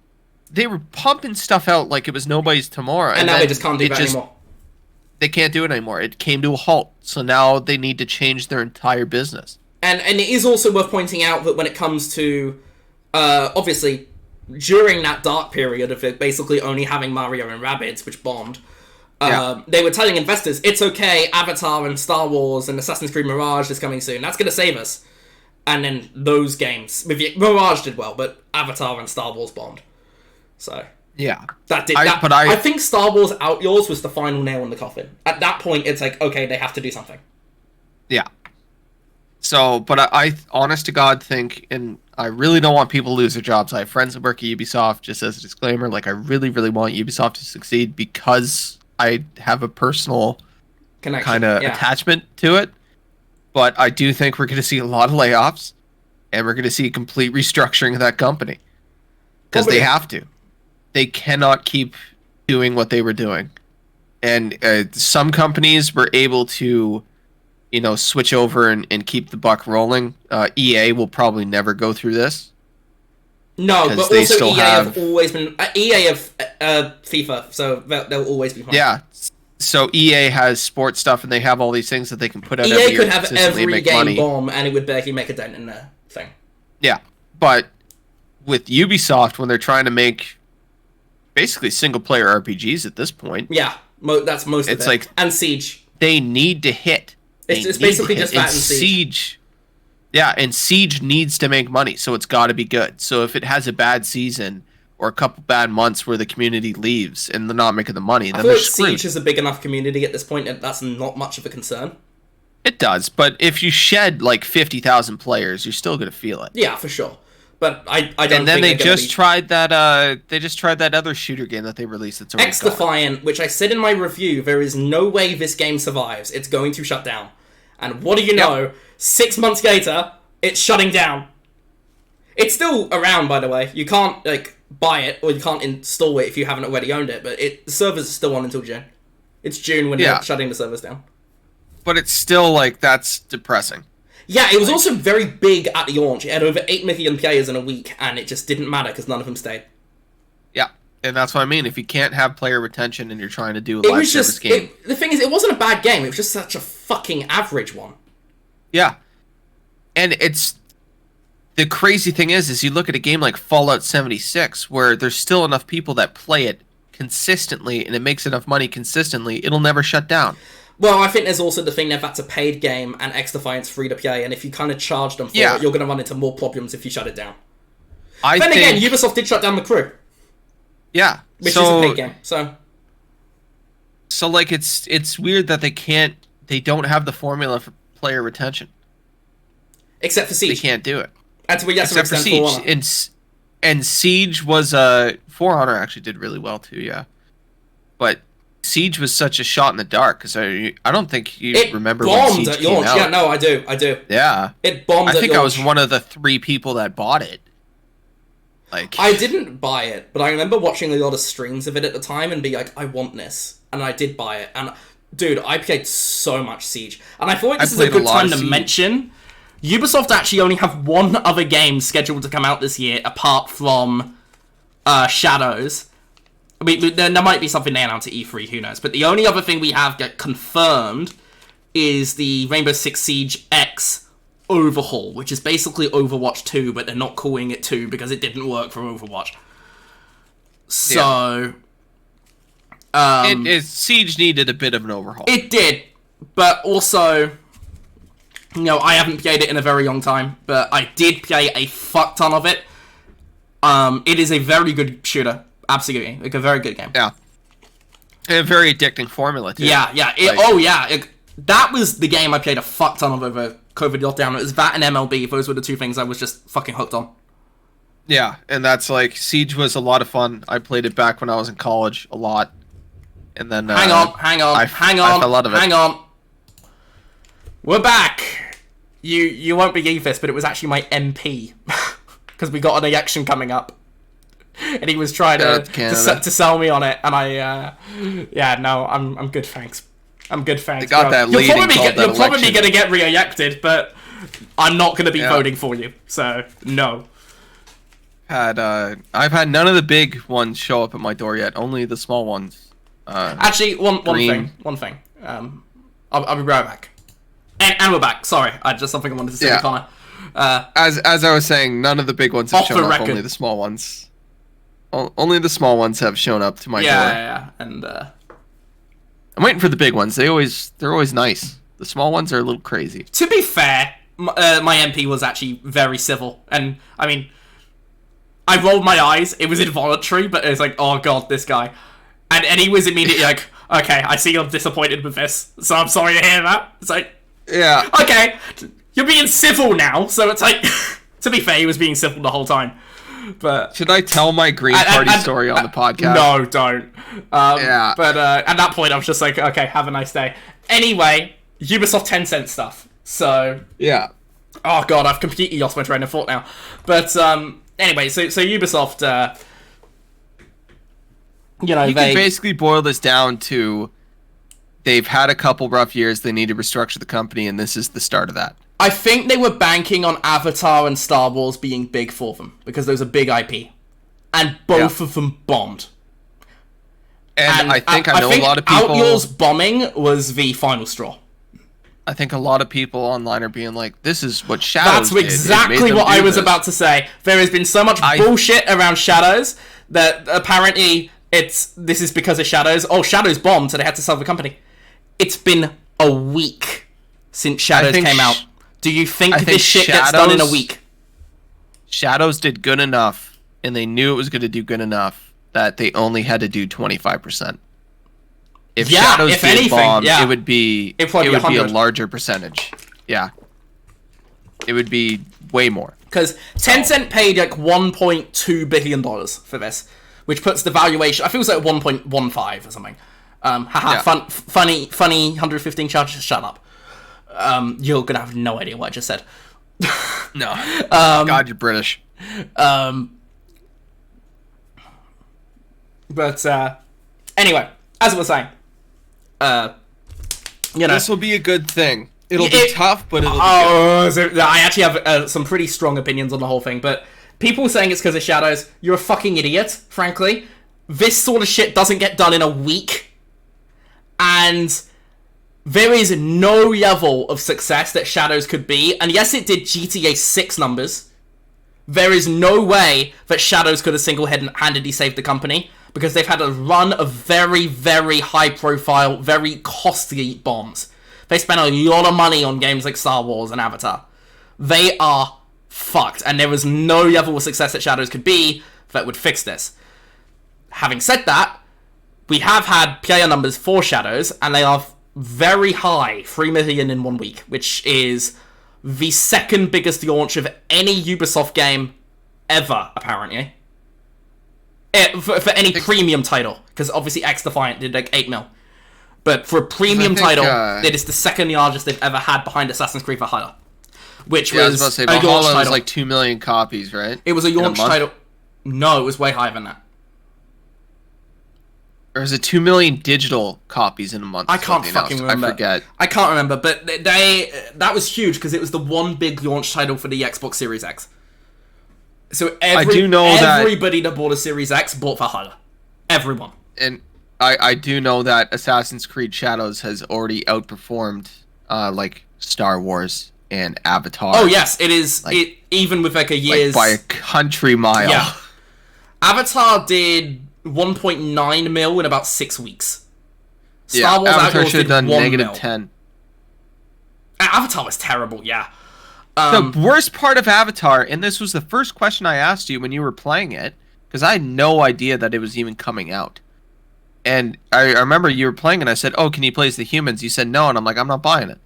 they were pumping stuff out like it was nobody's tomorrow. And now they just can't do that anymore. They can't do it anymore. It came to a halt. So now they need to change their entire business. And it is also worth pointing out that when it comes to, obviously, during that dark period of it basically only having Mario and Rabbids, which bombed, they were telling investors, it's okay, Avatar and Star Wars and Assassin's Creed Mirage is coming soon. That's going to save us. And then those games, Mirage did well, but Avatar and Star Wars bombed. So yeah, I think Star Wars Outlaws was the final nail in the coffin. At that point, it's like, okay, they have to do something. Yeah. So, but I honest to God think, and I really don't want people to lose their jobs. I have friends that work at Ubisoft, just as a disclaimer, like I really, really want Ubisoft to succeed because I have a personal kind of attachment to it. But I do think we're going to see a lot of layoffs, and we're going to see a complete restructuring of that company. because they have to. They cannot keep doing what they were doing. And some companies were able to, switch over and keep the buck rolling. EA will probably never go through this. No, but also EA have always been... EA have FIFA, so they'll always be fine. Yeah, so EA has sports stuff, and they have all these things that they can put out every year. EA could have every game bomb, and it would barely make a dent in their thing. Yeah, but with Ubisoft, when they're trying to make basically single-player RPGs at this point... Yeah, that's most of it. It's like... And Siege. They need to hit. It's basically just that and Siege. Yeah, and Siege needs to make money, so it's got to be good. So if it has a bad season or a couple bad months where the community leaves and they're not making the money, then they're screwed. Siege is a big enough community at this point that that's not much of a concern. It does, but if you shed like 50,000 players, you're still going to feel it. Yeah, for sure. But I don't. And then they just tried that. They just tried that other shooter game that they released. That's X Defiant, which I said in my review, there is no way this game survives. It's going to shut down. And what do you know? 6 months later, it's shutting down. It's still around, by the way. You can't buy it or you can't install it if you haven't already owned it. But the servers are still on until June. It's June when they're shutting the servers down. But it's still that's depressing. Yeah, it was also very big at the launch. It had over 8 million players in a week, and it just didn't matter because none of them stayed. Yeah, and that's what I mean. If you can't have player retention and you're trying to do a live service game... The thing is, it wasn't a bad game. It was just such a fucking average one. Yeah. And it's... The crazy thing is you look at a game like Fallout 76, where there's still enough people that play it consistently, and it makes enough money consistently, it'll never shut down. Well, I think there's also the thing that that's a paid game and X Defiant's free to play, and if you kind of charge them for it, you're going to run into more problems if you shut it down. Then again, Ubisoft did shut down The Crew. Yeah. Which is a paid game, so... So, it's weird that they don't have the formula for player retention. Except for Siege. They can't do it. Except for Siege. And Siege was, For Honor actually did really well too, yeah. But... Siege was such a shot in the dark because I don't think you remember when Siege at came launch. out. Yeah, no, I do. Yeah, it bombed. I think I was one of the 3 people that bought it. I didn't buy it, but I remember watching a lot of streams of it at the time and be like, I want this, and I did buy it. And dude, I played so much Siege, and I thought this is a good time to mention Ubisoft actually only have one other game scheduled to come out this year apart from Shadows. I mean, there might be something they announced at E3, who knows. But the only other thing we have get confirmed is the Rainbow Six Siege X overhaul, which is basically Overwatch 2, but they're not calling it 2 because it didn't work for Overwatch. So... Siege needed a bit of an overhaul. It did, but also... I haven't played it in a very long time, but I did play a fuck ton of it. It is a very good shooter. Absolutely, a very good game. Yeah, and a very addicting formula too. Yeah. That was the game I played a fuck ton of over COVID lockdown. It was that and MLB. Those were the 2 things I was just fucking hooked on. Yeah, and that's Siege was a lot of fun. I played it back when I was in college a lot, and then hang on. I fell out of it. Hang on. We're back. You won't believe this, but it was actually my MP because we got an election coming up. And he was trying to sell me on it, and I'm good, thanks. I'm good, thanks. They got that lead. You're probably going to get re-elected, but I'm not going to be voting for you, so no. I've had none of the big ones show up at my door yet, only the small ones. Actually, one thing. I'll be right back. And we're back. Sorry, just something I wanted to say to Connor. As I was saying, none of the big ones have shown up, only the small ones. Only the small ones have shown up to my door. Yeah, and I'm waiting for the big ones. They're always nice. The small ones are a little crazy. To be fair, my MP was actually very civil, and I mean, I rolled my eyes. It was involuntary, but it was like, oh god, this guy, and he was immediately like, okay, I see you're disappointed with this, so I'm sorry to hear that. It's like, yeah, okay, you're being civil now, so it's like, to be fair, he was being civil the whole time. But should I tell my Green Party story on the podcast? No, don't. Yeah. But at that point, I was just like, okay, have a nice day. Anyway, Ubisoft Tencent stuff. So yeah. Oh god, I've completely lost my train of thought now. But anyway, so Ubisoft, you know, You they can basically boil this down to they've had a couple rough years. They need to restructure the company, and this is the start of that. I think they were banking on Avatar and Star Wars being big for them because those are big IP, and both of them bombed. And I think I know a lot of people. Outlaws bombing was the final straw. I think a lot of people online are being like, "This is what Shadows That's exactly what I was about to say. There has been so much bullshit around Shadows that apparently this is because of Shadows. Oh, Shadows bombed, so they had to sell the company. It's been a week since Shadows came out. Do you think this shit gets done in a week? Shadows did good enough, and they knew it was going to do good enough that they only had to do 25%. If Shadows did bomb, it would be a larger percentage. Yeah, it would be way more. Because Tencent paid like $1.2 billion for this, which puts the valuation. I think it was like 1.15 or something. Funny 115 charges. Shut up. You're gonna have no idea what I just said. No. God, you're British. But anyway, as I was saying, you know, this will be a good thing. It'll be tough, but it'll be good. So I actually have some pretty strong opinions on the whole thing, but people saying it's because of Shadows, you're a fucking idiot, frankly. This sort of shit doesn't get done in a week, and there is no level of success that Shadows could be, and yes, it did GTA 6 numbers. There is no way that Shadows could have single-handedly saved the company, because they've had a run of very, very high-profile, very costly bombs. They spent a lot of money on games like Star Wars and Avatar. They are fucked, and there was no level of success that Shadows could be that would fix this. Having said that, we have had player numbers for Shadows, and they are very high, 3 million in 1 week, which is the second biggest launch of any Ubisoft game ever, apparently. For any premium title, because obviously X Defiant did like 8 mil. But for a premium title, it is the second largest they've ever had behind Assassin's Creed Valhalla. Which was I was about to say, Valhalla was like 2 million copies, right? It was a launch title. No, it was way higher than that. Or is it 2 million digital copies in a month? I can't fucking remember. I forget. I can't remember, but that was huge because it was the one big launch title for the Xbox Series X. So everybody that bought a Series X bought Valhalla. Everyone. And I do know that Assassin's Creed Shadows has already outperformed like Star Wars and Avatar. Oh yes, it is. Like, even with like a year's by a country mile. Yeah. Avatar did 1.9 mil in about 6 weeks. Star Wars Avatar should have done negative mil. 10. Avatar was terrible. Yeah. The worst part of Avatar, and this was the first question I asked you when you were playing it, because I had no idea that it was even coming out. And I remember you were playing, and I said, "Oh, can you play as the humans?" You said no, and I'm like, "I'm not buying it."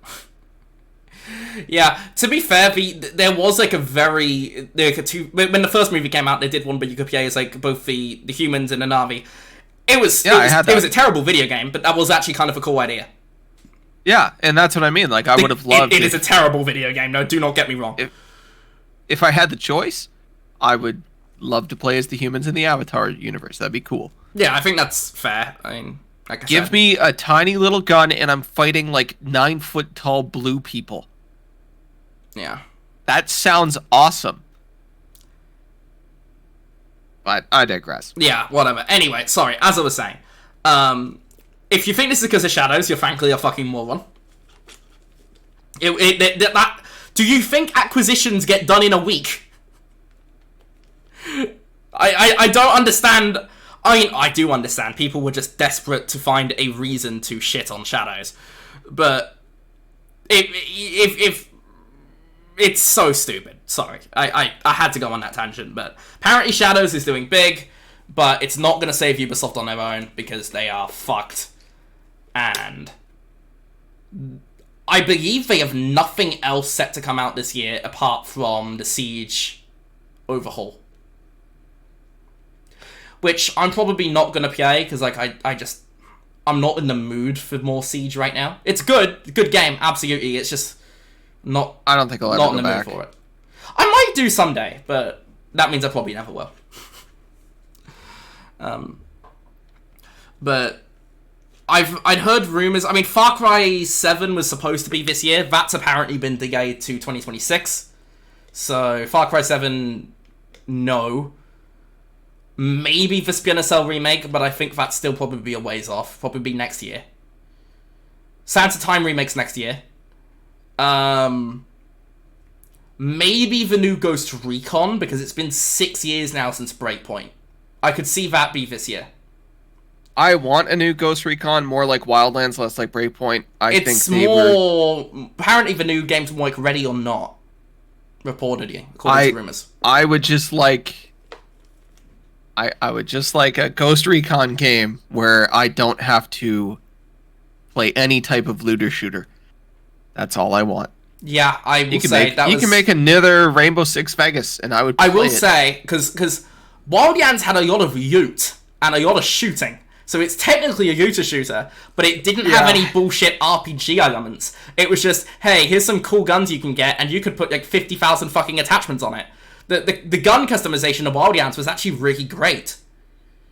Yeah, to be fair, there was like a very when the first movie came out, they did one, but you could play as like both the humans and the Na'vi. It was a terrible video game, but that was actually kind of a cool idea. Yeah, and that's what I mean. Like, I would have loved it. It is a terrible video game. No, do not get me wrong. If I had the choice, I would love to play as the humans in the Avatar universe. That'd be cool. Yeah, I think that's fair. I mean, like I Give said. me a tiny little gun, and I'm fighting like 9-foot tall blue people. Yeah. That sounds awesome. But I digress. Yeah, whatever. Anyway, sorry. As I was saying, if you think this is because of Shadows, you're frankly a fucking moron. Do you think acquisitions get done in a week? I don't understand. I mean, I do understand. People were just desperate to find a reason to shit on Shadows. But if it's so stupid. Sorry. I had to go on that tangent, but apparently Shadows is doing big, but it's not going to save Ubisoft on their own because they are fucked. And I believe they have nothing else set to come out this year apart from the Siege overhaul. Which I'm probably not going to play because like I'm not in the mood for more Siege right now. It's good game, absolutely. It's just not. I don't think I'll ever go back for it. I might do someday, but that means I probably never will. But I'd heard rumors. I mean, Far Cry 7 was supposed to be this year. That's apparently been delayed to 2026. So Far Cry 7, no. Maybe the Splinter Cell remake, but I think that's still probably be a ways off. Probably be next year. Sands of Time remake's next year. Maybe the new Ghost Recon, because it's been 6 years now since Breakpoint. I could see that be this year. I want a new Ghost Recon, more like Wildlands, less like Breakpoint. It's more... Apparently the new game's more like Ready or Not, reportedly, according to rumors. I would just like... I would just like a Ghost Recon game where I don't have to play any type of looter shooter. That's all I want. Yeah, I will say that you can make another Rainbow Six Vegas, and I would play it. I will say, because Wildlands had a lot of loot and a lot of shooting. So it's technically a looter shooter, but it didn't have any bullshit RPG elements. It was just, hey, here's some cool guns you can get, and you could put like 50,000 fucking attachments on it. The gun customization of Wildlands was actually really great.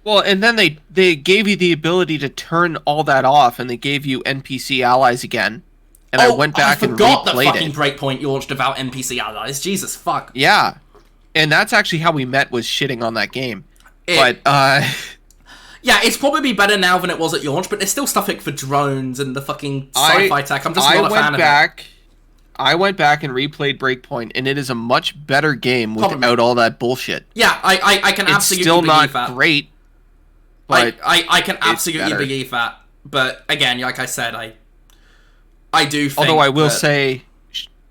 Well, and then they gave you the ability to turn all that off, and they gave you NPC allies again. And I went back and replayed it. I forgot that fucking Breakpoint launched about NPC allies. Jesus fuck. Yeah, and that's actually how we met, was shitting on that game. Yeah, it's probably better now than it was at launch, but there's still stuff like for drones and the fucking sci-fi tech. I'm just not a fan of it. I went back and replayed Breakpoint, and it is a much better game without all that bullshit. Yeah, I can absolutely believe that. It's still not great, but I can absolutely believe that. But again, like I said, I do think... Although I will say,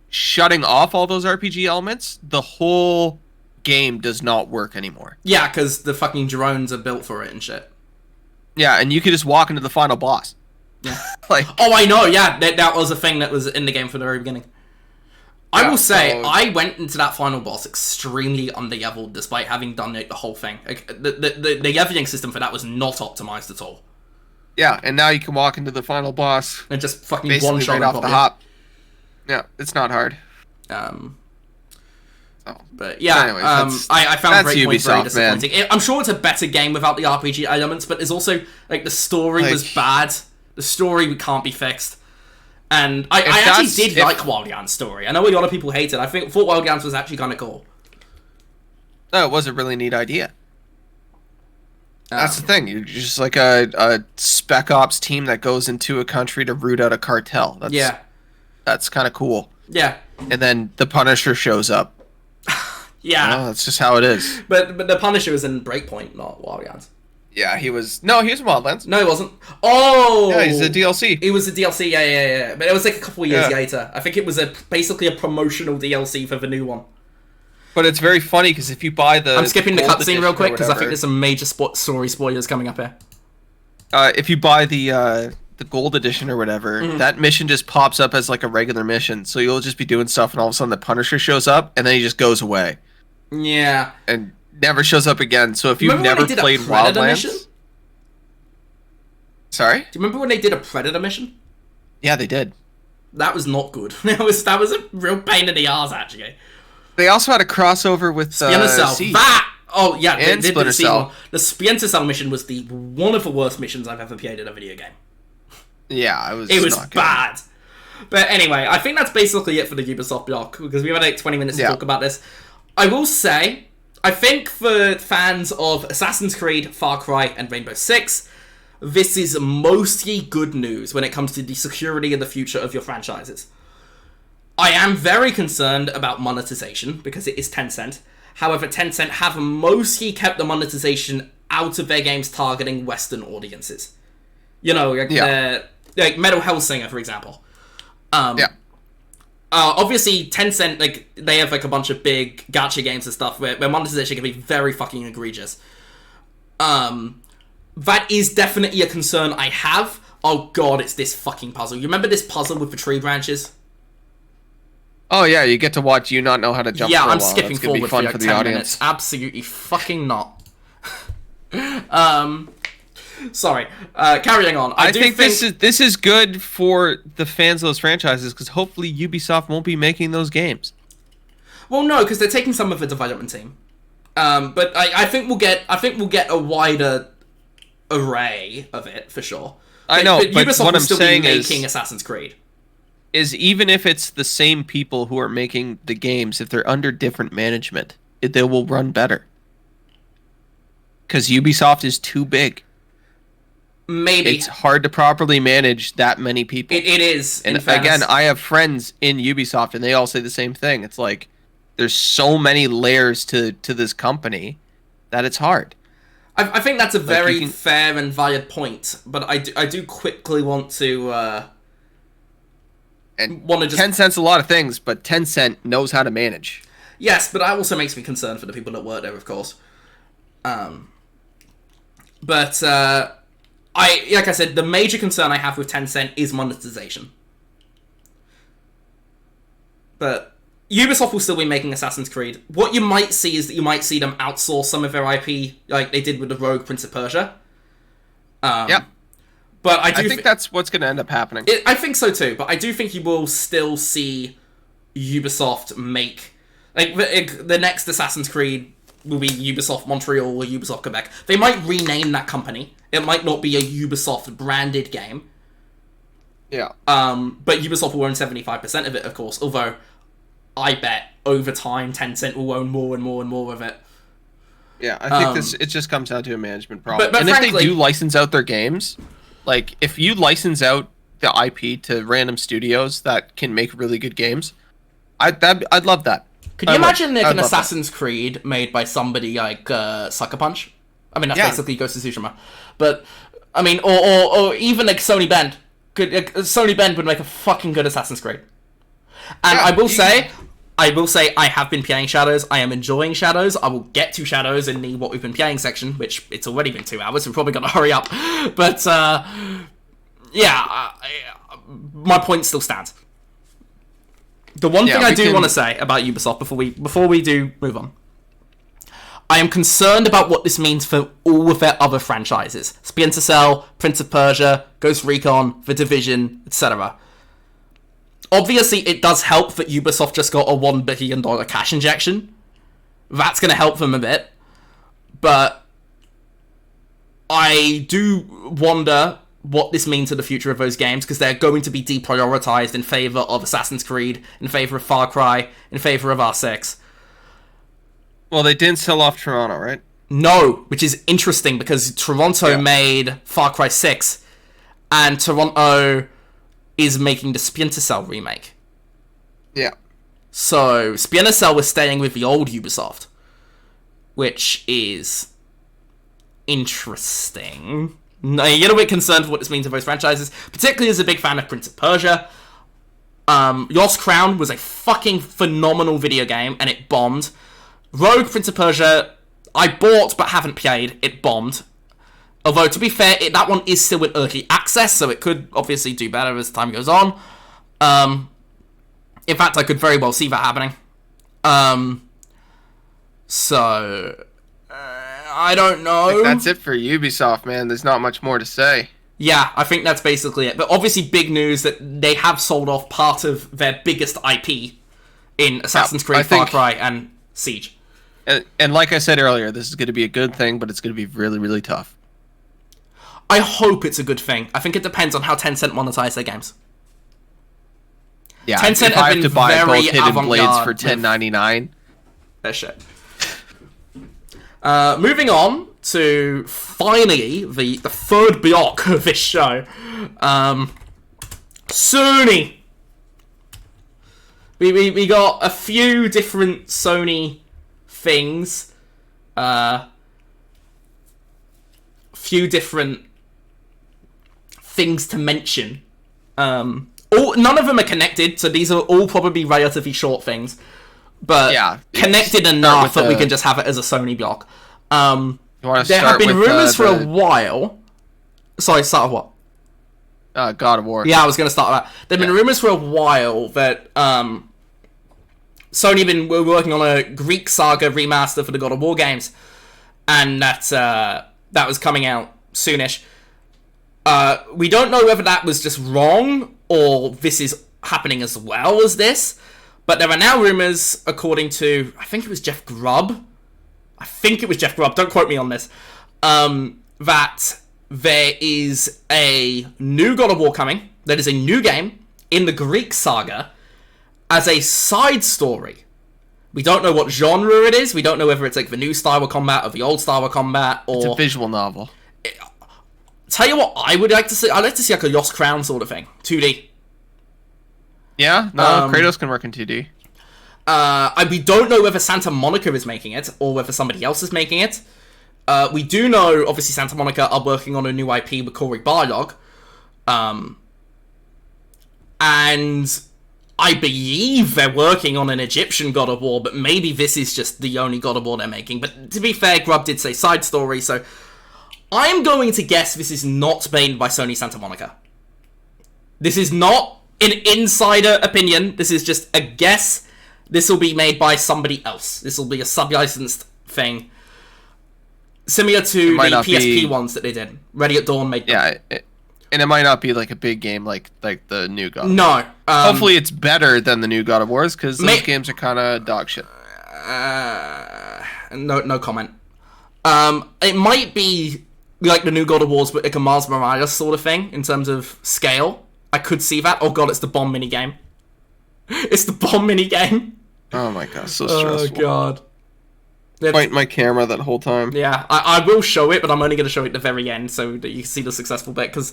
shutting off all those RPG elements, the whole game does not work anymore. Yeah, because the fucking drones are built for it and shit. Yeah, and you could just walk into the final boss. Yeah. I know, yeah. That was a thing that was in the game from the very beginning. I will say, I went into that final boss extremely under-leveled, despite having done the whole thing. Like, the leveling system for that was not optimized at all. Yeah, and now you can walk into the final boss and just fucking one-shot right off the hop. Yeah, it's not hard. But yeah, anyways, I found Breakpoint very disappointing. I'm sure it's a better game without the RPG elements, but there's also, like, the story was bad. The story can't be fixed. And I actually did like Wildlands' story. I know a lot of people hate it. I thought Wildlands was actually kind of cool. No, it was a really neat idea. That's the thing. You're just like a spec ops team that goes into a country to root out a cartel. That's kind of cool. Yeah. And then the Punisher shows up. Yeah. Well, that's just how it is. But the Punisher was in Breakpoint, not Wildlands. Yeah, he was... No, he was in Wildlands. No, he wasn't. Oh! Yeah, he's a DLC. It was a DLC, yeah. But it was like a couple of years later. I think it was basically a promotional DLC for the new one. But it's very funny, because if you buy the... I'm skipping the cutscene real quick, because I think there's some major story spoilers coming up here. If you buy the gold edition or whatever, that mission just pops up as like a regular mission. So you'll just be doing stuff, and all of a sudden the Punisher shows up, and then he just goes away. Yeah. And never shows up again. So if you've never played Wildlands... Sorry? Do you remember when they did a Predator mission? Yeah, they did. That was not good. That was a real pain in the arse, actually. They also had a crossover with Splinter Cell. Siege. Oh, yeah. And Splinter Cell. The Splinter Cell mission was one of the worst missions I've ever played in a video game. Yeah, it was not good. Bad. But anyway, I think that's basically it for the Ubisoft block, because we've had like 20 minutes to talk about this. I will say, I think for fans of Assassin's Creed, Far Cry, and Rainbow Six, this is mostly good news when it comes to the security and the future of your franchises. I am very concerned about monetization, because it is Tencent. However, Tencent have mostly kept the monetization out of their games targeting Western audiences. You know, like Metal Hellsinger, for example. Obviously, Tencent, like, they have, like, a bunch of big gacha games and stuff where monetization can be very fucking egregious. That is definitely a concern I have. Oh god, it's this fucking puzzle. You remember this puzzle with the tree branches? Oh yeah, you get to watch you not know how to jump for a while. I'm skipping forward be fun for, for the 10 audience. minutes. Absolutely fucking not. Sorry. Carrying on. I think this is good for the fans of those franchises, because hopefully Ubisoft won't be making those games. Well, no, because they're taking some of the development team. But I think we'll get a wider array of it for sure. I know, but Ubisoft what will I'm still saying be making Assassin's Creed. is even if it's the same people who are making the games, if they're under different management, they will run better. Because Ubisoft is too big. Maybe. It's hard to properly manage that many people. It is. And again, I have friends in Ubisoft, and they all say the same thing. It's like, there's so many layers to this company that it's hard. I think that's a very fair and valid point, but I do quickly want to... Tencent's a lot of things, but Tencent knows how to manage. Yes, but that also makes me concerned for the people that work there, of course. But like I said, the major concern I have with Tencent is monetization. But Ubisoft will still be making Assassin's Creed. What you might see is that you might see them outsource some of their IP, like they did with the Rogue Prince of Persia. Yep. But I think that's what's going to end up happening. I think so too, but I do think you will still see Ubisoft make... Like, the next Assassin's Creed will be Ubisoft Montreal or Ubisoft Quebec. They might rename that company. It might not be a Ubisoft-branded game. Yeah. But Ubisoft will own 75% of it, of course, although I bet over time Tencent will own more and more and more of it. Yeah, I think it just comes down to a management problem. But and frankly, if they do license out their games, like, if you license out the IP to random studios that can make really good games, I'd love that. Could you imagine like an Assassin's Creed made by somebody like Sucker Punch? I mean, that's basically Ghost of Tsushima. But, I mean, or even like Sony Bend. Sony Bend would make a fucking good Assassin's Creed. And I will say I have been playing Shadows. I am enjoying Shadows. I will get to Shadows in the what we've been playing section, which it's already been 2 hours. We're probably going to hurry up. But, my point still stands. The one thing I do want to say about Ubisoft before we do move on, I am concerned about what this means for all of their other franchises: Splinter Cell, Prince of Persia, Ghost Recon, The Division, etc. Obviously, it does help that Ubisoft just got a $1 billion cash injection. That's going to help them a bit, but I do wonder what this means for the future of those games, because they're going to be deprioritized in favor of Assassin's Creed, in favor of Far Cry, in favor of R6. Well, they didn't sell off Toronto, right? No, which is interesting, because Toronto made Far Cry 6, and Toronto is making the Splinter Cell remake. Yeah. So, Splinter Cell was staying with the old Ubisoft, which is interesting. No, you get a bit concerned for what this means to those franchises, particularly as a big fan of Prince of Persia. Lost Crown was a fucking phenomenal video game, and it bombed. Rogue Prince of Persia, I bought but haven't played. It bombed. Although, to be fair, that one is still in early access, so it could obviously do better as time goes on. In fact, I could very well see that happening. I don't know. That's it for Ubisoft, man. There's not much more to say. Yeah, I think that's basically it. But obviously big news that they have sold off part of their biggest IP in Assassin's Creed, Far Cry, and Siege. And like I said earlier, this is going to be a good thing, but it's going to be really, really tough. I hope it's a good thing. I think it depends on how Tencent monetize their games. Yeah, Tencent if I have to buy both Hidden Blades for $10.99. That shit. Moving on to finally the third block of this show. Sony. We got a few different Sony things. Few different things to mention. None of them are connected, so these are all probably relatively short things. But connected enough that we can just have it as a Sony block. There have been rumors for a while. Sorry, start with what? God of War. Yeah, I was going to start with that. There have been rumors for a while that Sony were working on a Greek Saga remaster for the God of War games, and that was coming out soonish. We don't know whether that was just wrong or this is happening as well as this. But there are now rumors, according to, I think it was Jeff Grubb, I think it was Jeff Grubb, don't quote me on this, that there is a new God of War coming, that is a new game in the Greek saga as a side story. We don't know what genre it is. We don't know whether it's like the new style of combat or the old style of combat, or... It's a visual novel. Tell you what I would like to see. I'd like to see like a Lost Crown sort of thing. 2D. Yeah? No, Kratos can work in 2D. We don't know whether Santa Monica is making it, or whether somebody else is making it. We do know, obviously, Santa Monica are working on a new IP with Cory Barlog. And I believe they're working on an Egyptian God of War, but maybe this is just the only God of War they're making. But to be fair, Grubb did say side story, so I am going to guess this is not made by Sony Santa Monica. This is not an insider opinion. This is just a guess. This will be made by somebody else. This will be a sub-licensed thing. Similar to the PSP ones that they did. Ready at Dawn made them. Yeah, and it might not be like a big game like the new God of War. No. Hopefully it's better than the new God of Wars, because those games are kind of dog shit. No comment. It might be like the new God of Wars, but like a Mars Morales sort of thing in terms of scale. I could see that. Oh god, it's the bomb minigame. It's the bomb minigame. Oh my god, so stressful. Oh god. Point my camera that whole time. Yeah, I will show it, but I'm only going to show it at the very end so that you can see the successful bit, because...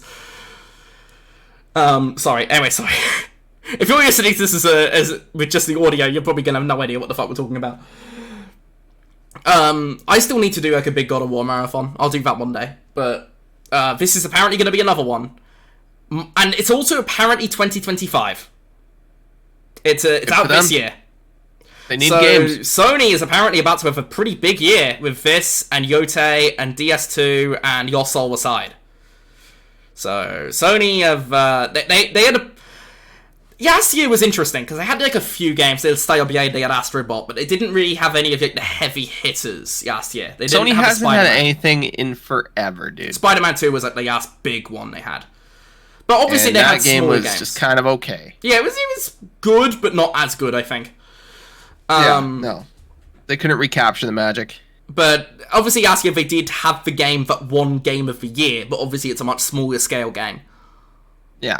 sorry. Anyway, sorry. If you're listening to this as with just the audio, you're probably going to have no idea what the fuck we're talking about. I still need to do like a big God of War marathon. I'll do that one day. But this is apparently going to be another one. And it's also apparently 2025. It's out this year. They need games. Sony is apparently about to have a pretty big year with this and Yote and DS2 and Your Soul Aside. So Sony have they had a... Last year was interesting because they had like a few games. They had Stay Obeyed, they had Astrobot, but they didn't really have any of like the heavy hitters last year. They didn't Sony hasn't had anything in forever, dude. Spider-Man 2 was like the last big one they had. But obviously they had smaller games. That game was just kind of okay. Yeah, it was good, but not as good, I think. No. They couldn't recapture the magic. But obviously last year they did have the game that won Game of the Year, but obviously it's a much smaller scale game. Yeah.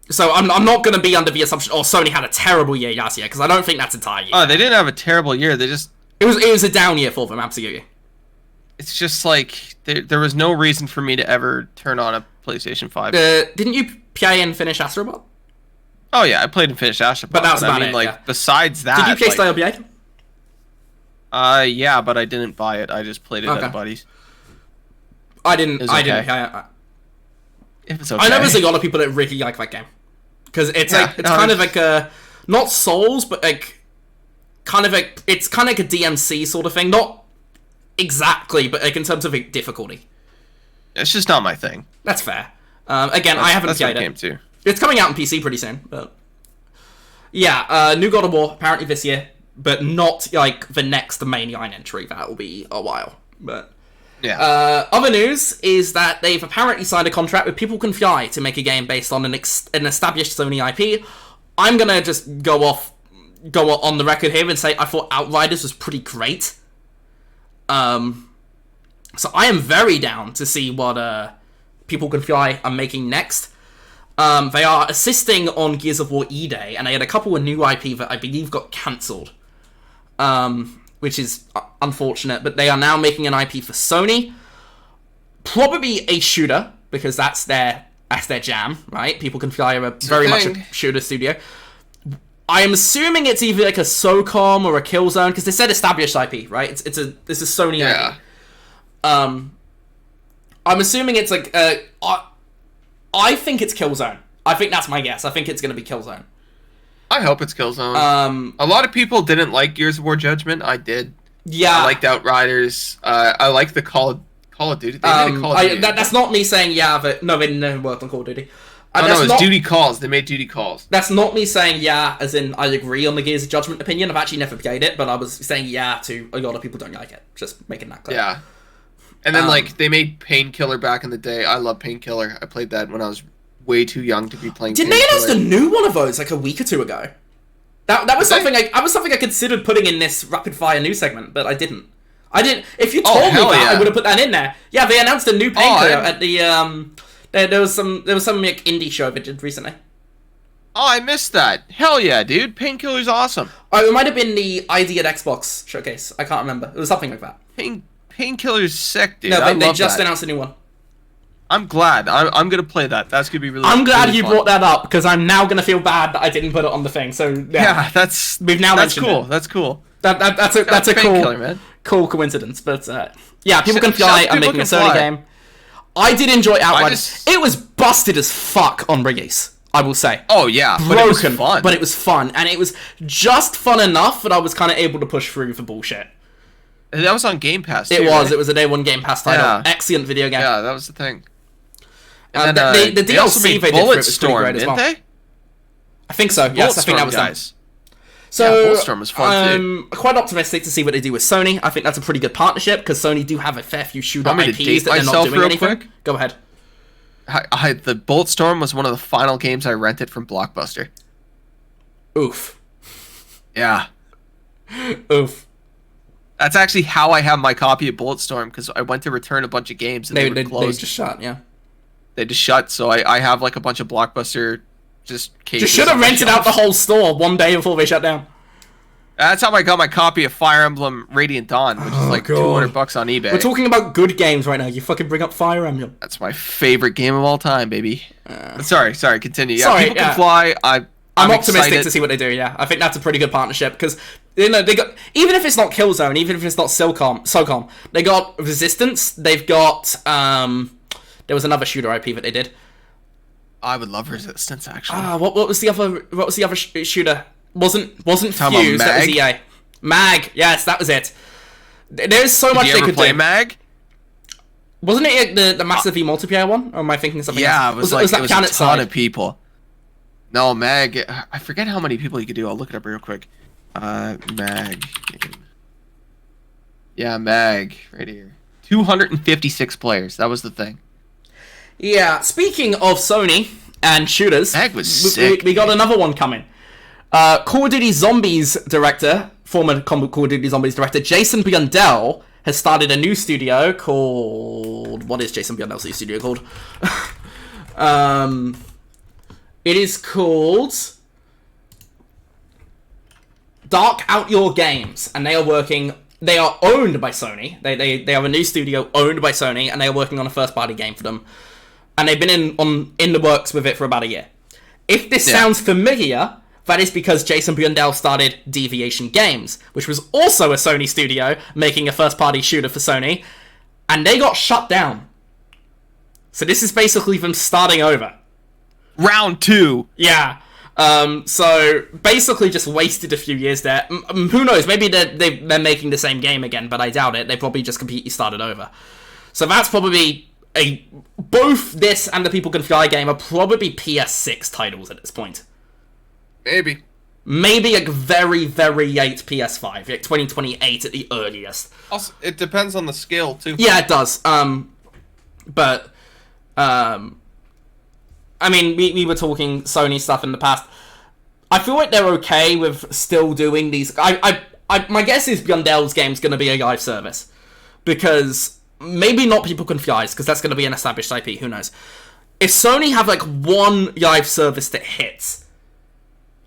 So I'm not going to be under the assumption, Sony had a terrible year last year, because I don't think that's entirely. Oh, they didn't have a terrible year. They just... It was a down year for them, absolutely. It's just like, there was no reason for me to ever turn on a PlayStation 5. Didn't you play and finish Astrobot? Oh yeah, I played and finished Astrobot. But that was about it, like, yeah. Besides that... Did you play Stay Obeyed? Yeah, but I didn't buy it. I just played it at a buddy's. I didn't. It was okay. I know there's a lot of people that really like that game. Because it's kind of like a... Not Souls, but like... Kind of like... It's kind of like a DMC sort of thing. Not exactly, but like in terms of like, difficulty. It's just not my thing. That's fair. Again, I haven't played it. Game too. It's coming out on PC pretty soon, but... Yeah, new God of War, apparently this year, but not, like, the next mainline entry. That will be a while, but... Yeah. Other news is that they've apparently signed a contract with People Can Fly to make a game based on an established Sony IP. I'm gonna just go on the record here and say I thought Outriders was pretty great. So I am very down to see what, People Can Fly are making next. They are assisting on Gears of War E-Day, and they had a couple of new IP that I believe got cancelled. Which is unfortunate, but they are now making an IP for Sony. Probably a shooter, because that's their jam, right? People Can Fly are very much a shooter studio. I am assuming it's either like a SOCOM or a Killzone, because they said established IP, right? This is Sony IP. I'm assuming it's like... I think it's Killzone. I think that's my guess. I think it's going to be Killzone. I hope it's Killzone. A lot of people didn't like Gears of War Judgment. I did. Yeah. I liked Outriders. I like the Call of Duty. They made a Call of Duty. That's not me saying no, they didn't work on Call of Duty. No, it's Duty Calls. They made Duty Calls. That's not me saying yeah, as in I agree on the Gears of Judgment opinion. I've actually never played it, but I was saying yeah to a lot of people don't like it. Just making that clear. Yeah. And then, they made Painkiller back in the day. I love Painkiller. I played that when I was way too young to be playing Didn't they announce a new one of those, like, a week or two ago? That was something I considered putting in this rapid fire news segment, but I didn't. If you told me that, I would have put that in there. Yeah, they announced a new Painkiller at the there was some like, indie show they did recently. Oh, I missed that. Hell yeah, dude. Painkiller's awesome. Oh, it might have been the ID at Xbox showcase. I can't remember. It was something like that. Painkiller's sick, dude. No, they just announced a new one. I'm glad. I'm gonna play that. That's gonna be really. I'm glad really you fun. brought that up because I'm now gonna feel bad that I didn't put it on the thing. So yeah, we've now mentioned cool. it. That's cool. That's a cool coincidence. But yeah, people can fly and making a Sony game. I did enjoy Outriders. It was busted as fuck on release, I will say. Oh yeah, broken, but it was fun. But it was fun, and it was just fun enough that I was kind of able to push through for bullshit. That was on Game Pass. Too, it was. Right? It was a day one Game Pass title. Yeah. Excellent video game. Yeah, that was the thing. And then, the DLC they did for it was pretty great as well. They? I think so. Yes, I think that was guys. So yeah, Bulletstorm was fun too. I'm quite optimistic to see what they do with Sony. I think that's a pretty good partnership because Sony do have a fair few shooter IPs that they're not doing anything. Quick? Go ahead. The Bulletstorm was one of the final games I rented from Blockbuster. Oof. Yeah. Oof. That's actually how I have my copy of Bulletstorm because I went to return a bunch of games and they closed. They just shut, yeah. They just shut, so I have like a bunch of Blockbuster cases. You should have rented out the whole store one day before they shut down. That's how I got my copy of Fire Emblem Radiant Dawn, which is like $200 on eBay. We're talking about good games right now. You fucking bring up Fire Emblem. That's my favorite game of all time, baby. Sorry, continue. Yeah, sorry, people can fly. I'm optimistic excited to see what they do. Yeah, I think that's a pretty good partnership because they got, even if it's not Killzone, even if it's not SOCOM, they got Resistance. They've got there was another shooter IP that they did. I would love Resistance actually. What was the other shooter? Wasn't Fuse, that was EA. Mag, yes, that was it. There's so much they could do. Play Mag? Wasn't it the massively multiplayer one? Or am I thinking of something else? Yeah, it was a ton of people. No, Mag, I forget how many people you could do. I'll look it up real quick. Mag. Yeah, Mag, right here. 256 players, that was the thing. Yeah, speaking of Sony and shooters, Mag was sick. We got another one coming. Call of Duty Zombies director, former Call of Duty Zombies director, Jason Blundell, has started a new studio called... What is Jason Blundell's new studio called? It is called Dark Out Your Games, and they are owned by Sony. They have a new studio owned by Sony, and they are working on a first-party game for them. And they've been in the works with it for about a year. If this sounds familiar... That is because Jason Blundell started Deviation Games, which was also a Sony studio making a first-party shooter for Sony, and they got shut down. So this is basically them starting over. Round 2. Yeah. So basically just wasted a few years there. Who knows? Maybe they're making the same game again, but I doubt it. They probably just completely started over. So that's probably both this and the People Can Fly game are probably PS6 titles at this point. Maybe like very, very late PS5, like 2028 at the earliest. Also, it depends on the scale too. Yeah, it does. But I mean, we were talking Sony stuff in the past. I feel like they're okay with still doing these. My guess is Blundell's game's going to be a live service because maybe not People Can Fly because that's going to be an established IP. Who knows? If Sony have like one live service that hits.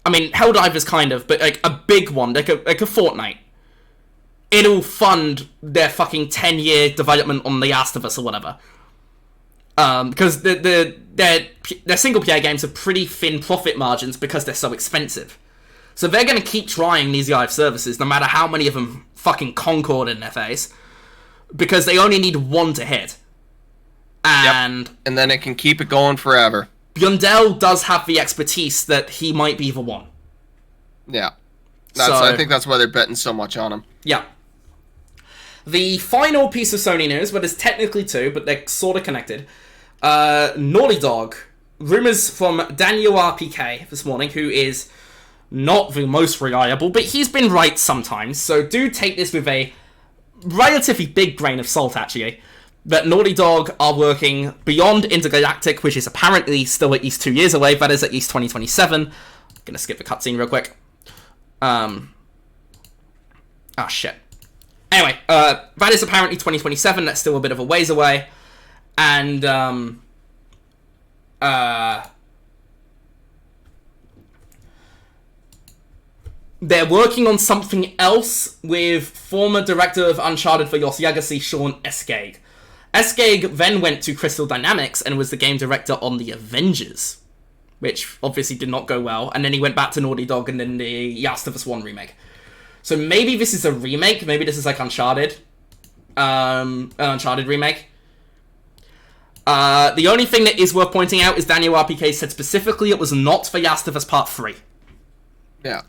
I mean, Helldivers kind of, but like a big one, like a Fortnite. It'll fund their fucking 10-year development on The Last of Us or whatever. Because their single-player games have pretty thin profit margins because they're so expensive. So they're going to keep trying these live services, no matter how many of them fucking Concord in their face, because they only need one to hit. And then it can keep it going forever. Blundell does have the expertise that he might be the one. Yeah. I think that's why they're betting so much on him. Yeah. The final piece of Sony news, but it's technically two, but they're sort of connected. Naughty Dog. Rumours from Daniel RPK this morning, who is not the most reliable, but he's been right sometimes, so do take this with a relatively big grain of salt, actually. That Naughty Dog are working beyond Intergalactic, which is apparently still at least 2 years away. That is at least 2027. I'm going to skip the cutscene real quick. Oh, shit. Anyway, that is apparently 2027. That's still a bit of a ways away. And, they're working on something else with former director of Uncharted for Lost Legacy, Sean Escaig. Escaig then went to Crystal Dynamics and was the game director on The Avengers, which obviously did not go well. And then he went back to Naughty Dog and then the Last of Us 1 remake. So maybe this is a remake. Maybe this is like Uncharted. An Uncharted remake. The only thing that is worth pointing out is Daniel RPK said specifically it was not for Last of Us Part 3. Yeah.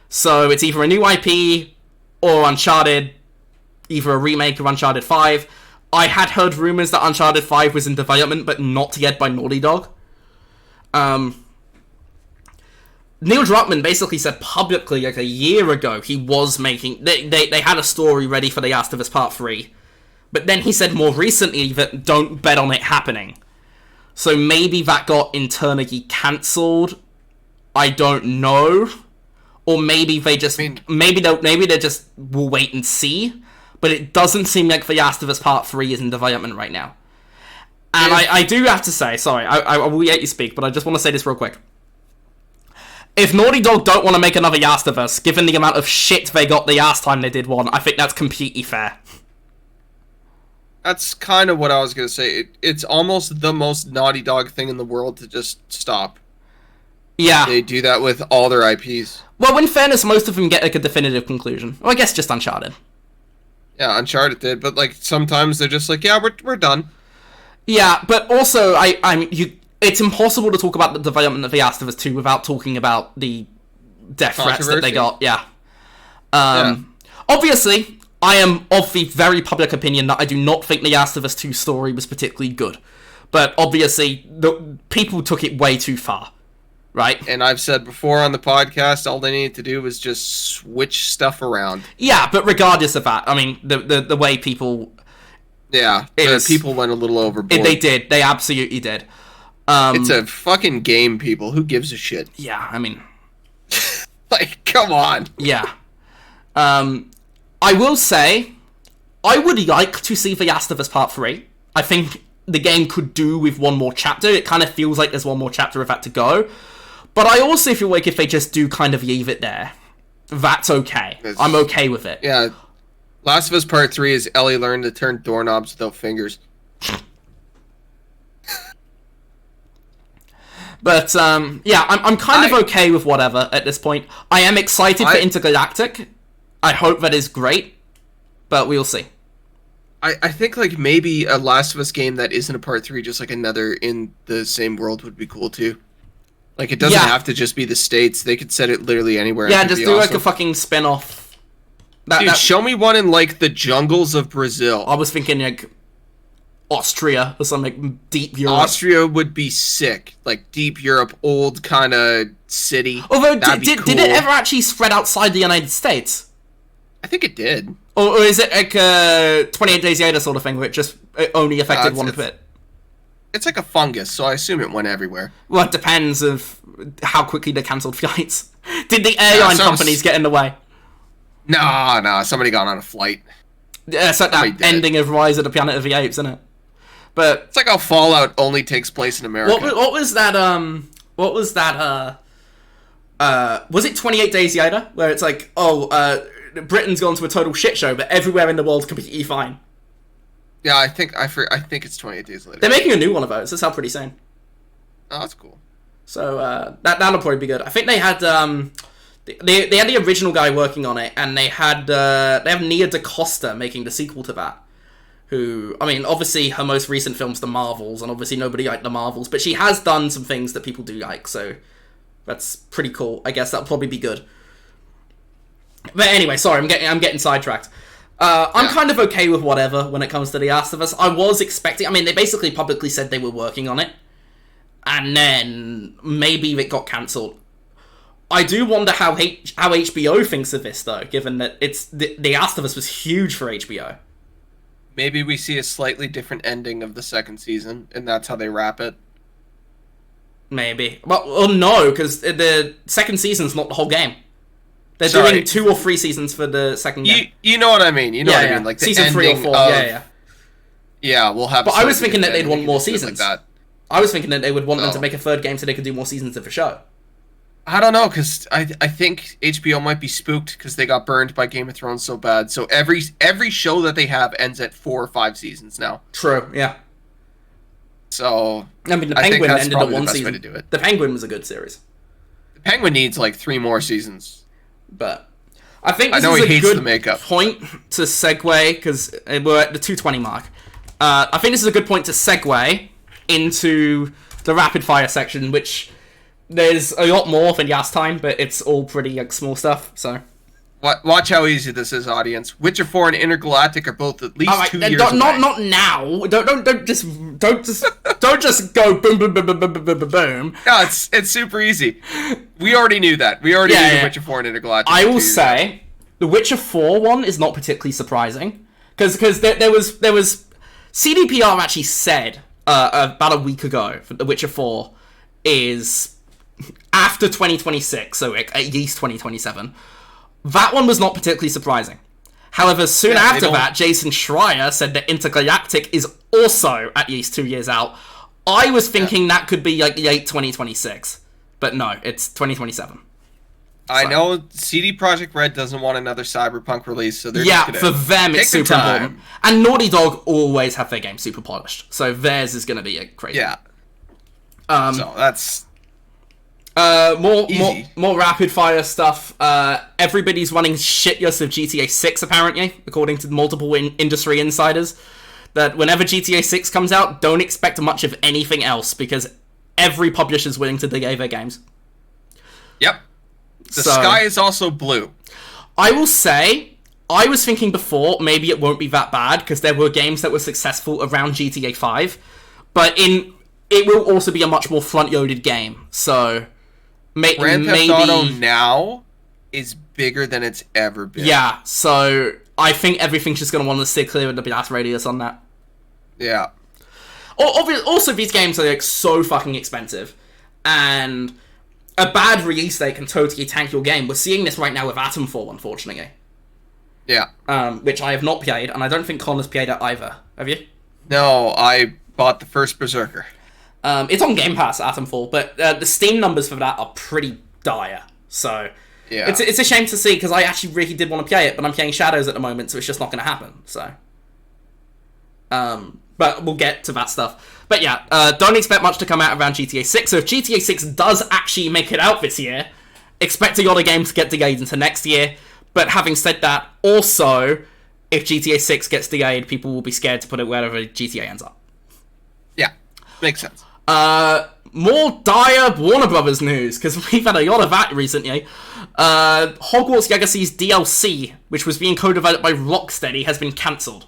So it's either a new IP or Uncharted, either a remake of Uncharted 5. I had heard rumours that Uncharted 5 was in development, but not yet by Naughty Dog. Neil Druckmann basically said publicly, like a year ago, he was making... They had a story ready for The Last of Us Part 3. But then he said more recently that don't bet on it happening. So maybe that got internally cancelled. I don't know. Or maybe they just... maybe they just will wait and see. But it doesn't seem like The Last of Us Part 3 is in development right now. And I do have to say, sorry, I will let you speak, but I just want to say this real quick. If Naughty Dog don't want to make another Last of Us, given the amount of shit they got the last time they did one, I think that's completely fair. That's kind of what I was going to say. It's almost the most Naughty Dog thing in the world to just stop. Yeah. They do that with all their IPs. Well, in fairness, most of them get like a definitive conclusion. Well, I guess just Uncharted. Yeah, Uncharted did, but like sometimes they're just like, yeah, we're done. Yeah, but also it's impossible to talk about the development of The Last of Us 2 without talking about the death threats that they got. Yeah. Obviously, I am of the very public opinion that I do not think The Last of Us 2 story was particularly good. But obviously, the people took it way too far. Right? And I've said before on the podcast, all they needed to do was just switch stuff around. Yeah, but regardless of that, I mean, the way people... Yeah, people went a little overboard. They did. They absolutely did. It's a fucking game, people. Who gives a shit? Yeah, I mean... like, come on. Yeah. I will say, I would like to see The Last of Us Part 3. I think the game could do with one more chapter. It kind of feels like there's one more chapter of that to go. But I also feel like if they just do kind of leave it there, that's okay. I'm okay with it. Yeah. Last of Us Part 3 is Ellie learned to turn doorknobs without fingers. But, yeah, I'm kind of okay with whatever at this point. I am excited for Intergalactic. I hope that is great. But we'll see. I think, like, maybe a Last of Us game that isn't a Part 3, just like another in the same world would be cool, too. Like, it doesn't have to just be the States. They could set it literally anywhere. Yeah, just do, awesome. Like, a fucking spin-off. Dude, show me one in, like, the jungles of Brazil. I was thinking, like, Austria or something, deep Europe. Austria would be sick. Like, deep Europe, old kind of city. Although, did it ever actually spread outside the United States? I think it did. Or is it like a 28 Days Later sort of thing where it only affected one bit? It's like a fungus, so I assume it went everywhere. Well, it depends of how quickly they cancelled flights. Did the airline companies get in the way? No, somebody got on a flight. Yeah, it's like that ending of Rise of the Planet of the Apes, isn't it? But it's like how Fallout only takes place in America. What was that? Was it 28 Days Later? Where it's like, Britain's gone to a total shit show, but everywhere in the world's completely fine. Yeah, I think it's 28 Days Later. They're making a new one of those. That's how pretty soon. Oh, that's cool. So that'll probably be good. I think they had they had the original guy working on it, and they have Nia DaCosta making the sequel to that. Who, I mean, obviously her most recent film's The Marvels, and obviously nobody liked The Marvels, but she has done some things that people do like, so that's pretty cool. I guess that'll probably be good. But anyway, sorry, I'm getting sidetracked. I'm kind of okay with whatever when it comes to The Last of Us. I was expecting... I mean, they basically publicly said they were working on it. And then maybe it got cancelled. I do wonder how HBO thinks of this, though, given that The Last of Us was huge for HBO. Maybe we see a slightly different ending of the second season, and that's how they wrap it. Maybe. Well no, because the second season's not the whole game. They're doing 2 or 3 seasons for the second game. You know what I mean. You know what I mean. Like the season 3 or 4. Yeah, we'll have. But I was thinking that they'd want more seasons. Like that. I was thinking that they would want them to make a 3rd game so they could do more seasons of the show. I don't know, because I think HBO might be spooked because they got burned by Game of Thrones so bad. So every show that they have ends at 4 or 5 seasons now. True, yeah. So I mean, the Penguin ended at 1 season. Way to do it. The Penguin was a good series. The Penguin needs like 3 more seasons. But I think this is a good point to segue, because we're at the 2:20 mark. I think this is a good point to segue into the rapid fire section, which there's a lot more than last time, but it's all pretty like small stuff. So watch how easy this is, audience. Witcher 4 and Intergalactic are both at least 2 years away. Not now. Don't just go boom boom boom boom boom boom boom boom. No, it's super easy. We already knew that. We already knew the Witcher 4 and Intergalactic. I will say the Witcher 4 one is not particularly surprising, because there was CDPR actually said about a week ago that The Witcher 4 is after 2026, so at least 2027. That one was not particularly surprising. However, soon after that, Jason Schreier said that Intergalactic is also at least 2 years out. I was thinking that could be like late 2026, but no, it's 2027. I know CD Projekt Red doesn't want another Cyberpunk release, so they're for them it's super important. And Naughty Dog always have their games super polished, so theirs is going to be crazy. Yeah. So that's more rapid fire stuff. Everybody's running shitloads of GTA 6 apparently, according to multiple industry insiders. That whenever GTA 6 comes out, don't expect much of anything else, because every publisher's willing to delay their games. Yep. The sky is also blue. I will say, I was thinking before, maybe it won't be that bad, because there were games that were successful around GTA 5, but it will also be a much more front-loaded game, so Grand Theft Auto now is bigger than it's ever been. Yeah, so I think everything's just going to want to stay clear of the blast radius on that. Yeah. Also, these games are like so fucking expensive, and a bad release date can totally tank your game. We're seeing this right now with Atomfall, unfortunately. Yeah. Which I have not played, and I don't think Connor's played it either. Have you? No, I bought the first Berserker. It's on Game Pass, Atomfall, but the Steam numbers for that are pretty dire. So yeah, it's a shame to see, because I actually really did want to play it, but I'm playing Shadows at the moment, so it's just not going to happen. So, but we'll get to that stuff. But yeah, don't expect much to come out around GTA 6. So if GTA 6 does actually make it out this year, expect a lot of games to get delayed into next year. But having said that, also, if GTA 6 gets delayed, people will be scared to put it wherever GTA ends up. Yeah, makes sense. More dire Warner Brothers news, because we've had a lot of that recently. Hogwarts Legacy's DLC, which was being co-developed by Rocksteady, has been cancelled.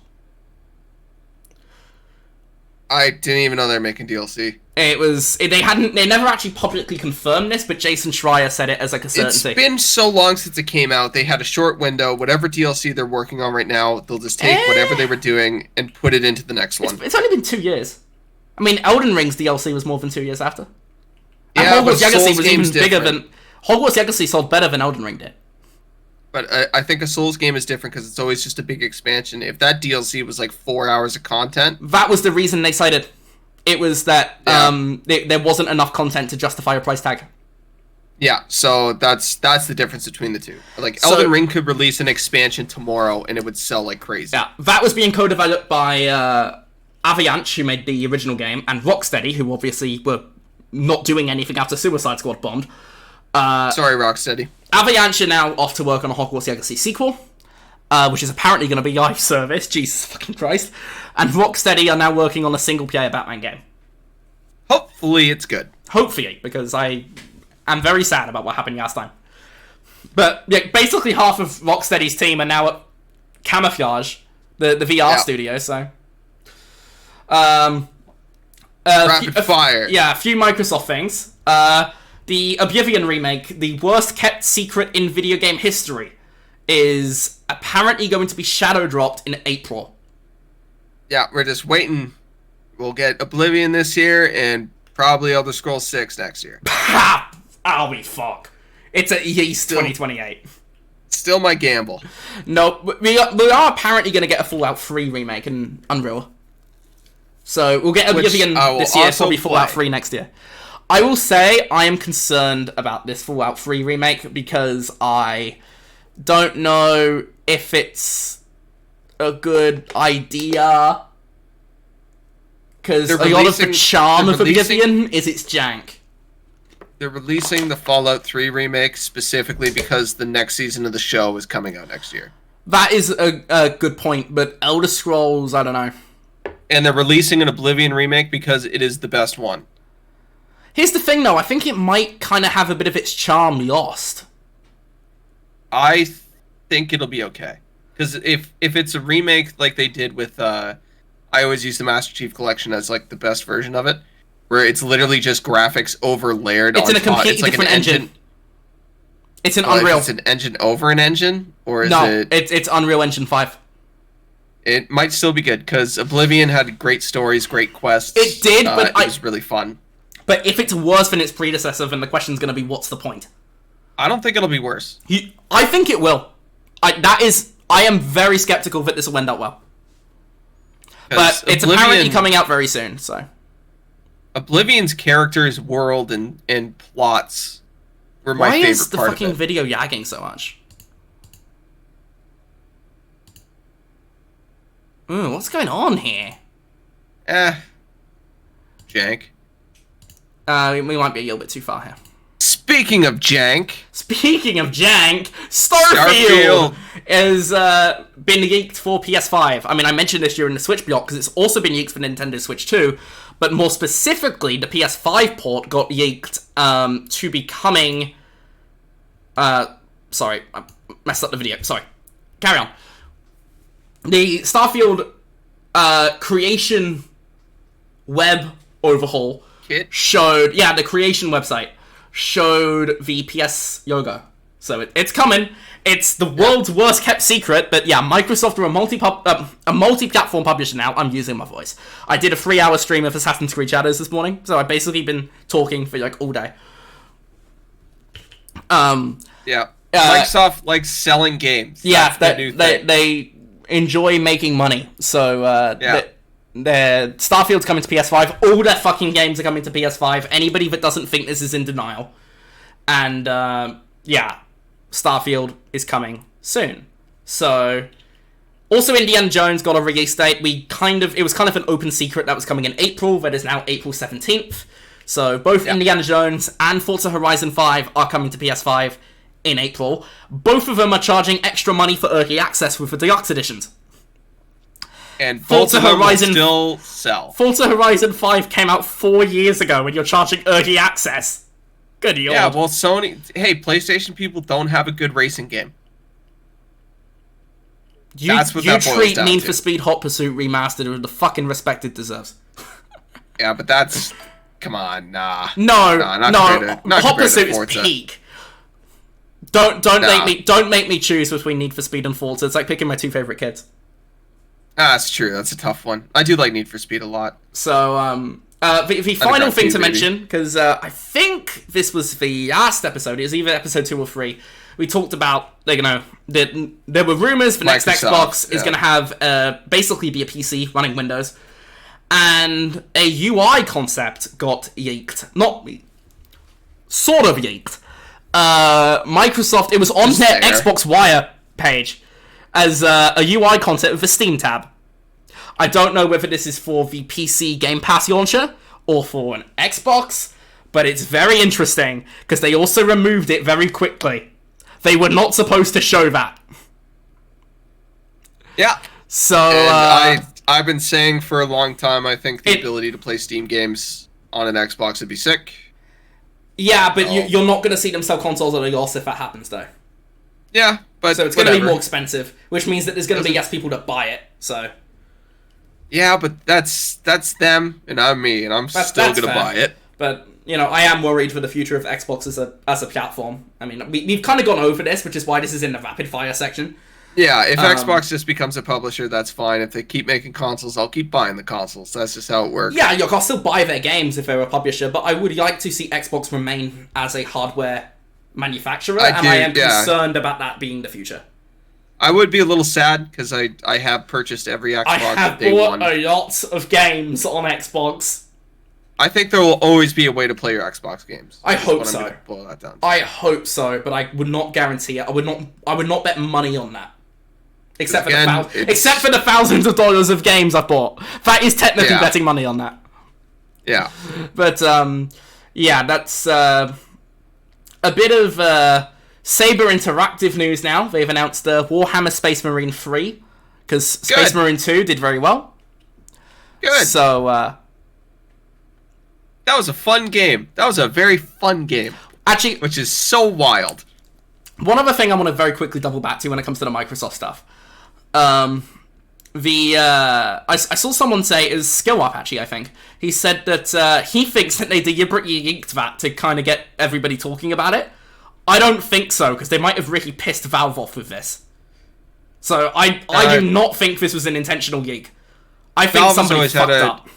I didn't even know they were making DLC. They never actually publicly confirmed this, but Jason Schreier said it as like a certainty. It's been so long since it came out. They had a short window. Whatever DLC they're working on right now, they'll just take whatever they were doing and put it into the next one. It's only been 2 years. I mean, Elden Ring's DLC was more than 2 years after. And Yeah, Hogwarts Legacy was even bigger different. than... Hogwarts Legacy sold better than Elden Ring did. But I think a Souls game is different because it's always just a big expansion. If that DLC was like 4 hours of content... That was the reason they cited. It was that there wasn't enough content to justify a price tag. Yeah, so that's the difference between the two. Like, Elden Ring could release an expansion tomorrow and it would sell like crazy. Yeah, that was being co-developed by Avalanche, who made the original game, and Rocksteady, who obviously were not doing anything after Suicide Squad bombed. Sorry, Rocksteady. Avalanche are now off to work on a Hogwarts Legacy sequel, which is apparently going to be live service. Jesus fucking Christ. And Rocksteady are now working on a single-player Batman game. Hopefully it's good. Hopefully, because I am very sad about what happened last time. But yeah, basically half of Rocksteady's team are now at Camouflage, the VR studio, so... Rapid fire. Yeah, a few Microsoft things. The Oblivion remake, the worst kept secret in video game history, is apparently going to be shadow dropped in April. Yeah, we're just waiting. We'll get Oblivion this year and probably Elder Scrolls 6 next year. Ha! I'll be fuck. It's at least 2028. Still my gamble. No, we are apparently going to get a Fallout 3 remake in Unreal. So we'll get Oblivion this year, probably Fallout 3 next year. I will say I am concerned about this Fallout 3 remake because I don't know if it's a good idea. Because a lot of the charm of Oblivion is its jank. They're releasing the Fallout 3 remake specifically because the next season of the show is coming out next year. That is a good point, but Elder Scrolls, I don't know. And they're releasing an Oblivion remake because it is the best one. Here's the thing, though. I think it might kind of have a bit of its charm lost. I think it'll be okay. Because if it's a remake like they did with... I always use the Master Chief Collection as like the best version of it. Where it's literally just graphics overlaid on top. It's in a completely different engine. It's an Unreal. It's an engine over an engine? Or is it's Unreal Engine 5. It might still be good, because Oblivion had great stories, great quests. It did, but it was really fun. But if it's worse than its predecessor, then the question's going to be, what's the point? I don't think it'll be worse. I think it will. I am very skeptical that this will end up well. But it's apparently coming out very soon, so... Oblivion's characters, world, and plots were my favorite part of it. Why is the fucking video yagging so much? Ooh, what's going on here? Jank. We might be a little bit too far here. Speaking of jank, Starfield has been leaked for PS5. I mean, I mentioned this during the Switch block because it's also been leaked for Nintendo Switch 2, but more specifically, the PS5 port got leaked to be coming... sorry, I messed up the video. Sorry. Carry on. The Starfield creation web overhaul showed... Yeah, the creation website showed the PS logo. So it's coming. It's the world's worst kept secret, but yeah, Microsoft are a multi-platform publisher now. I'm using my voice. I did a 3-hour stream of Assassin's Creed Shadows this morning, so I've basically been talking for like all day. Microsoft likes selling games. Yeah, they enjoy making money. So their Starfield's coming to PS5. All their fucking games are coming to PS5. Anybody that doesn't think this is in denial. And Starfield is coming soon. So, also Indiana Jones got a release date. It was kind of an open secret that was coming in April, that is now April 17th. So, both Indiana Jones and Forza Horizon 5 are coming to PS5 in April. Both of them are charging extra money for early access with the deluxe editions. And Forza Horizon still sell. Forza Horizon 5 came out 4 years ago when you're charging early access. Good lord. Yeah, well, PlayStation people don't have a good racing game. That's what that boils down to. You treat Need for Speed Hot Pursuit Remastered with the fucking respect it deserves. Yeah, but that's... Come on, nah. No. Hot Pursuit is peak. Don't make me choose between Need for Speed and Forza. It's like picking my two favorite kids. That's true. That's a tough one. I do like Need for Speed a lot. So, the final thing to mention, because I think this was the last episode, it was either episode 2 or 3, we talked about, there were rumors the next Xbox is going to have basically be a PC running Windows, and a UI concept got leaked. Sort of leaked. Microsoft, it was on their Xbox Wire page as a UI concept with a Steam tab. I don't know whether this is for the PC Game Pass launcher or for an Xbox, but it's very interesting because they also removed it very quickly. They were not supposed to show that. Yeah. So I've been saying for a long time I think the ability to play Steam games on an Xbox would be sick. Yeah, but you're not going to see them sell consoles at a loss if that happens, though. Yeah, but so it's going to be more expensive, which means that there's going to be less people that buy it. So. Yeah, but that's them, and I'm me, and I'm still going to buy it. But I am worried for the future of Xbox as a platform. I mean, we've kind of gone over this, which is why this is in the rapid fire section. Yeah, if Xbox just becomes a publisher, that's fine. If they keep making consoles, I'll keep buying the consoles. That's just how it works. Yeah, I'll still buy their games if they're a publisher, but I would like to see Xbox remain as a hardware manufacturer, I and I do, am yeah. concerned about that being the future. I would be a little sad because I have purchased every Xbox I have day bought one. a lot of games on Xbox. I think there will always be a way to play your Xbox games. I hope what I'm so. gonna boil that down to. I hope so, but I would not guarantee it. I would not bet money on that. Except for the thousands of dollars of games I bought. That is technically betting money on that. Yeah. But yeah, that's a bit of Saber Interactive news now. They've announced Warhammer Space Marine 3 because Space Marine 2 did very well. Good. So that was a fun game. That was a very fun game. Actually, which is so wild. One other thing I want to very quickly double back to when it comes to the Microsoft stuff. I saw someone say, it was Skill Up actually, I think. He said that he thinks that they deliberately leaked that to kind of get everybody talking about it. I don't think so, because they might have really pissed Valve off with this. So I do not think this was an intentional leak. I think somebody fucked up.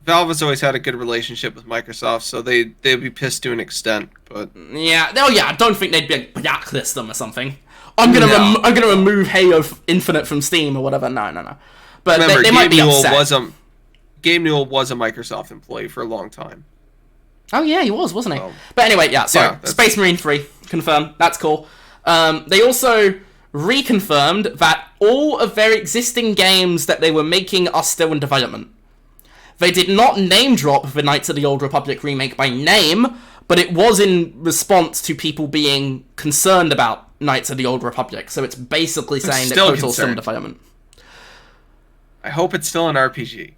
Valve has always had a good relationship with Microsoft, so they'd be pissed to an extent. But yeah, I don't think they'd be blacklist them or something. I'm gonna remove Halo Infinite from Steam or whatever. No. But remember, they might be upset. Gabe Newell was a Microsoft employee for a long time. Oh yeah, he was, wasn't he? But anyway, yeah. Sorry, Space Marine 3 confirmed. That's cool. They also reconfirmed that all of their existing games that they were making are still in development. They did not name drop the Knights of the Old Republic remake by name, but it was in response to people being concerned about Knights of the Old Republic. So it's basically saying that KOTOR's still in development. I hope it's still an RPG.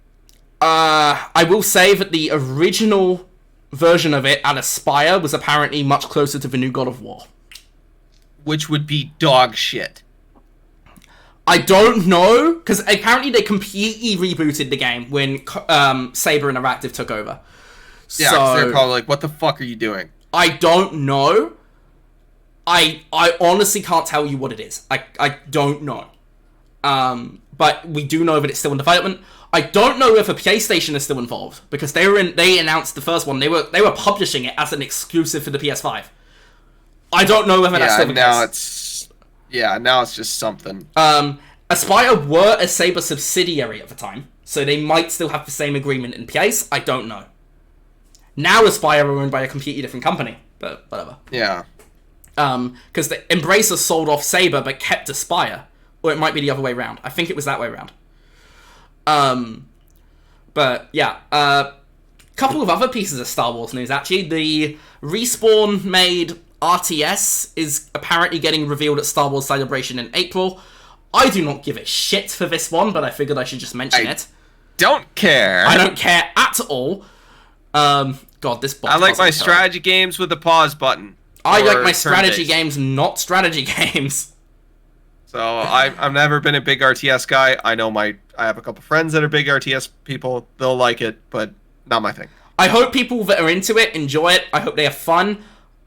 I will say that the original version of it at Aspire was apparently much closer to the new God of War. Which would be dog shit. I don't know, because apparently they completely rebooted the game when Saber Interactive took over. Yeah, so they're probably like, what the fuck are you doing? I don't know. I honestly can't tell you what it is. I don't know. But we do know that it's still in development. I don't know if a PlayStation is still involved, because they announced the first one. They were publishing it as an exclusive for the PS5. I don't know whether that's still the case. Now it's just something. Aspire were a Saber subsidiary at the time, so they might still have the same agreement in place. I don't know. Now Aspire are owned by a completely different company, but whatever. Yeah. Because the Embracer sold off Saber but kept Aspire, or it might be the other way around. I think it was that way around. But yeah, couple of other pieces of Star Wars news actually. The Respawn made RTS is apparently getting revealed at Star Wars Celebration in April. I do not give a shit for this one, but I figured I should just mention it. Don't care. I don't care at all. God, this box. I like my strategy games with the pause button. I like my strategy games, not strategy games. So I've never been a big RTS guy. I have a couple friends that are big RTS people. They'll like it, but not my thing. I hope people that are into it enjoy it. I hope they have fun.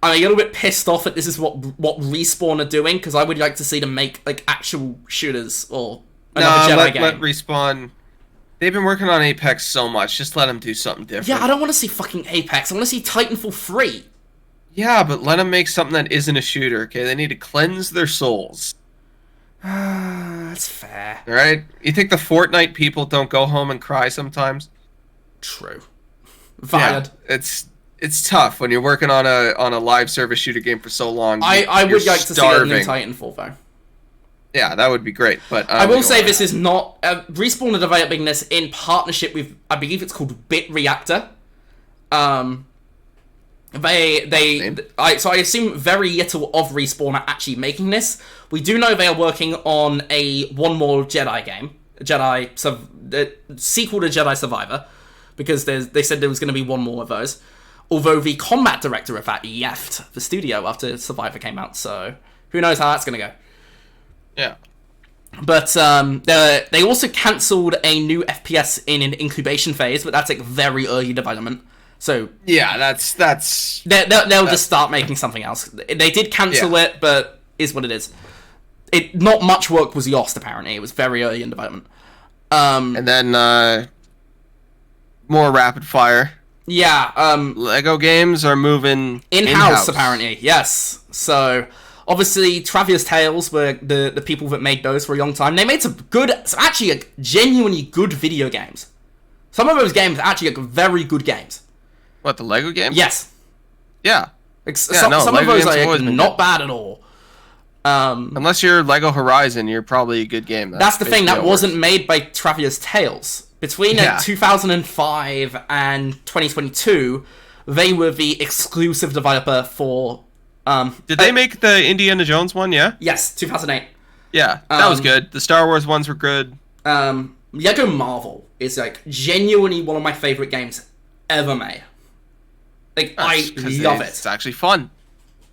I'm a little bit pissed off that this is what Respawn are doing, because I would like to see them make like actual shooters or another Jedi game. Let Respawn. They've been working on Apex so much. Just let them do something different. Yeah, I don't want to see fucking Apex. I want to see Titanfall 3. Yeah, but let them make something that isn't a shooter. Okay, they need to cleanse their souls. That's fair. All right. You think the Fortnite people don't go home and cry sometimes? True. Valid. Yeah, it's tough when you're working on a live service shooter game for so long. I would like to see a new Titanfall though. Yeah, that would be great. But I will say this is not Respawn are developing this in partnership with, I believe it's called Bit Reactor. So I assume very little of Respawn are actually making this. We do know they are working on one more Jedi game, the sequel to Jedi Survivor, because they said there was going to be one more of those. Although the combat director of that left the studio after Survivor came out, so who knows how that's going to go. Yeah. But they also cancelled a new FPS in an incubation phase, but that's like very early development. So yeah, that's they'll just start making something else. They did cancel it, but is what it is. Not much work was lost apparently. It was very early in development. And then more rapid fire. Yeah, Lego games are moving in-house apparently. Yes. So obviously, Travia's Tales were the people that made those for a long time. They made some actually like, genuinely good video games. Some of those games are actually like, very good games. What, the Lego games? Yes. Yeah. Some of those are like, not bad at all. Unless you're Lego Horizon, you're probably a good game. That's the thing, that wasn't made by Travia's Tales. Between 2005 and 2022, they were the exclusive developer for... Did they make the Indiana Jones one, yeah? Yes, 2008. Yeah, that was good. The Star Wars ones were good. Lego Marvel is, like, genuinely one of my favorite games ever made. Like, I love it. It's actually fun.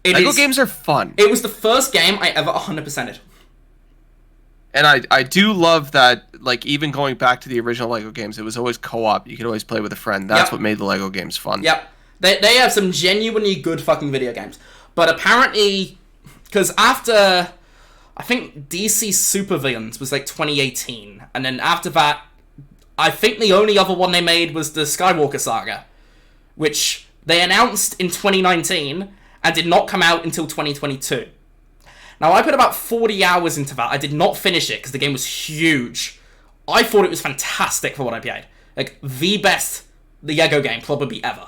Lego games are fun. It was the first game I ever 100%ed. And I do love that, like, even going back to the original Lego games, it was always co-op. You could always play with a friend. That's what made the Lego games fun. Yep. They have some genuinely good fucking video games. But apparently, because after, I think DC Supervillains was like 2018. And then after that, I think the only other one they made was the Skywalker Saga. Which they announced in 2019 and did not come out until 2022. Now, I put about 40 hours into that. I did not finish it because the game was huge. I thought it was fantastic for what I played. Like, the best Lego game probably ever.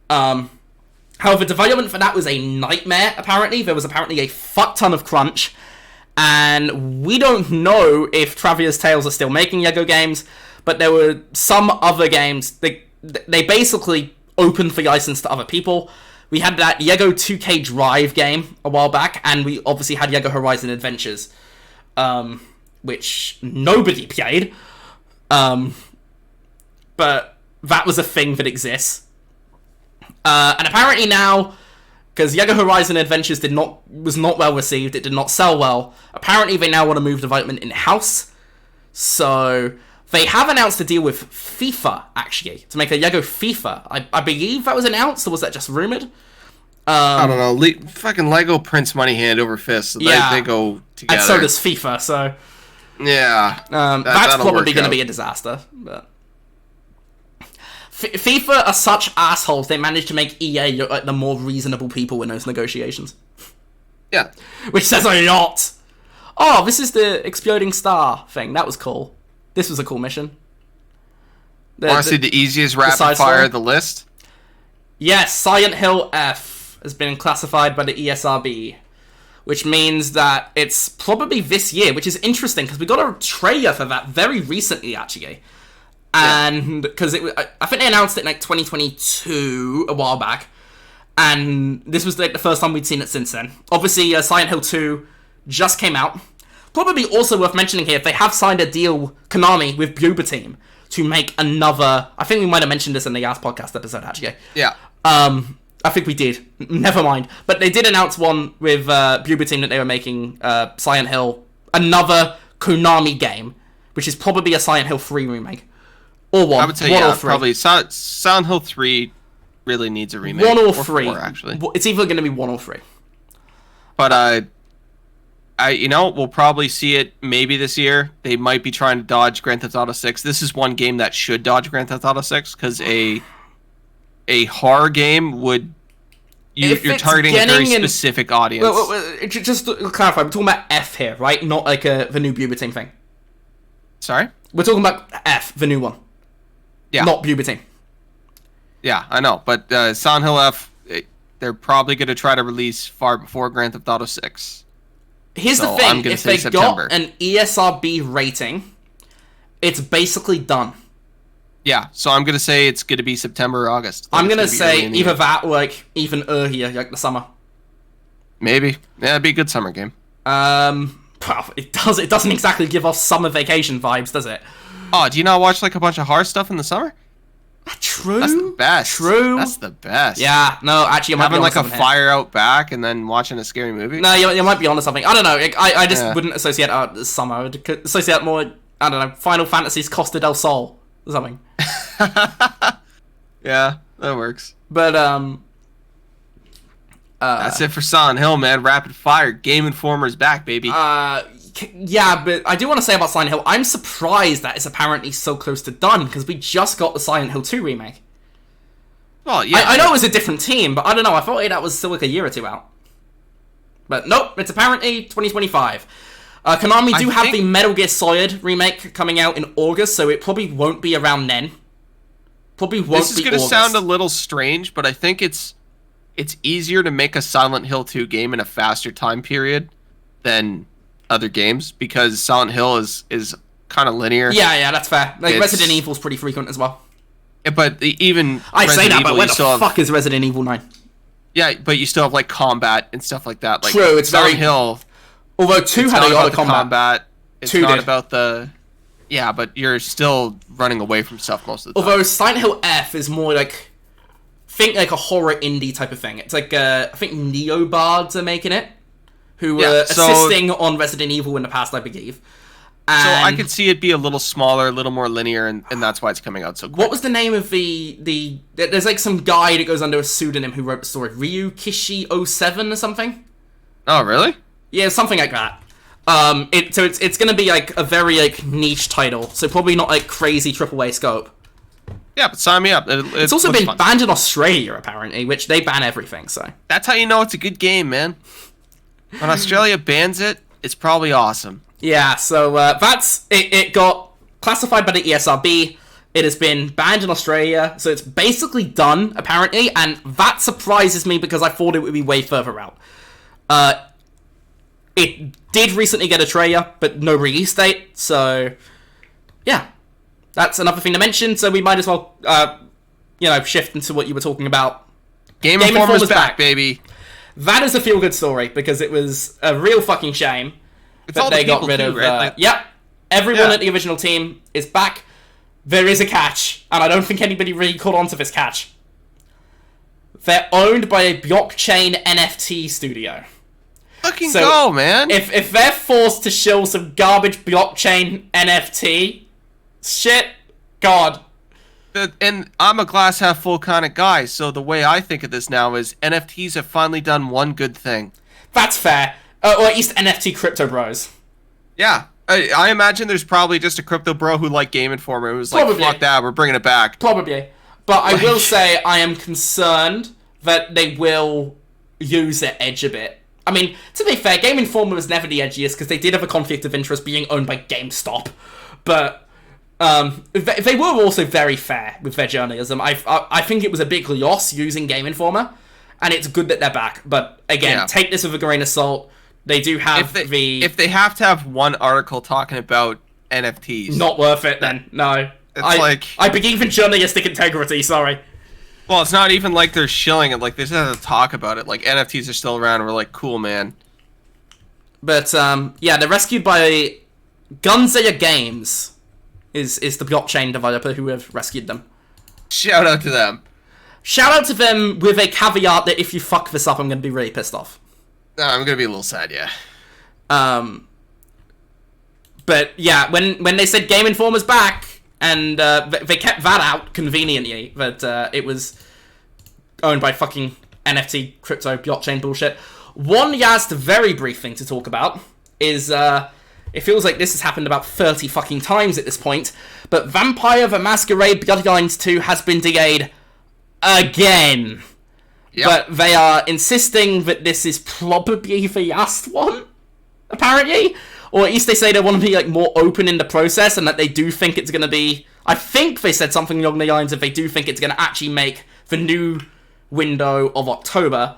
However, development for that was a nightmare, apparently. There was apparently a fuck ton of crunch. And we don't know if Travia's Tales are still making Lego games, but there were some other games. They basically opened the license to other people. We had that Lego 2K Drive game a while back, and we obviously had Lego Horizon Adventures, which nobody played. But that was a thing that exists. And apparently now, because Lego Horizon Adventures was not well received, it did not sell well, apparently they now want to move development in-house. So they have announced a deal with FIFA, actually, to make a Lego FIFA. I believe that was announced, or was that just rumored? I don't know. Fucking Lego prints money hand over fist. So they go together. And so does FIFA, so... Yeah. That's probably going to be a disaster. But FIFA are such assholes, they managed to make EA look like the more reasonable people in those negotiations. Yeah. Which says a lot. Oh, this is the exploding star thing. That was cool. This was a cool mission. Honestly, the easiest rapid fire of the list? Yes, Silent Hill F has been classified by the ESRB, which means that it's probably this year, which is interesting because we got a trailer for that very recently, actually. And because I think they announced it in like 2022, a while back, and this was like the first time we'd seen it since then. Obviously, Silent Hill 2 just came out. Probably also worth mentioning here, they have signed a deal, Konami, with Bloober Team to make another... I think we might have mentioned this in the last podcast episode, actually. Yeah. I think we did. Never mind. But they did announce one with Bloober Team that they were making Silent Hill, another Konami game, which is probably a Silent Hill 3 remake. Or one. I would say, or three. Probably. Silent Hill 3 really needs a remake. 1 or 3. 4, actually. It's either going to be 1 or 3. But, we'll probably see it maybe this year. They might be trying to dodge Grand Theft Auto 6. This is one game that should dodge Grand Theft Auto 6, because a horror game would... You're targeting a very specific audience. Wait, just to clarify, we're talking about F here, right? Not like the new Bloober Team thing. Sorry? We're talking about F, the new one. Yeah. Not Bloober Team. Yeah, I know. But Silent Hill F, they're probably going to try to release far before Grand Theft Auto 6. Here's the thing. If they got an ESRB rating, it's basically done. Yeah, so I'm going to say it's going to be September or August. I'm going to say either that or like even earlier, like the summer. Maybe. Yeah, it'd be a good summer game. Well, it doesn't exactly give off summer vacation vibes, does it? Oh, do you not watch like a bunch of horror stuff in the summer? True. That's the best. True. That's the best. Yeah, no, actually, I might having be like a fire here. out back and then watching a scary movie. No, you might be onto something. I don't know. I just wouldn't associate summer. I would associate more, I don't know, Final Fantasy's Costa del Sol or something. Yeah, that works. But that's it for Silent Hill, man. Rapid fire. Game Informer's back, baby. Yeah, but I do want to say about Silent Hill, I'm surprised that it's apparently so close to done, because we just got the Silent Hill 2 remake. Well, yeah. I know it was a different team, but I don't know. I thought that was still like a year or two out. But nope, it's apparently 2025. Konami do have the Metal Gear Solid remake coming out in August, so it probably won't be around then. Probably won't be August. This is going to sound a little strange, but I think it's easier to make a Silent Hill 2 game in a faster time period than other games, because Silent Hill is kind of linear. Yeah, that's fair. Like, Resident Evil's pretty frequent as well. But even I say that, but where the fuck is Resident Evil 9? Yeah, but you still have like combat and stuff like that. Like, true, it's Silent very Hill. Although 2 had a lot of combat. It's not about the... Yeah, but you're still running away from stuff most of the time. Although Silent Hill F is more like... Think like a horror indie type of thing. It's like, I think Neobards are making it. Who were assisting on Resident Evil in the past, I believe. And so I could see it be a little smaller, a little more linear, and that's why it's coming out so quick. What was the name of the... There's like some guy that goes under a pseudonym who wrote the story. Ryu Kishi 07 or something? Oh, really? Yeah, something like that. It's going to be like a very like niche title, so probably not like crazy AAA scope. Yeah, but sign me up. It's also been banned in Australia, apparently, which they ban everything, so... That's how you know it's a good game, man. When Australia bans it, it's probably awesome. Yeah, so that's... It got classified by the ESRB. It has been banned in Australia, so it's basically done, apparently, and that surprises me because I thought it would be way further out. It did recently get a trailer, but no release date, so... Yeah. That's another thing to mention, so we might as well, shift into what you were talking about. Game Informer's back, baby. That is a feel-good story, because it was a real fucking shame that they got rid of... right? Yep. Everyone at the original team is back. There is a catch, and I don't think anybody really caught on to this catch. They're owned by a blockchain NFT studio. Fucking go, man. If they're forced to shill some garbage blockchain NFT... Shit. God. And I'm a glass half full kind of guy, so the way I think of this now is NFTs have finally done one good thing. That's fair. Or at least NFT crypto bros. Yeah. I imagine there's probably just a crypto bro who liked Game Informer who was like, fuck that, we're bringing it back. Probably. But I will say I am concerned that they will use their edge a bit. I mean, to be fair, Game Informer was never the edgiest because they did have a conflict of interest being owned by GameStop. But... they were also very fair with their journalism. I think it was a big loss using Game Informer, and it's good that they're back. But again, take this with a grain of salt. They do have if they have to have one article talking about NFTs, not worth it. Then no, I believe in journalistic integrity. Sorry. Well, it's not even like they're shilling it. Like they just have to talk about it. Like NFTs are still around. And we're like, cool, man. But they're rescued by Gunzilla Games. Is the blockchain developer who have rescued them. Shout out to them. Shout out to them with a caveat that if you fuck this up, I'm going to be really pissed off. No, I'm going to be a little sad, yeah. But yeah, when they said Game Informer's back, and they kept that out conveniently, that it was owned by fucking NFT crypto blockchain bullshit. One last very brief thing to talk about is... it feels like this has happened about 30 fucking times at this point, but Vampire the Masquerade Bloodlines 2 has been delayed again. Yep. But they are insisting that this is probably the last one, apparently. Or at least they say they want to be like more open in the process and that they do think it's going to be... I think they said something along the lines of they do think it's going to actually make the new window of October.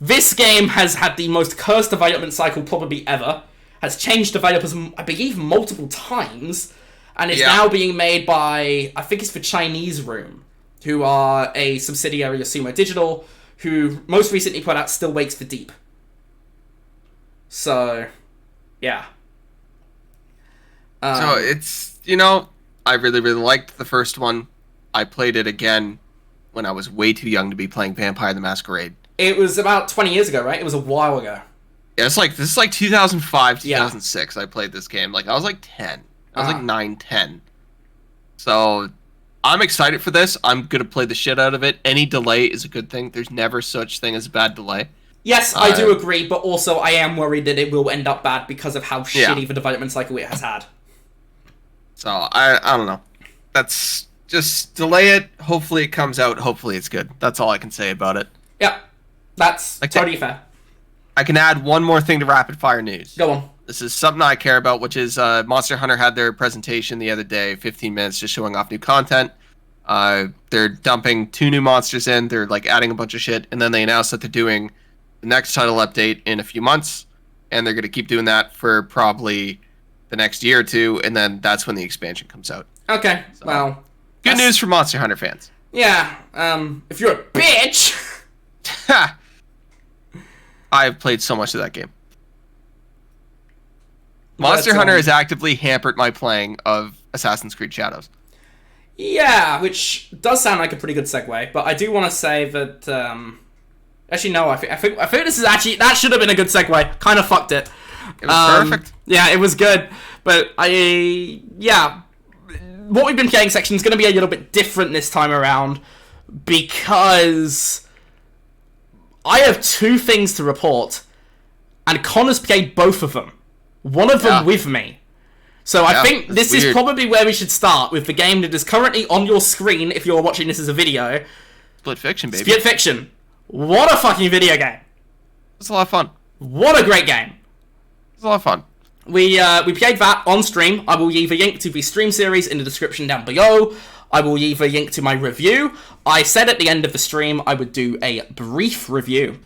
This game has had the most cursed development cycle probably ever. Has changed developers, I believe, multiple times, and is now being made by, I think it's the Chinese Room, who are a subsidiary of Sumo Digital, who most recently put out Still Wakes for Deep. So, yeah. So it's, I really, really liked the first one. I played it again when I was way too young to be playing Vampire the Masquerade. It was about 20 years ago, right? It was a while ago. Yeah, this is like 2005, 2006. I played this game. Like I was like 10. I was like 9, 10. So I'm excited for this. I'm gonna play the shit out of it. Any delay is a good thing. There's never such thing as a bad delay. Yes, I do agree, but also I am worried that it will end up bad because of how shitty the development cycle it has had. So I don't know. That's just delay it. Hopefully it comes out. Hopefully it's good. That's all I can say about it. Yeah, that's totally fair. I can add one more thing to rapid fire news. Go on. This is something I care about, which is Monster Hunter had their presentation the other day, 15 minutes, just showing off new content. They're dumping 2 new monsters in. They're like adding a bunch of shit, and then they announced that they're doing the next title update in a few months, and they're going to keep doing that for probably the next year or two, and then that's when the expansion comes out. Okay, so, well... Good news for Monster Hunter fans. Yeah, if you're a bitch... Ha! I have played so much of that game. Monster Hunter has actively hampered my playing of Assassin's Creed Shadows. Yeah, which does sound like a pretty good segue, but I do want to say that... Actually, no, I think this is actually... That should have been a good segue. Kind of fucked it. It was perfect. Yeah, it was good. But yeah. What we've been playing section is going to be a little bit different this time around because I have 2 things to report, and Connor's played both of them. One of them with me. So I think this is probably where we should start, with the game that is currently on your screen if you're watching this as a video. Split Fiction, baby. Split Fiction. What a fucking video game. It's a lot of fun. What a great game. It's a lot of fun. We played that on stream. I will leave a link to the stream series in the description down below. I will leave a link to my review. I said at the end of the stream I would do a brief review.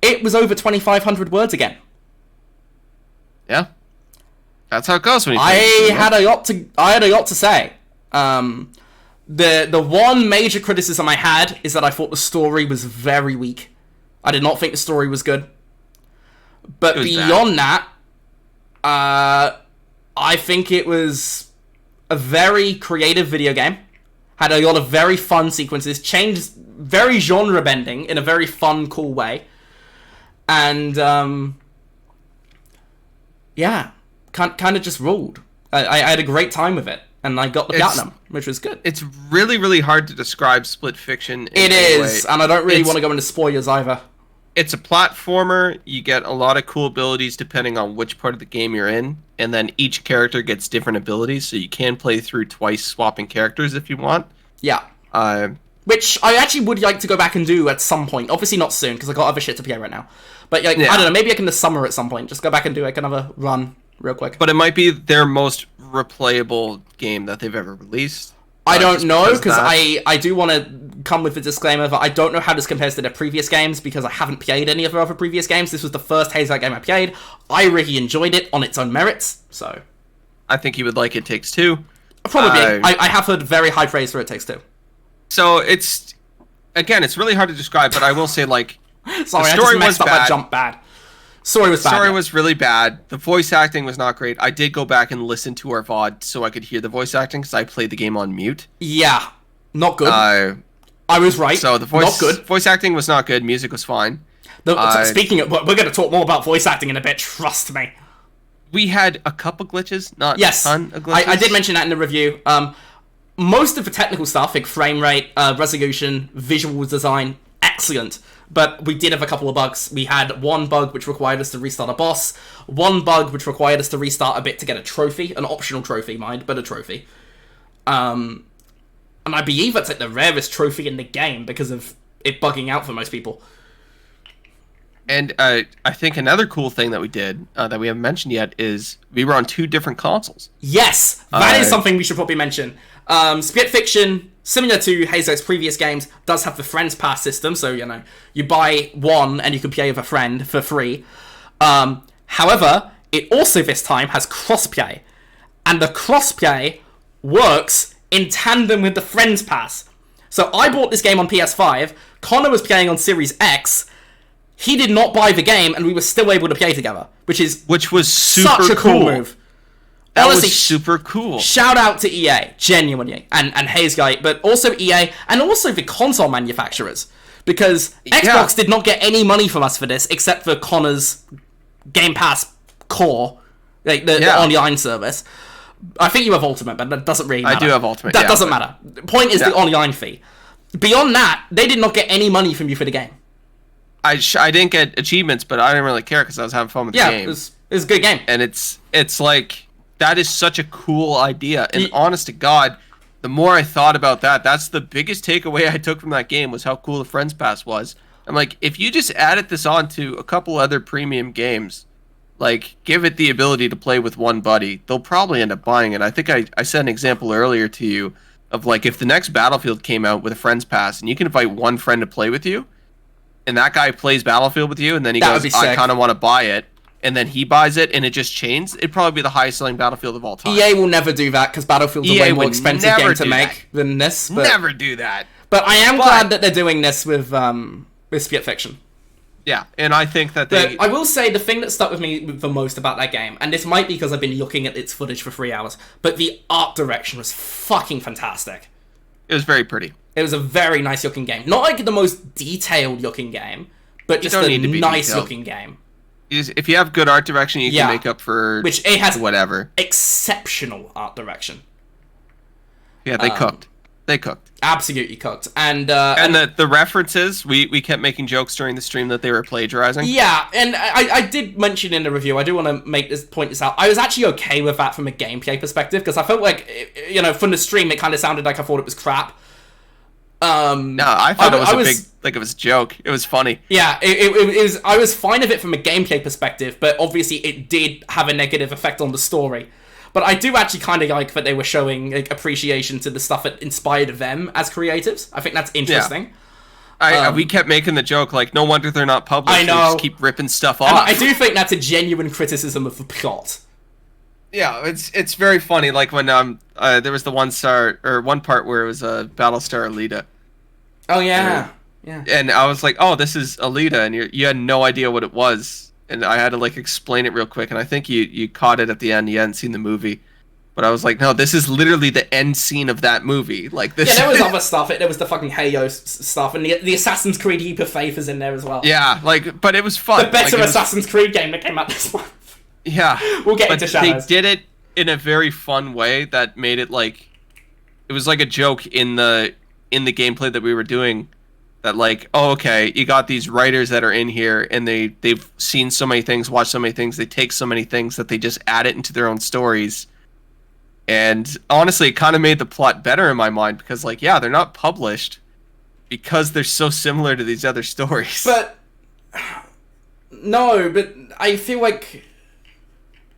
It was over 2,500 words again. Yeah. That's how it goes when you play. I had a lot to say. The one major criticism I had is that I thought the story was very weak. I did not think the story was good. But beyond that, I think it was a very creative video game. Had a lot of very fun sequences, changed very genre bending in a very fun, cool way. And yeah, kind of just ruled. I had a great time with it, and I got the platinum, which was good. It's really, really hard to describe Split Fiction. It is, and I don't really want to go into spoilers either. It's a platformer. You get a lot of cool abilities depending on which part of the game you're in, and then each character gets different abilities, so you can play through twice, swapping characters if you want. Yeah. Which I actually would like to go back and do at some point. Obviously not soon, because I got other shit to play right now. But like, I don't know, maybe I can this summer at some point. Just go back and do like another run real quick. But it might be their most replayable game that they've ever released. I don't know, because I do want to come with the disclaimer that I don't know how this compares to their previous games, because I haven't played any of their other previous games. This was the first Hazelight game I played. I really enjoyed it on its own merits, so... I think you would like It Takes Two. Probably. I have heard very high praise for It Takes Two. So it's... Again, it's really hard to describe, but I will say, like... Sorry, I just messed up my jump bad. Story was bad. Story was really bad. The voice acting was not great. I did go back and listen to our VOD so I could hear the voice acting, because I played the game on mute. Yeah. Not good. I was right. So the voice acting was not good. Music was fine. Speaking of... We're going to talk more about voice acting in a bit. Trust me. We had a couple glitches, not a ton of glitches. I did mention that in the review. Most of the technical stuff, like frame rate, resolution, visual design, excellent. But we did have a couple of bugs. We had one bug which required us to restart a boss. One bug which required us to restart a bit to get a trophy. An optional trophy, mind, but a trophy. And I believe that's like the rarest trophy in the game because of it bugging out for most people. And I think another cool thing that we did, that we haven't mentioned yet, is we were on 2 different consoles. Yes! That is something we should probably mention. Split Fiction, similar to Hazo's previous games, does have the Friends Pass system, so, you know, you buy one and you can play with a friend for free. However, it also this time has crossplay. And the crossplay works in tandem with the Friends Pass. So I bought this game on PS5, Connor was playing on Series X, he did not buy the game, and we were still able to play together, which was super such a cool move. That Honestly, was super cool. Shout out to EA, genuinely, and Hazegate, but also EA, and also the console manufacturers, because Xbox did not get any money from us for this, except for Connor's Game Pass core, like the online service. I think you have Ultimate, but that doesn't really matter. I do have Ultimate. That doesn't matter. The point is the online fee. Beyond that, they did not get any money from you for the game. I didn't get achievements, but I didn't really care because I was having fun with the game. Yeah, it was a good game. And it's like, that is such a cool idea. And honest to God, the more I thought about that, that's the biggest takeaway I took from that game was how cool the Friends Pass was. I'm like, if you just added this on to a couple other premium games, like give it the ability to play with one buddy, they'll probably end up buying it. I think I said an example earlier to you of like if the next Battlefield came out with a Friends Pass and you can invite one friend to play with you, and that guy plays Battlefield with you, and then he goes, I kind of want to buy it, and then he buys it, and it just chains, it'd probably be the highest selling Battlefield of all time. EA will never do that, because Battlefield's a way more expensive game to make than this. But, never do that. But I am glad that they're doing this with Spit Fiction. Yeah, and I think that they... But I will say the thing that stuck with me the most about that game, and this might be because I've been looking at its footage for 3 hours, but the art direction was fucking fantastic. It was very pretty. It was a very nice looking game. Not like the most detailed looking game, but just a nice looking game. If you have good art direction, you can make up for which it has whatever. Exceptional art direction. Yeah, they cooked. They cooked. Absolutely cooked. And the references, we kept making jokes during the stream that they were plagiarizing. Yeah, and I did mention in the review, I do want to point this out. I was actually okay with that from a gameplay perspective, because I felt like, from the stream, it kind of sounded like I thought it was crap. No, I thought it was it was a joke. It was funny. Yeah, it was. I was fine with it from a gameplay perspective, but obviously it did have a negative effect on the story. But I do actually kind of like that they were showing appreciation to the stuff that inspired them as creatives. I think that's interesting. Yeah. We kept making the joke, like, no wonder they're not published. I know. They just keep ripping stuff off. And I do think that's a genuine criticism of the plot. Yeah, it's very funny. Like when there was the one part where it was a Battlestar Alita. Oh yeah, yeah. And I was like, oh, this is Alita, and you had no idea what it was, and I had to like explain it real quick. And I think you caught it at the end. You hadn't seen the movie, but I was like, no, this is literally the end scene of that movie. Like this. Yeah, there was other stuff. There was the fucking Halo stuff, and the Assassin's Creed Heap of Faith is in there as well. Yeah, but it was fun. The better Assassin's Creed game that came out this month. Yeah, we'll get into shadows. They did it in a very fun way that made it like it was like a joke in the gameplay that we were doing. That like, oh, okay, you got these writers that are in here, and they've seen so many things, watched so many things, they take so many things that they just add it into their own stories. And honestly, it kind of made the plot better in my mind, because like, yeah, they're not published because they're so similar to these other stories. But no, but I feel like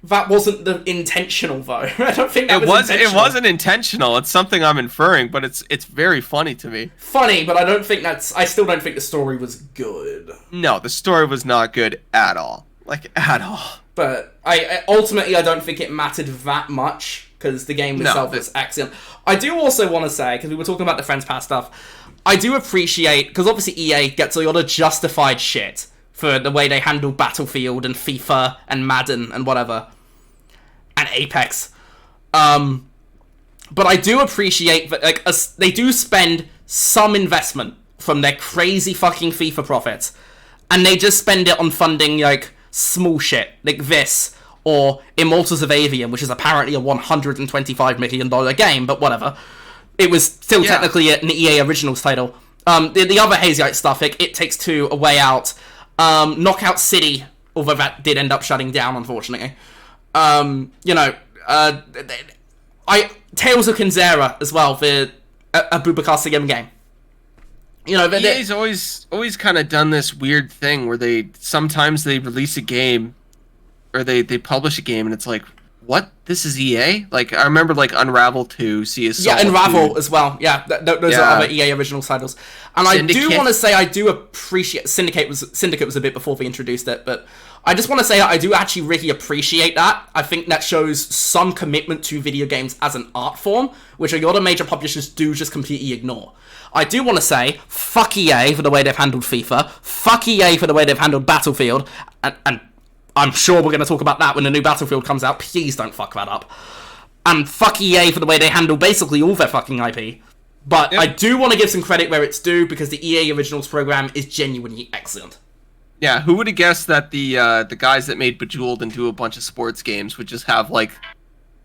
that wasn't the intentional though. I don't think that was intentional. It wasn't intentional. It's something I'm inferring, but it's very funny to me. Funny, but I still don't think the story was good. No, the story was not good at all. Like at all. But I ultimately don't think it mattered that much, because the game itself was excellent. I do also want to say, because we were talking about the Friends Pass stuff, I do appreciate, because obviously EA gets a lot of justified shit for the way they handle Battlefield and FIFA and Madden and whatever. And Apex. But I do appreciate that they do spend some investment from their crazy fucking FIFA profits, and they just spend it on funding like small shit like this or Immortals of Avium, which is apparently a $125 million game, but whatever. It was still technically an EA Originals title. The other Hazyite stuff, like It Takes Two, A Way Out, Knockout City, although that did end up shutting down, unfortunately. Tales of Kinzera as well, the Abubakar Sigim game. EA's always kind of done this weird thing where sometimes they release a game, or they publish a game, and it's like, what? This is EA? Like, I remember like Unravel 2, Sea of Salt. Yeah, Unravel as well. Yeah, those are other EA original titles. And Syndicate. I do want to say I do appreciate Syndicate was a bit before they introduced it, but I just want to say I do actually really appreciate that. I think that shows some commitment to video games as an art form, which a lot of major publishers do just completely ignore. I do want to say, fuck EA for the way they've handled FIFA, fuck EA for the way they've handled Battlefield, and I'm sure we're going to talk about that when the new Battlefield comes out. Please don't fuck that up. And fuck EA for the way they handle basically all their fucking IP. But I do want to give some credit where it's due, because the EA Originals program is genuinely excellent. Yeah, who would have guessed that the guys that made Bejeweled and do a bunch of sports games would just have, like,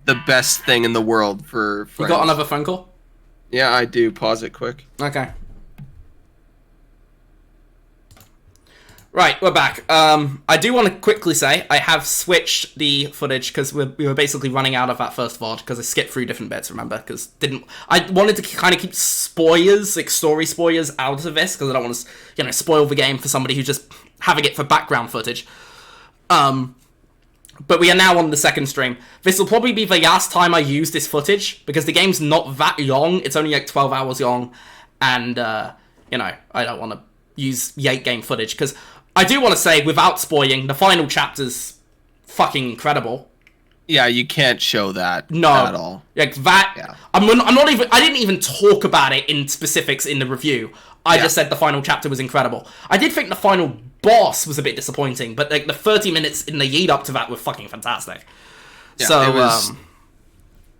the best thing in the world for friends. You got another phone call? Yeah, I do. Pause it quick. Okay. Right, we're back. I do want to quickly say I have switched the footage because we were basically running out of that first VOD because I skipped through different bits. Remember, because I wanted to kind of keep spoilers, like story spoilers, out of this because I don't want to spoil the game for somebody who's just having it for background footage. But we are now on the second stream. This will probably be the last time I use this footage because the game's not that long. It's only like 12 hours long, and I don't want to use the 8-game footage because I do want to say, without spoiling, the final chapter's fucking incredible. Yeah, you can't show that at all. Like that. Yeah. I'm not even. I didn't even talk about it in specifics in the review. I just said the final chapter was incredible. I did think the final boss was a bit disappointing, but like the 30 minutes in the lead up to that were fucking fantastic. Yeah, so it was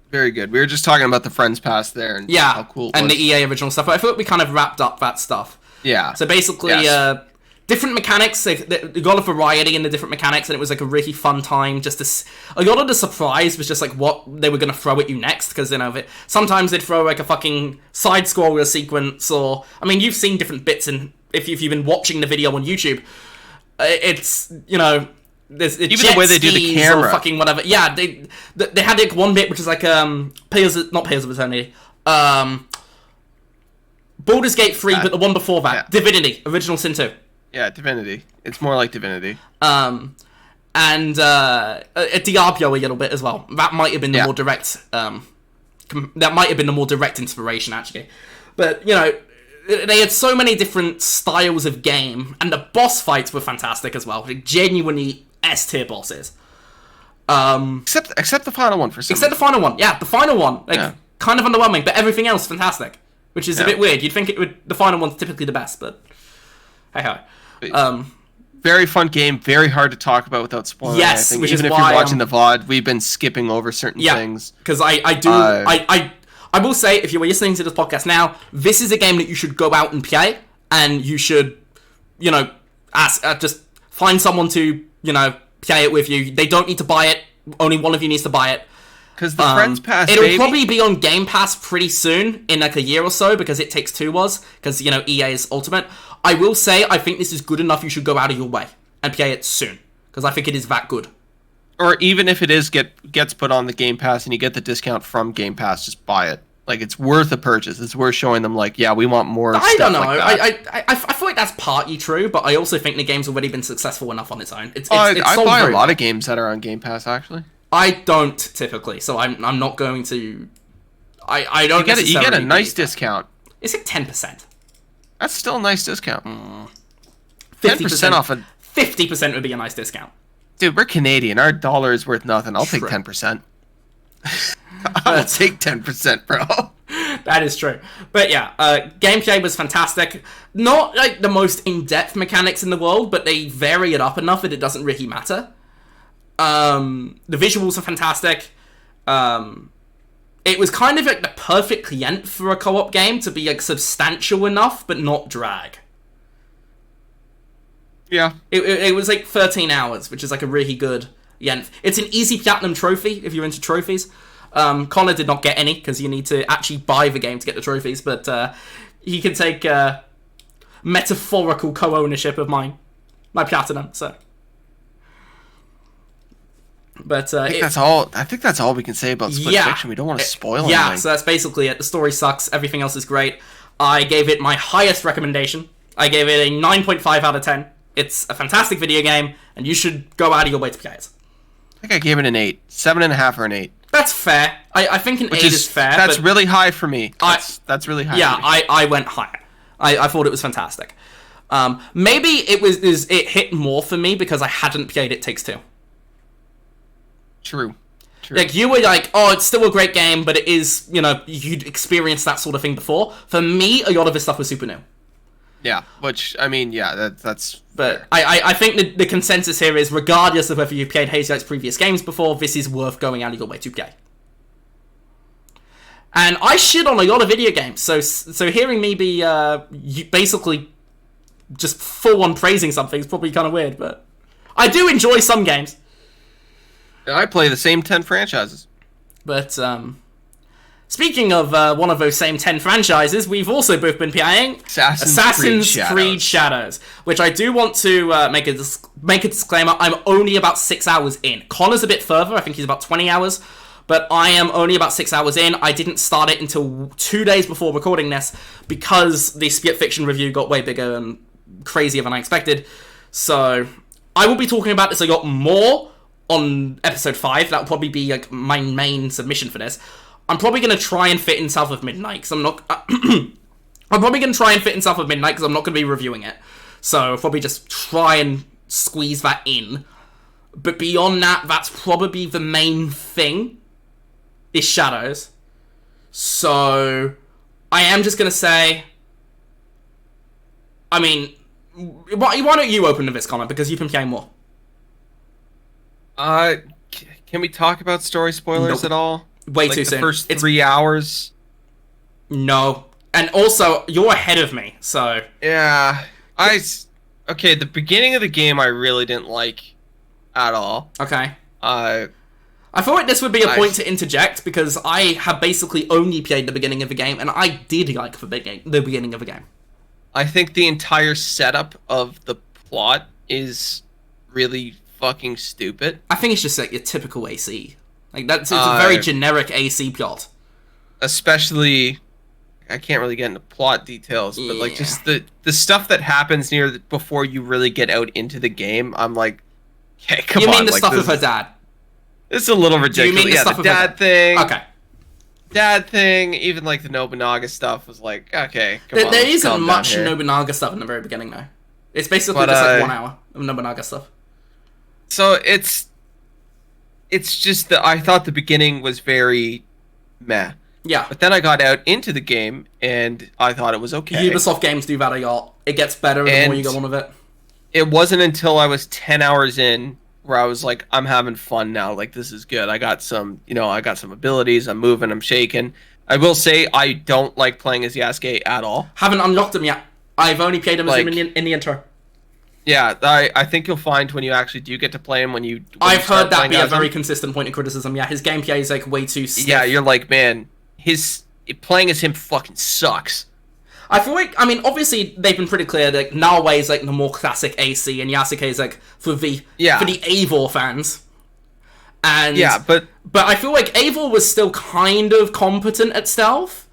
very good. We were just talking about the Friends Pass there and how cool it was. And the EA original stuff. But I thought we kind of wrapped up that stuff. Yeah. So basically, different mechanics. They got a variety in the different mechanics, and it was like a really fun time. A lot of the surprise was just like what they were going to throw at you next, because sometimes they'd throw like a fucking side scroller sequence, or you've seen different bits, and if you've been watching the video on YouTube, it's there's even the way they do the camera, or fucking whatever. Yeah, they had like one bit which is like not Pillars of Eternity. Baldur's Gate 3, but the one before that. Yeah. Divinity, Original Sin 2. Yeah, Divinity. It's more like Divinity. And a Diablo a little bit as well. That might have been the more direct, that might have been the more direct inspiration, actually. But, they had so many different styles of game, and the boss fights were fantastic as well. Like, genuinely S-tier bosses. Except the final one, for some reason. The final one, yeah. The final one, kind of underwhelming, but everything else fantastic. Which is a bit weird. You'd think the final one's typically the best, but hey-ho. Very fun game, very hard to talk about without spoiling anything. Which Even is if you're watching the VOD, we've been skipping over certain things. Because I will say, if you were listening to this podcast now, this is a game that you should go out and play, and you should, just find someone to, play it with you. They don't need to buy it. Only one of you needs to buy it. Because the Friends Pass, it'll probably be on Game Pass pretty soon, in like a year or so, because It Takes Two was, because, EA's Ultimate. I will say, I think this is good enough, you should go out of your way and play it soon, because I think it is that good. Or even if it is gets put on the Game Pass and you get the discount from Game Pass, just buy it. Like, it's worth a purchase. It's worth showing them, like, yeah, we want more stuff. I don't know. Like that. I feel like that's partly true, but I also think the game's already been successful enough on its own. I buy a lot of games that are on Game Pass, actually. I don't typically, so I'm not going to. I don't. You get a nice discount. Is it 10%? That's still a nice discount. 10% off 50% would be a nice discount. Dude, we're Canadian. Our dollar is worth nothing. I'll take 10%. I'll take 10%, bro. That is true. But yeah, gameplay was fantastic. Not like the most in-depth mechanics in the world, but they vary it up enough that it doesn't really matter. The visuals are fantastic. It was kind of like the perfect length for a co-op game to be like substantial enough, but not drag. Yeah. It was like 13 hours, which is like a really good length. It's an easy platinum trophy if you're into trophies. Connor did not get any because you need to actually buy the game to get the trophies, but he can take metaphorical co-ownership of my platinum. So. But I think that's all we can say about Split Fiction. We don't want to spoil anything. Yeah, so that's basically it. The story sucks. Everything else is great. I gave it my highest recommendation. I gave it a 9.5 out of 10. It's a fantastic video game, and you should go out of your way to play it. I think I gave it an 8. 7.5 or an 8. That's fair. I think an 8 is fair. That's really high for me. That's really high for me. I went higher. I thought it was fantastic. Maybe it hit more for me because I hadn't played It Takes Two. True. Like, you were like, oh, it's still a great game, but it is, you'd experienced that sort of thing before. For me, a lot of this stuff was super new. Yeah, which, that's... But I think the consensus here is, regardless of whether you've played Hazelite's previous games before, this is worth going out of your way to play. And I shit on a lot of video games, so hearing me be basically just full-on praising something is probably kind of weird, but I do enjoy some games. I play the same 10 franchises. But, Speaking of one of those same 10 franchises, we've also both been playing Assassin's Creed Shadows, which I do want to make a disclaimer. I'm only about 6 hours in. Connor's a bit further. I think he's about 20 hours. But I am only about 6 hours in. I didn't start it until 2 days before recording this because the Spit Fiction review got way bigger and crazier than I expected. So I will be talking about this a lot more on episode 5. That will probably be like my main submission for this. I'm probably going to try and fit in South of Midnight, because I'm not... I'm probably going to try and fit in South of Midnight, because I'm not going to be reviewing it. So I'll probably just try and squeeze that in. But beyond that, that's probably the main thing, is Shadows. So I am just going to say... I mean, why don't you open this comment, because you've been playing more. Can we talk about story spoilers at all? Way too soon. The first 3 hours? No. And also, you're ahead of me, so... Yeah. Okay, the beginning of the game I really didn't like at all. Okay. I feel like this would be a point to interject, because I have basically only played the beginning of the game, and I did like the beginning of the game. I think the entire setup of the plot is really fucking stupid. I think it's just like your typical AC. Like, it's a very generic AC plot. Especially, I can't really get into plot details, but like just the stuff that happens before you really get out into the game, I'm like, okay, come on. You mean the stuff with her dad? It's a little ridiculous. Do you mean the stuff the with her dad thing. Okay. Dad thing, even like the Nobunaga stuff was like, okay, come on. There isn't much Nobunaga stuff in the very beginning, though. It's basically just like 1 hour of Nobunaga stuff. So it's just that I thought the beginning was very meh. Yeah. But then I got out into the game, and I thought it was okay. Ubisoft games do that a lot. It gets better the more you go on with it. It wasn't until I was 10 hours in where I was like, I'm having fun now. Like, this is good. I got some abilities. I'm moving. I'm shaking. I will say I don't like playing as Yasuke at all. Haven't unlocked him yet. I've only played him as him in the intro. Yeah, I think you'll find when you actually do get to play him, I've heard that be a very consistent point of criticism. Yeah, his gameplay is like way too stiff. Yeah, you're like, man, playing as him fucking sucks. I feel like, I mean, obviously they've been pretty clear that Naoe is like the more classic AC, and Yasuke is like for the Eivor fans. And but I feel like Eivor was still kind of competent at stealth,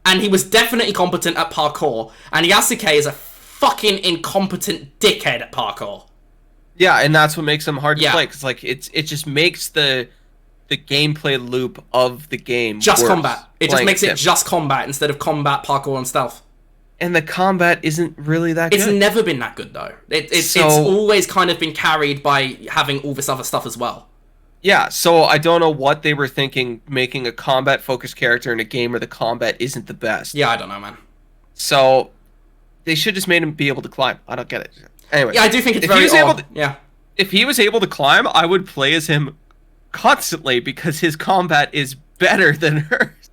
and he was definitely competent at parkour. And Yasuke is a fucking incompetent dickhead at parkour. Yeah, and that's what makes him hard to play, because like it just makes the gameplay loop of the game just combat. It just makes it just combat instead of combat, parkour, and stealth. And the combat isn't really that good. It's never been that good, though. It's always kind of been carried by having all this other stuff as well. Yeah, so I don't know what they were thinking, making a combat-focused character in a game where the combat isn't the best. Yeah, I don't know, man. So they should just made him be able to climb. I don't get it. Anyway. Yeah, I do think it's very odd. If he was able to climb, I would play as him constantly, because his combat is better than hers.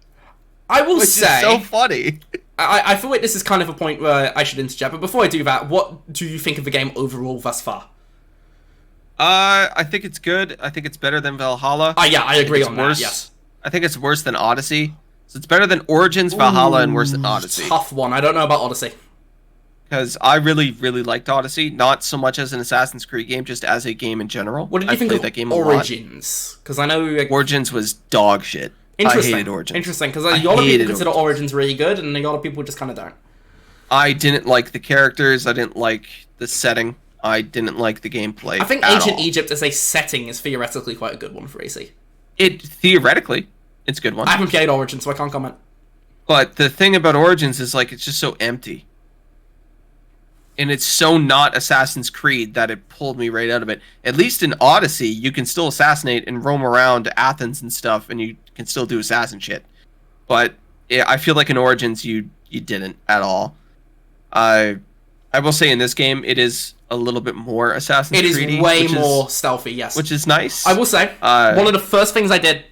I will say, is so funny. I feel like this is kind of a point where I should interject, but before I do that, what do you think of the game overall thus far? I think it's good. I think it's better than Valhalla. Yeah, I agree on that, yes. I think it's worse than Odyssey. So it's better than Origins, Valhalla, and worse than Odyssey. Tough one. I don't know about Odyssey. Because I really, really liked Odyssey. Not so much as an Assassin's Creed game, just as a game in general. What did you think of that game Origins? Because I know... Origins was dog shit. I hated Origins. Interesting, because a lot of people consider Origins really good, and a lot of people just kind of don't. I didn't like the characters. I didn't like the setting. I didn't like the gameplay. I think Ancient Egypt as a setting is theoretically quite a good one for AC. Theoretically, it's a good one. I haven't played Origins, so I can't comment. But the thing about Origins is, like, it's just so empty. And it's so not Assassin's Creed that it pulled me right out of it. At least in Odyssey, you can still assassinate and roam around Athens and stuff, and you can still do assassin shit. But yeah, I feel like in Origins, you didn't at all. I will say in this game, it is a little bit more Assassin's Creed. It is way more stealthy, yes. Which is nice. I will say, one of the first things I did,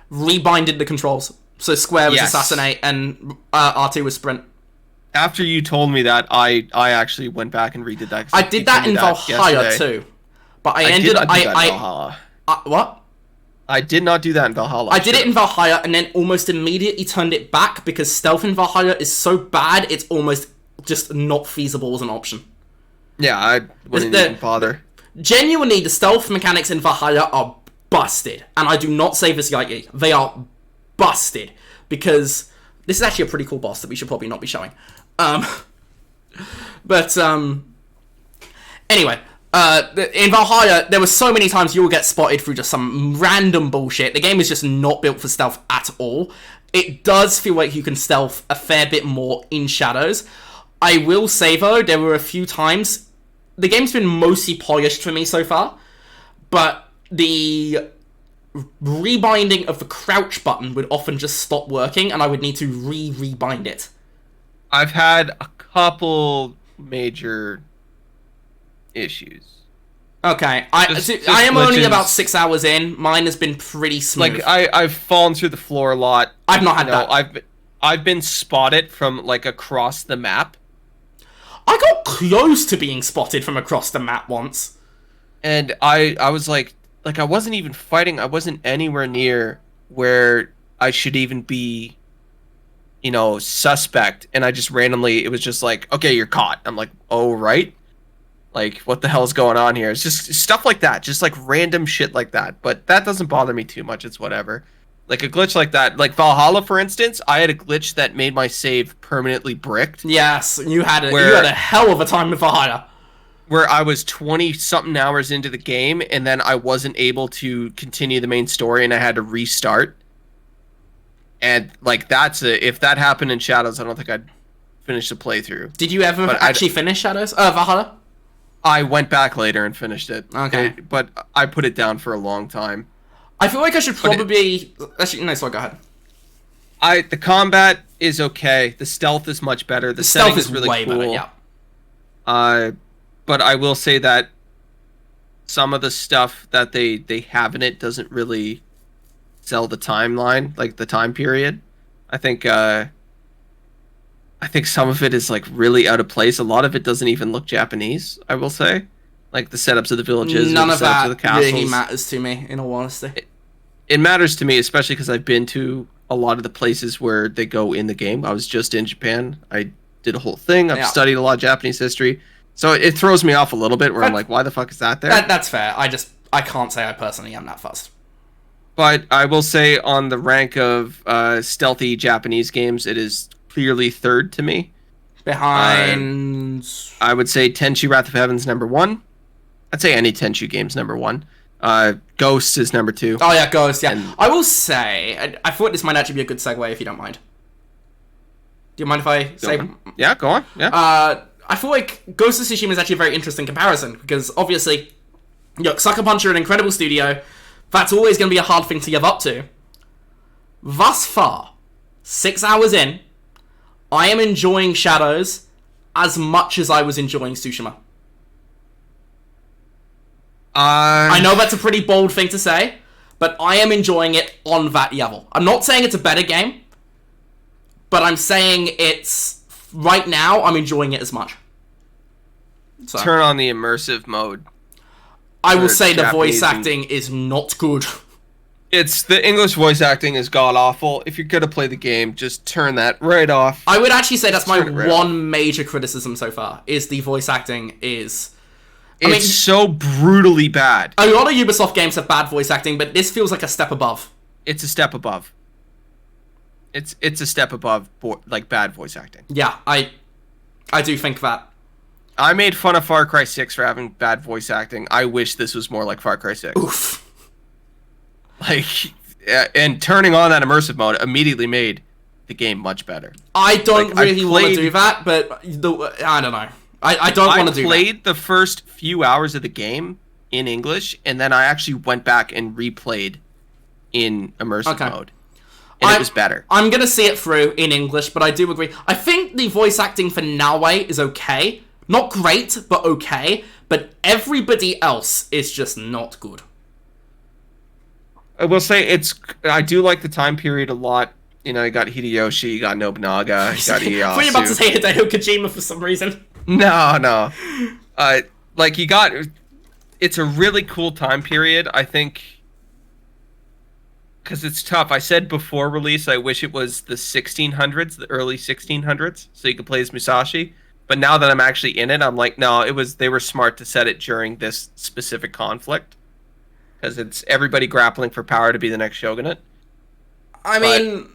rebinded the controls. So square was assassinate and R2 was sprint. After you told me that, I actually went back and redid that. I did that in Valhalla too. But I ended up... Valhalla. What? I did not do that in Valhalla. I did it in Valhalla and then almost immediately turned it back because stealth in Valhalla is so bad, it's almost just not feasible as an option. Yeah, I wouldn't even bother. Genuinely, the stealth mechanics in Valhalla are busted. And I do not say this lightly. They are busted. Because this is actually a pretty cool boss that we should probably not be showing. Anyway, in Valhalla, there were so many times you will get spotted through just some random bullshit. The game is just not built for stealth at all. It does feel like you can stealth a fair bit more in shadows. I will say, though, there were a few times... The game's been mostly polished for me so far, but the rebinding of the crouch button would often just stop working, and I would need to rebind it. I've had a couple major issues. Okay, I am only about 6 hours in. Mine has been pretty smooth. Like I've fallen through the floor a lot. I've not had that. I've been spotted from like across the map. I got close to being spotted from across the map once. And I was like I wasn't even fighting. I wasn't anywhere near where I should even be, suspect. And I just randomly, it was just like, okay, you're caught. I'm like, oh, right? Like, what the hell is going on here? It's just stuff like that. Just like random shit like that. But that doesn't bother me too much. It's whatever. Like a glitch like that. Like Valhalla, for instance, I had a glitch that made my save permanently bricked. Yes, you had a hell of a time with Valhalla. Where I was 20-something hours into the game, and then I wasn't able to continue the main story, and I had to restart. And, like, if that happened in Shadows, I don't think I'd finish the playthrough. Did you ever actually finish Shadows? Valhalla? I went back later and finished it. Okay. But I put it down for a long time. I feel like I should probably... Actually, no, sorry, go ahead. The combat is okay. The stealth is much better. The stealth is really way cool. Better, yeah. But I will say that some of the stuff that they have in it doesn't really sell the timeline, like the time period. I think some of it is like really out of place. A lot of it doesn't even look Japanese, I will say. Like the setups of the villages, none or the of that of the castles. Really matters to me, in all honesty. It matters to me, especially because I've been to a lot of the places where they go in the game. I was just in Japan. I did a whole thing. I've studied a lot of Japanese history. So it throws me off a little bit where I'm like, why the fuck is that there? That's fair. I can't say I personally am that fussed. But I will say on the rank of stealthy Japanese games, it is clearly third to me. Behind... I would say Tenchu Wrath of Heaven's number 1. I'd say any Tenchu game's number 1. Ghosts is number 2. Oh yeah, Ghosts, yeah. I will say, I thought this might actually be a good segue if you don't mind. Do you mind if I say... Yeah, go on. Yeah. I feel like Ghost of Tsushima is actually a very interesting comparison, because obviously, Sucker Punch are an incredible studio. That's always going to be a hard thing to give up to. Thus far, 6 hours in, I am enjoying Shadows as much as I was enjoying Tsushima. I know that's a pretty bold thing to say, but I am enjoying it on that level. I'm not saying it's a better game, but I'm saying right now, I'm enjoying it as much. So, turn on the immersive mode. I will say the voice acting is not good. The English voice acting is god awful. If you're gonna play the game, just turn that right off. I would actually say that's my one major criticism so far, is the voice acting is... It's so brutally bad. A lot of Ubisoft games have bad voice acting, but this feels like a step above. It's a step above. It's a step above, like, bad voice acting. Yeah, I do think that. I made fun of Far Cry 6 for having bad voice acting. I wish this was more like Far Cry 6. Oof. Like, and turning on that immersive mode immediately made the game much better. I don't really want to do that, but I don't know. I don't want to do that. I played the first few hours of the game in English, and then I actually went back and replayed in immersive mode. And it was better. I'm going to see it through in English, but I do agree. I think the voice acting for Naue is okay. Not great, but okay. But everybody else is just not good. I will say I do like the time period a lot. You got Hideyoshi, you got Nobunaga, you got Ieyasu. Were you about to say Hideo Kojima for some reason? No. It's a really cool time period. I think because it's tough. I said before release, I wish it was the 1600s, the early 1600s, so you could play as Musashi. But now that I'm actually in it, I'm like, no, they were smart to set it during this specific conflict, because it's everybody grappling for power to be the next shogunate. I mean,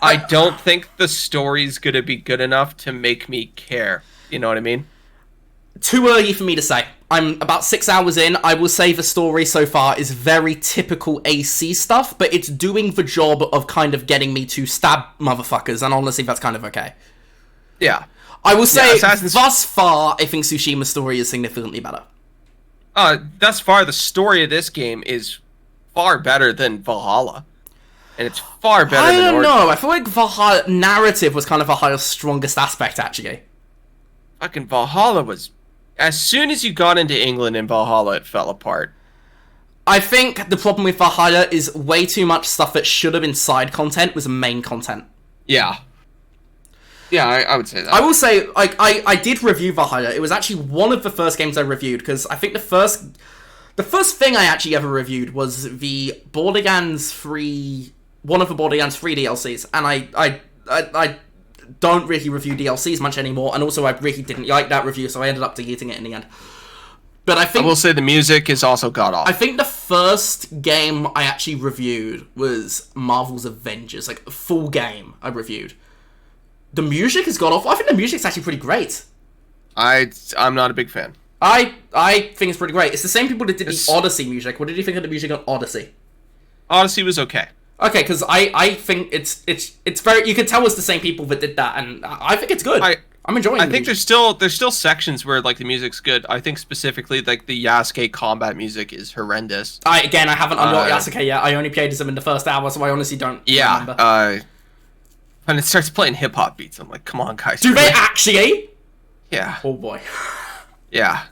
I don't think the story's gonna be good enough to make me care. You know what I mean? Too early for me to say. I'm about 6 hours in. I will say the story so far is very typical AC stuff, but it's doing the job of kind of getting me to stab motherfuckers, and honestly, that's kind of okay. Yeah. I will say, thus far, I think Tsushima's story is significantly better. Thus far, the story of this game is far better than Valhalla. And it's far better than Origin. I don't know. I feel like Valhalla narrative was kind of Valhalla's strongest aspect, actually. Fucking Valhalla was... As soon as you got into England in Valhalla, it fell apart. I think the problem with Valhalla is way too much stuff that should have been side content was main content. Yeah. Yeah, I would say that. I will say, like, I did review Valhalla. It was actually one of the first games I reviewed, because I think the first thing I actually ever reviewed was the Borderlands 3... One of the Borderlands 3 DLCs, and I don't really review DLCs much anymore, and also I really didn't like that review, so I ended up deleting it in the end. But I think... I will say the music is also god-awful. I think the first game I actually reviewed was Marvel's Avengers, like, a full game I reviewed. The music is god-awful. I think the music's actually pretty great. I'm not a big fan. I think it's pretty great. It's the same people that did the Odyssey music. What did you think of the music on Odyssey? Odyssey was okay. Okay, because I think it's very... You can tell it's the same people that did that, and I think it's good. I'm enjoying it. I think there's still sections where, like, the music's good. I think specifically, like, the Yasuke combat music is horrendous. I haven't unlocked Yasuke yet. I only played as him in the first hour, so I honestly don't remember. When it starts playing hip-hop beats, I'm like, come on, guys. Do they actually? Yeah. Oh, boy. Yeah.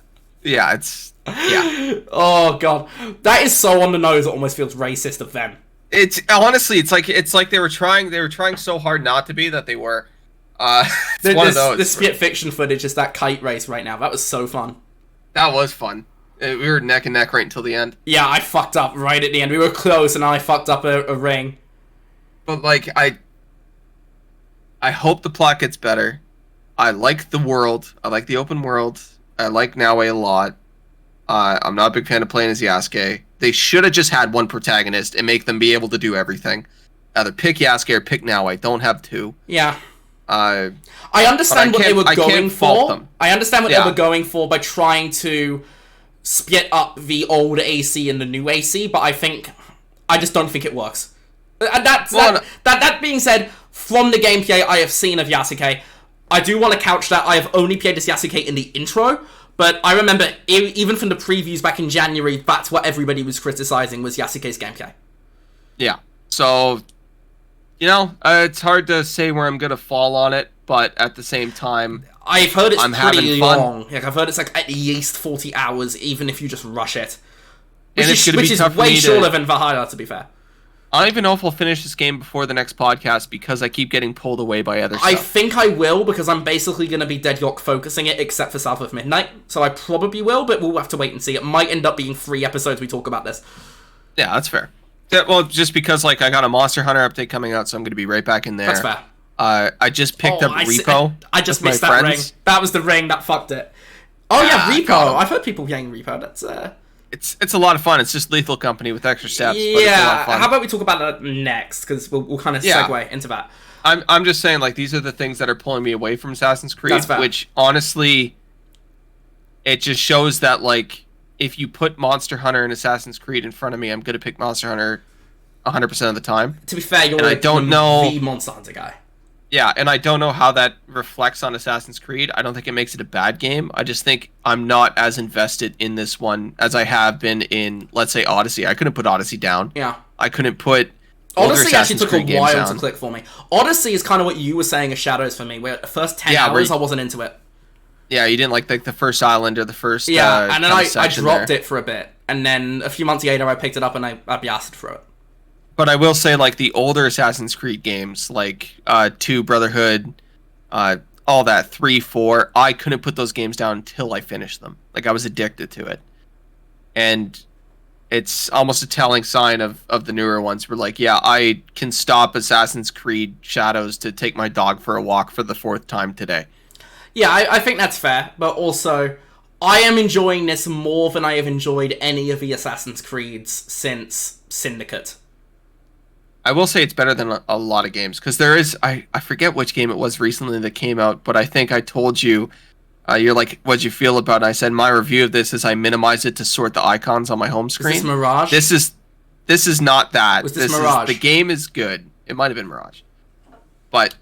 Yeah, it's... Yeah. Oh, God. That is so on the nose, it almost feels racist of them. It's honestly, it's like they were trying so hard not to be that they were. It's one of those. The spit fiction footage is that kite race right now. That was so fun. That was fun. We were neck and neck right until the end. Yeah, I fucked up right at the end. We were close, and I fucked up a ring. But like, I hope the plot gets better. I like the world. I like the open world. I like Naue a lot. I'm not a big fan of playing as Yasuke. They should have just had one protagonist and make them be able to do everything. Either pick Yasuke or pick Naue. Don't have two. Yeah. I understand what they were going for. I understand what they were going for by trying to split up the old AC and the new AC, but I just don't think it works. That being said, from the gameplay I have seen of Yasuke, I do want to couch that I have only played as Yasuke in the intro, but I remember, even from the previews back in January, that's what everybody was criticizing, was Yasuke's gameplay. Yeah. So, it's hard to say where I'm going to fall on it, but at the same time, I've heard it's pretty long. Like, I've heard it's like at least 40 hours, even if you just rush it. Which is way shorter than Valhalla, to be fair. I don't even know if I'll finish this game before the next podcast because I keep getting pulled away by other stuff. I think I will, because I'm basically going to be deadlock focusing it, except for South of Midnight. So I probably will, but we'll have to wait and see. It might end up being 3 episodes we talk about this. Yeah, that's fair. Yeah, well, just because I got a Monster Hunter update coming out, so I'm going to be right back in there. That's fair. I just picked up Repo. I just missed that ring. That was the ring that fucked it. Oh yeah, Repo. I've heard people playing Repo. That's It's a lot of fun. It's just Lethal Company with extra steps. Yeah. But it's a lot of fun. How about we talk about that next? Because we'll kind of segue into that. I'm just saying, like, these are the things that are pulling me away from Assassin's Creed. That's fair. Which honestly, it just shows that, like, if you put Monster Hunter and Assassin's Creed in front of me, I'm gonna pick Monster Hunter 100% of the time. To be fair, you're the Monster Hunter guy. Yeah, and I don't know how that reflects on Assassin's Creed. I don't think it makes it a bad game. I just think I'm not as invested in this one as I have been in, let's say, Odyssey. I couldn't put Odyssey down. Yeah. I couldn't put Odyssey actually took a while to click for me. Odyssey is kind of what you were saying as Shadows for me, where the first 10 hours I wasn't into it. Yeah, you didn't like the first island or the first and then I dropped it for a bit. And then a few months later I picked it up and I blasted through it. But I will say, like, the older Assassin's Creed games, like 2, Brotherhood, all that, 3, 4, I couldn't put those games down until I finished them. Like, I was addicted to it. And it's almost a telling sign of the newer ones. We're like, yeah, I can stop Assassin's Creed Shadows to take my dog for a walk for the 4th time today. Yeah, I think that's fair, but also, I am enjoying this more than I have enjoyed any of the Assassin's Creeds since Syndicate. I will say it's better than a lot of games, because there is, I forget which game it was recently that came out, but I think I told you, you're like, what'd you feel about it? I said, my review of this is I minimize it to sort the icons on my home screen. Is this Mirage? This is not that. Was this Mirage? The game is good. It might have been Mirage. But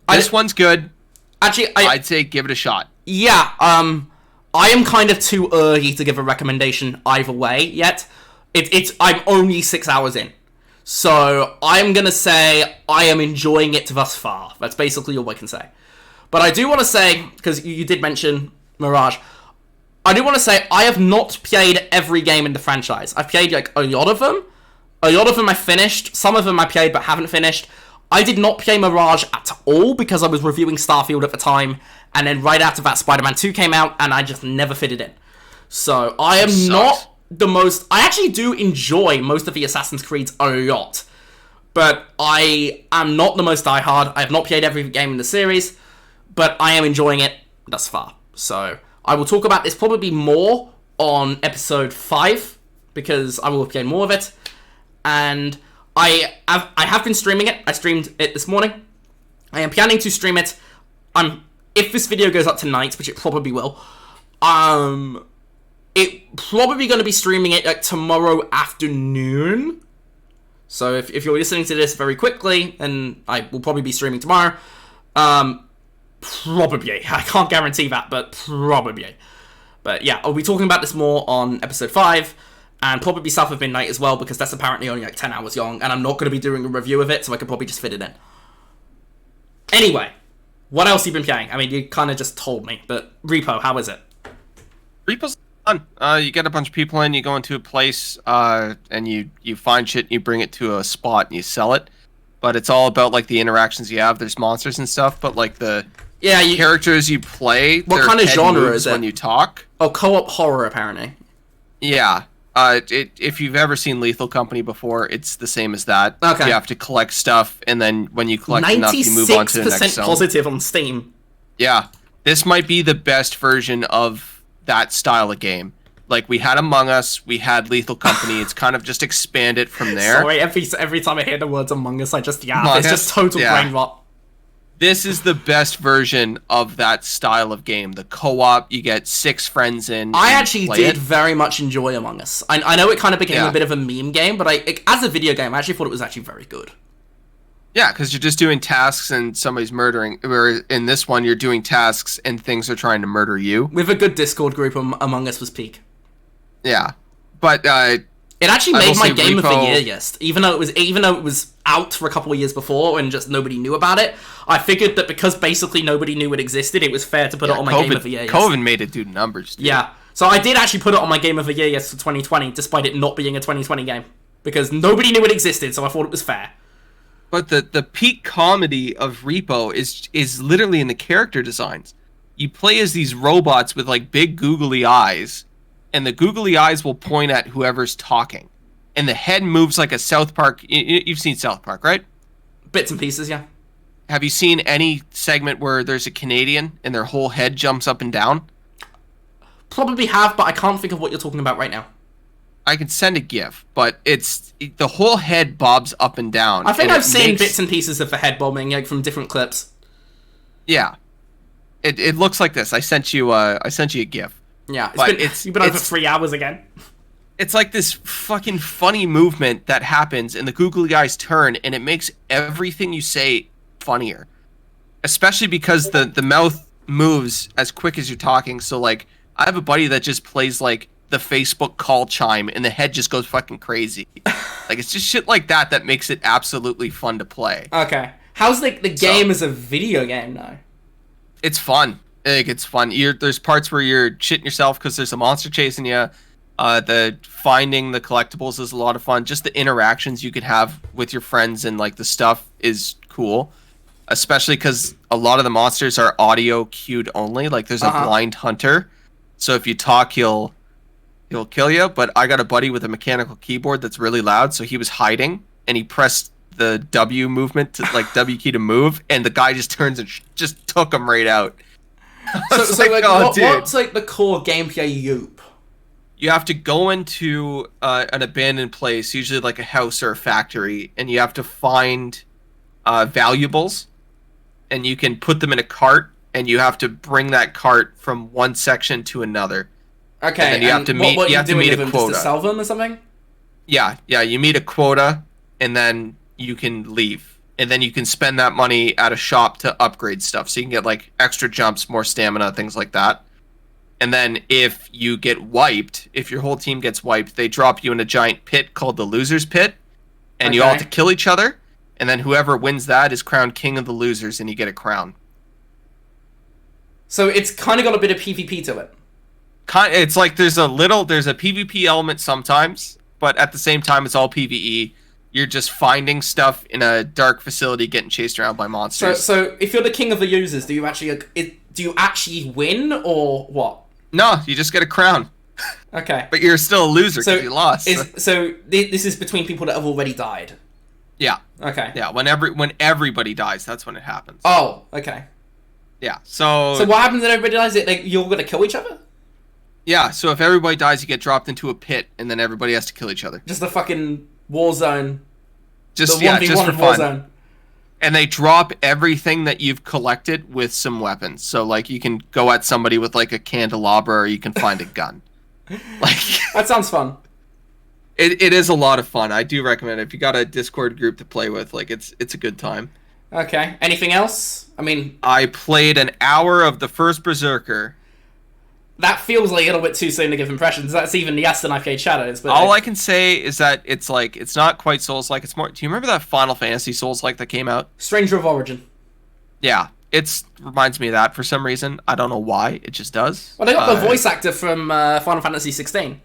this one's good. Actually, I'd say give it a shot. Yeah, I am kind of too early to give a recommendation either way yet. I'm only 6 hours in. So, I'm gonna say I am enjoying it thus far. That's basically all I can say. But I do want to say, because you did mention Mirage, I do want to say I have not played every game in the franchise. I've played, like, a lot of them. A lot of them I finished. Some of them I played but haven't finished. I did not play Mirage at all because I was reviewing Starfield at the time, and then right after that, Spider-Man 2 came out, and I just never fitted in. So, I am not the most... I actually do enjoy most of the Assassin's Creeds a lot, but I am not the most diehard. I have not played every game in the series, but I am enjoying it thus far. So, I will talk about this probably more on episode 5, because I will have played more of it, and... I have been streaming it. I streamed it this morning. I am planning to stream it. If this video goes up tonight, which it probably will, it probably going to be streaming it like tomorrow afternoon. So if you're listening to this very quickly, then I will probably be streaming tomorrow. Probably. I can't guarantee that, but probably. But yeah, I'll be talking about this more on episode 5. And probably South of Midnight as well, because that's apparently only like 10 hours long, and I'm not going to be doing a review of it, so I could probably just fit it in. Anyway, what else have you been playing? I mean, you kind of just told me, but Repo, how is it? Repo's fun. You get a bunch of people in, you go into a place, and you find shit, and you bring it to a spot, and you sell it. But it's all about, like, the interactions you have. There's monsters and stuff, but, like, the characters you play... What kind of genre is it? When you talk. Oh, co-op horror, apparently. Yeah. If you've ever seen Lethal Company before, it's the same as that. Okay. You have to collect stuff, and then when you collect enough, you move on to the next zone. 96% positive on Steam. Yeah. This might be the best version of that style of game. Like, we had Among Us, we had Lethal Company, it's kind of just expanded from there. Sorry, every time I hear the words Among Us, I just, it's just total brain rot. This is the best version of that style of game. The co-op, you get 6 friends in. I actually did very much enjoy Among Us. I know it kind of became a bit of a meme game, but as a video game, I actually thought it was actually very good. Yeah, because you're just doing tasks and somebody's murdering. Where in this one, you're doing tasks and things are trying to murder you. With a good Discord group, Among Us was peak. Yeah, but it actually made my game of the year list, even though it was out for a couple of years before and just nobody knew about it. I figured that because basically nobody knew it existed, it was fair to put it on my game of the year list. COVID made it do numbers, dude. Yeah, so I did actually put it on my game of the year list for 2020, despite it not being a 2020 game, because nobody knew it existed, so I thought it was fair. But the peak comedy of Repo is literally in the character designs. You play as these robots with like big googly eyes, and the googly eyes will point at whoever's talking. And the head moves like a South Park... You've seen South Park, right? Bits and pieces, yeah. Have you seen any segment where there's a Canadian and their whole head jumps up and down? Probably have, but I can't think of what you're talking about right now. I can send a GIF, but the whole head bobs up and down. I think I've seen bits and pieces of the head bobbing, like, from different clips. Yeah. It looks like this. I sent you a GIF. Yeah, you've been on for 3 hours again. It's like this fucking funny movement that happens, and the googly eyes turn, and it makes everything you say funnier. Especially because the mouth moves as quick as you're talking. So, like, I have a buddy that just plays, like, the Facebook call chime, and the head just goes fucking crazy. Like, it's just shit like that makes it absolutely fun to play. Okay. How's, like, the game as a video game, though? It's fun. Like, it's fun. There's parts where you're shitting yourself because there's a monster chasing you. The finding the collectibles is a lot of fun. Just the interactions you could have with your friends and like the stuff is cool. Especially because a lot of the monsters are audio cued only. Like there's a blind hunter, so if you talk, he'll he'll kill you. But I got a buddy with a mechanical keyboard that's really loud, so he was hiding and he pressed the W movement to like W key to move, and the guy just turns and just took him right out. So like, what's like the core gameplay loop? You have to go into an abandoned place, usually like a house or a factory, and you have to find valuables, and you can put them in a cart, and you have to bring that cart from one section to another. Okay, and then you have to meet. You have to meet a quota. Just to sell them or something? Yeah. You meet a quota, and then you can leave, and then you can spend that money at a shop to upgrade stuff, so you can get like extra jumps, more stamina, things like that. And then if you get wiped, if your whole team gets wiped, they drop you in a giant pit called the Loser's Pit, and you all have to kill each other, and then whoever wins that is crowned king of the losers, and you get a crown. So it's kind of got a bit of PvP to it. It's like there's a PvP element sometimes, but at the same time it's all PvE. You're just finding stuff in a dark facility, getting chased around by monsters. So if you're the king of the users, do you actually win or what? No, you just get a crown. Okay. But you're still a loser because you lost. So this is between people that have already died? Yeah. Okay. Yeah, when everybody dies, that's when it happens. Oh, okay. Yeah, so what happens when everybody dies? Like, you're going to kill each other? Yeah, so if everybody dies, you get dropped into a pit, and then everybody has to kill each other. Just a fucking war zone. Just for fun. Zone. And they drop everything that you've collected with some weapons. So, like, you can go at somebody with, like, a candelabra, or you can find a gun. Like that sounds fun. It is a lot of fun. I do recommend it. If you got a Discord group to play with, like, it's a good time. Okay. Anything else? I mean, I played an hour of the first Berserker. That feels like a little bit too soon to give impressions. That's even less than I played Shadows. But all I can say is that it's not quite Souls-like. It's more. Do you remember that Final Fantasy Souls-like that came out? Stranger of Origin. Yeah, it reminds me of that for some reason. I don't know why. It just does. Well, they got the voice actor from Final Fantasy 16,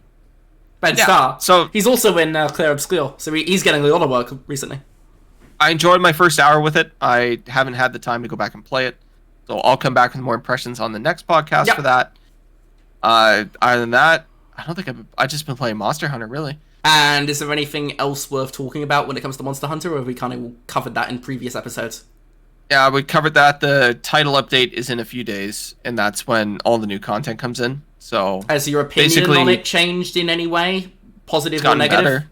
Ben Starr. So he's also in Clear Obscure. So he's getting a lot of work recently. I enjoyed my first hour with it. I haven't had the time to go back and play it, so I'll come back with more impressions on the next podcast for that. Other than that, I don't think I've just been playing Monster Hunter, really. And is there anything else worth talking about when it comes to Monster Hunter, or have we kind of covered that in previous episodes? Yeah, we covered that. The title update is in a few days, and that's when all the new content comes in. So has your opinion on it changed in any way? Positive or negative?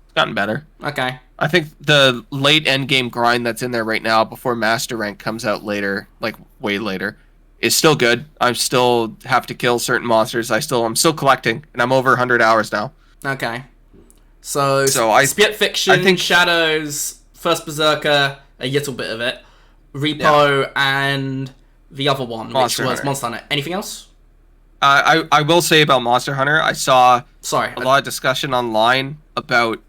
It's gotten better. Okay. I think the late endgame grind that's in there right now before Master Rank comes out later, like way later, is still good. I still have to kill certain monsters. I'm still collecting, and I'm over 100 hours now. Okay. So Spit Fiction, Shadows, First Berserker, a little bit of it, Repo, and the other one, which was Monster Hunter. Anything else? I will say about Monster Hunter, I saw a lot of discussion online about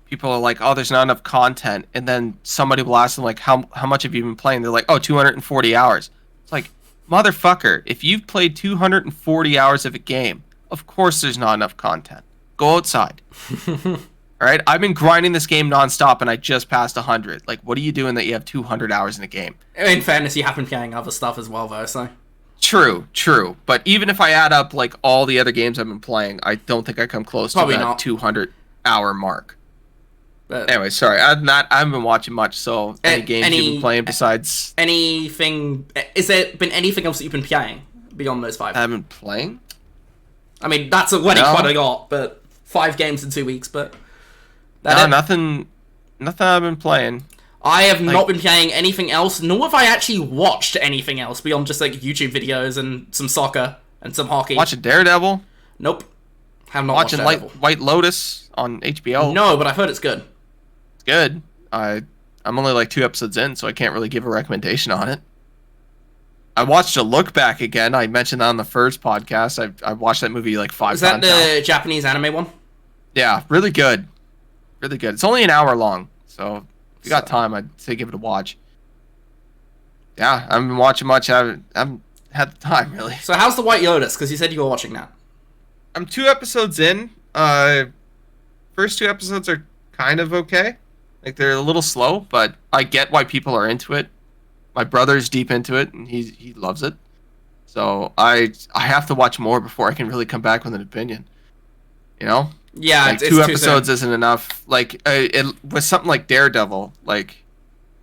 people are like, oh, there's not enough content, and then somebody will ask them, like, how much have you been playing? They're like, oh, 240 hours. It's like, motherfucker, if you've played 240 hours of a game, of course there's not enough content. Go outside. Alright? I've been grinding this game nonstop, and I just passed 100. Like, what are you doing that you have 200 hours in a game? In fairness, you have been playing other stuff as well, though, so... True. But even if I add up, like, all the other games I've been playing, I don't think I come close to that 200-hour mark. But anyway, sorry. Other than that, I haven't been watching much, so any games you've been playing besides... Anything... Is there been anything else that you've been playing beyond those 5? I haven't been playing? I mean, that's already quite a lot, but 5 games in 2 weeks, but... Nothing I've been playing. I have not been playing anything else, nor have I actually watched anything else beyond just, like, YouTube videos and some soccer and some hockey. Watching Daredevil? Nope. Have not watching watched Daredevil. White Lotus on HBO? No, but I've heard it's good. Good. I'm only like 2 episodes in, so I can't really give a recommendation on it. I watched A Look Back again. I mentioned that on the first podcast. I watched that movie like 5 times. Is that the Japanese anime one? Yeah, really good. Really good. It's only an hour long, so if you got time, I'd say give it a watch. Yeah, I haven't been watching much. I haven't had the time, really. So how's the White Lotus? Because you said you were watching that. I'm 2 episodes in. First 2 episodes are kind of okay. Like, they're a little slow, but I get why people are into it. My brother's deep into it, and he loves it. So I have to watch more before I can really come back with an opinion. You know, Yeah, like it's two too soon. episodes isn't enough. Like it with something like Daredevil, like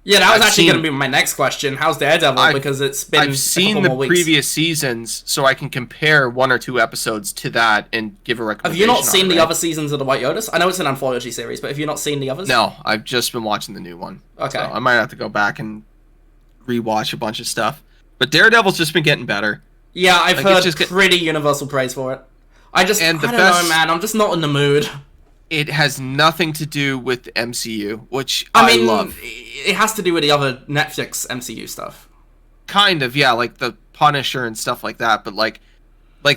Yeah, that was I've actually seen going to be my next question. How's Daredevil? Because it's been I've a seen couple the more weeks. previous seasons, so I can compare 1 or 2 episodes to that and give a Have recommendation. you not seen on it, the right? other seasons of the White Lotus? I know it's an anthology series, but have you not seen the others? No, I've just been watching the new one. Okay. So I might have to go back and rewatch a bunch of stuff. But Daredevil's just been getting better. Yeah, I've Like, heard pretty universal praise for it. I don't know, man. I'm just not in the mood. It has nothing to do with the MCU, which I I mean, love. it has to do with the other Netflix MCU stuff. Kind of, yeah, like the Punisher and stuff like that. But like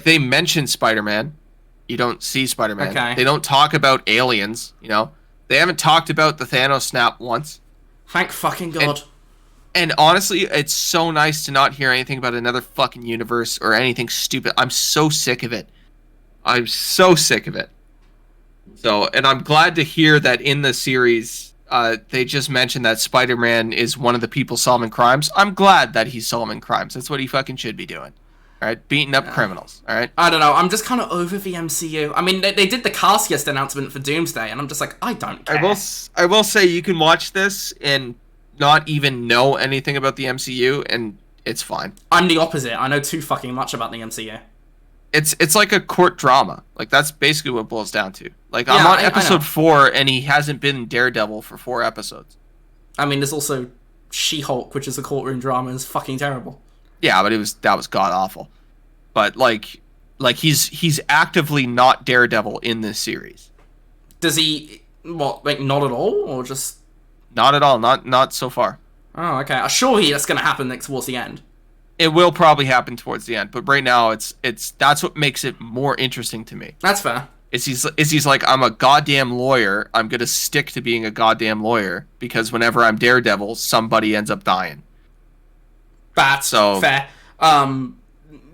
they mention Spider-Man. You don't see Spider-Man. Okay. They don't talk about aliens. You know, they haven't talked about the Thanos snap once. Thank fucking God. And honestly, it's so nice to not hear anything about another fucking universe or anything stupid. I'm so sick of it. I'm so sick of it. So, and I'm glad to hear that in the series, they just mentioned that Spider-Man is one of the people solving crimes. I'm glad that he's solving crimes. That's what he fucking should be doing. All right, beating up criminals. All right. I don't know. I'm just kind of over the MCU. I mean, they did the cast announcement for Doomsday, and I'm just like, I don't care. I will say you can watch this and not even know anything about the MCU, and it's fine. I'm the opposite. I know too fucking much about the MCU. It's like a court drama. Like that's basically what it boils down to. Like Yeah, I'm on I episode know. 4, and he hasn't been in Daredevil for 4 episodes. I mean, there's also She-Hulk, which is a courtroom drama, is fucking terrible. Yeah, but that was god awful. But like he's actively not Daredevil in this series. Does he, what, like, not at all? Or just... Not at all. Not so far. Oh, okay. Surely that's going to happen towards the end. It will probably happen towards the end, but right now it's that's what makes it more interesting to me. That's fair. He's like, I'm a goddamn lawyer. I'm gonna stick to being a goddamn lawyer because whenever I'm Daredevil, somebody ends up dying. That's fair.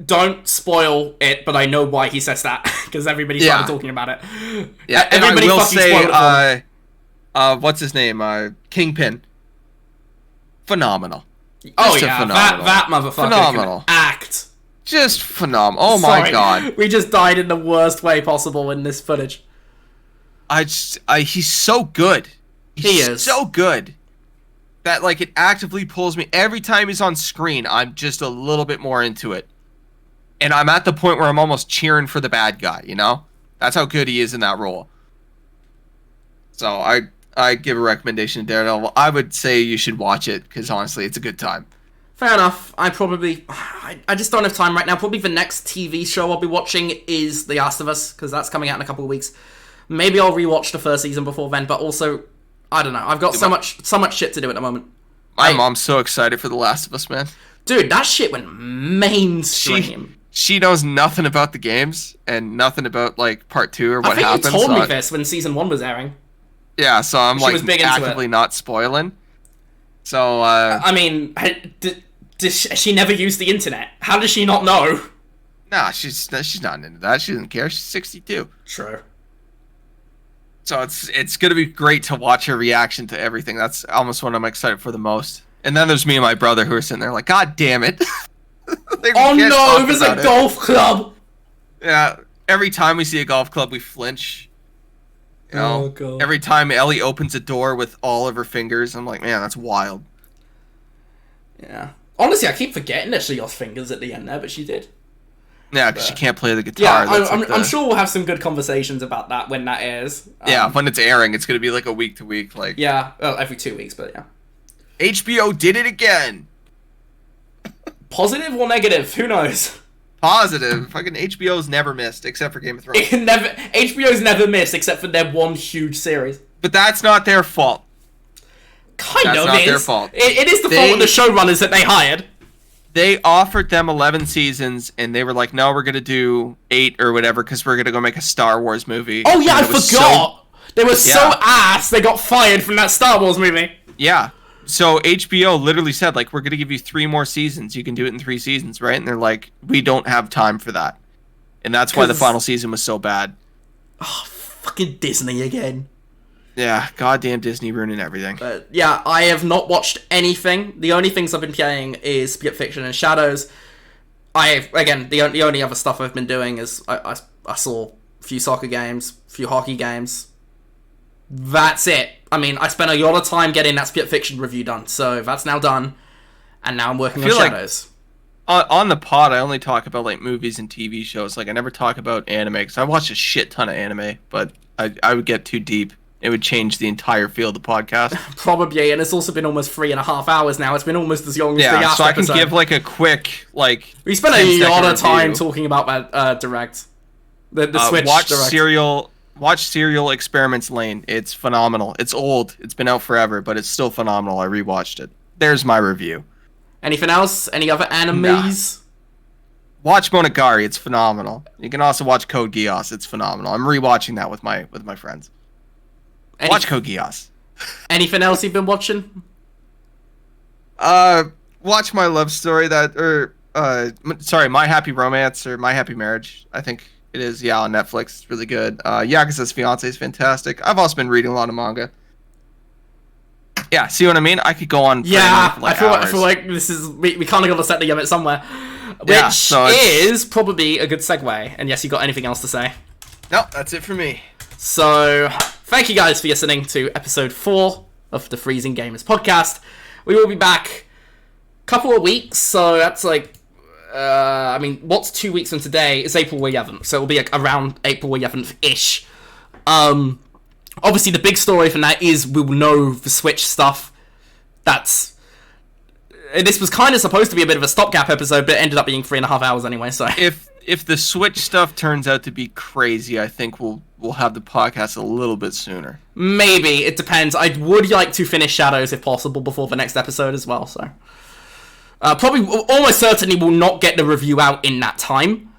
Don't spoil it, but I know why he says that because everybody started talking about it. Yeah, everybody and I will fucking spoiled it for me. what's his name? Kingpin. Phenomenal. Oh Just a yeah, phenomenal. that motherfucker Phenomenal. can act. Just phenomenal. Oh my god. We just died in the worst way possible in this footage. He's so good. He is so good that like it actively pulls me every time he's on screen. I'm just a little bit more into it, and I'm at the point where I'm almost cheering for the bad guy. You know, that's how good he is in that role. So I give a recommendation to Daredevil. I would say you should watch it because honestly, it's a good time. Fair enough. I just don't have time right now. Probably the next TV show I'll be watching is The Last of Us, because that's coming out in a couple of weeks. Maybe I'll rewatch the first season before then, but also, I don't know. I've got so much shit to do at the moment. My mom's so excited for The Last of Us, man. Dude, that shit went mainstream. She knows nothing about the games and nothing about like part 2 or what happened. I think you told me this when season 1 was airing. Yeah, so I'm She like was big into actively it. not spoiling. So I mean, she never used the internet. How does she not know? nah, she's not into that. She doesn't care. She's 62. True. So it's gonna be great to watch her reaction to everything. That's almost what I'm excited for the most. And then there's me and my brother who are sitting there like, God damn it! Oh no, there's a golf club. Yeah, every time we see a golf club, we flinch. You know, Oh, God. every time Ellie opens a door with all of her fingers, I'm like, man, that's wild. Yeah. Honestly, I keep forgetting that she lost fingers at the end there, but she did. Yeah, because she can't play the guitar. Yeah, That's like I'm sure we'll have some good conversations about that when that airs. Yeah, when it's airing, it's gonna be like a week to week. Like, Yeah, well, every 2 weeks, but yeah. HBO did it again. Positive or negative? Who knows? Positive. Fucking HBO's never missed, except for Game of Thrones. HBO's never missed except for their one huge series. But that's not their fault. Kind of not is. their fault. It is the fault of the showrunners that they hired. They offered them 11 seasons, and they were like, no, we're going to do 8 or whatever, because we're going to go make a Star Wars movie. Oh yeah, And I it was forgot! They were so Yeah. ass, they got fired from that Star Wars movie. Yeah. So HBO literally said, like, we're going to give you 3 more seasons. You can do it in 3 seasons, right? And they're like, we don't have time for that. And that's why the 'Cause- final season was so bad. Oh, fucking Disney again. Yeah, goddamn Disney ruining everything. But yeah, I have not watched anything. The only things I've been playing is Split Fiction and Shadows. the only other stuff I've been doing is I saw a few soccer games, a few hockey games. That's it. I mean, I spent a lot of time getting that Spit Fiction review done, so that's now done, and now I'm working on Shadows. On the pod, I only talk about like movies and TV shows. Like I never talk about anime because I watch a shit ton of anime, but I would get too deep. It would change the entire feel of the podcast. Probably, and it's also been almost 3.5 hours now. It's been almost as long as the last so I episode. can give like a quick like. We spent a lot of time talking about that Direct, the Switch Direct. Watch Serial Experiments Lane. It's phenomenal. It's old. It's been out forever, but it's still phenomenal. I rewatched it. There's my review. Anything else? Any other animes? Watch Monogatari. It's phenomenal. You can also watch Code Geass. It's phenomenal. I'm rewatching that with my friends. Watch Code Geass. Anything else you've been watching? Watch My Love Story My Happy Romance or My Happy Marriage. I think it is, on Netflix. It's really good. Yakuza's Fiancé is fantastic. I've also been reading a lot of manga. Yeah, see what I mean? I could go on. Yeah, for like I feel like this is we kind of got to set the limit somewhere, which is probably a good segue. And yes, you got anything else to say? No, that's it for me. So, thank you guys for listening to episode 4 of the Freezing Gamers podcast. We will be back a couple of weeks, so that's like. What's 2 weeks from today? It's April 11th, so it'll be like around April 11th-ish. Obviously, the big story from that is we'll know the Switch stuff. This was kind of supposed to be a bit of a stopgap episode, but it ended up being 3.5 hours anyway, so... If the Switch stuff turns out to be crazy, I think we'll have the podcast a little bit sooner. Maybe, it depends. I would like to finish Shadows, if possible, before the next episode as well, so... probably, almost certainly will not get the review out in that time,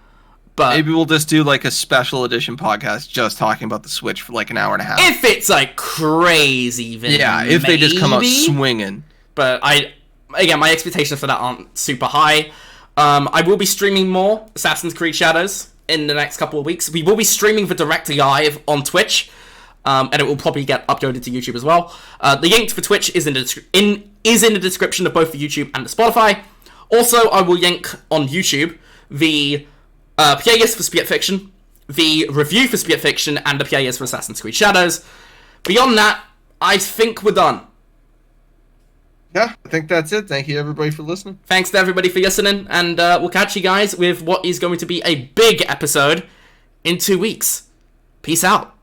but... Maybe we'll just do, like, a special edition podcast just talking about the Switch for, like, an hour and a half. If it's, like, crazy, then if they just come out swinging. But again, my expectations for that aren't super high. I will be streaming more Assassin's Creed Shadows in the next couple of weeks. We will be streaming the Direct Live on Twitch, and it will probably get uploaded to YouTube as well. The link for Twitch is in the description of both the YouTube and the Spotify. Also, I will link on YouTube the playlist for Spit Fiction, the review for Spit Fiction, and the playlist for Assassin's Creed Shadows. Beyond that, I think we're done. Yeah, I think that's it. Thank you, everybody, for listening. Thanks to everybody for listening, and we'll catch you guys with what is going to be a big episode in 2 weeks. Peace out.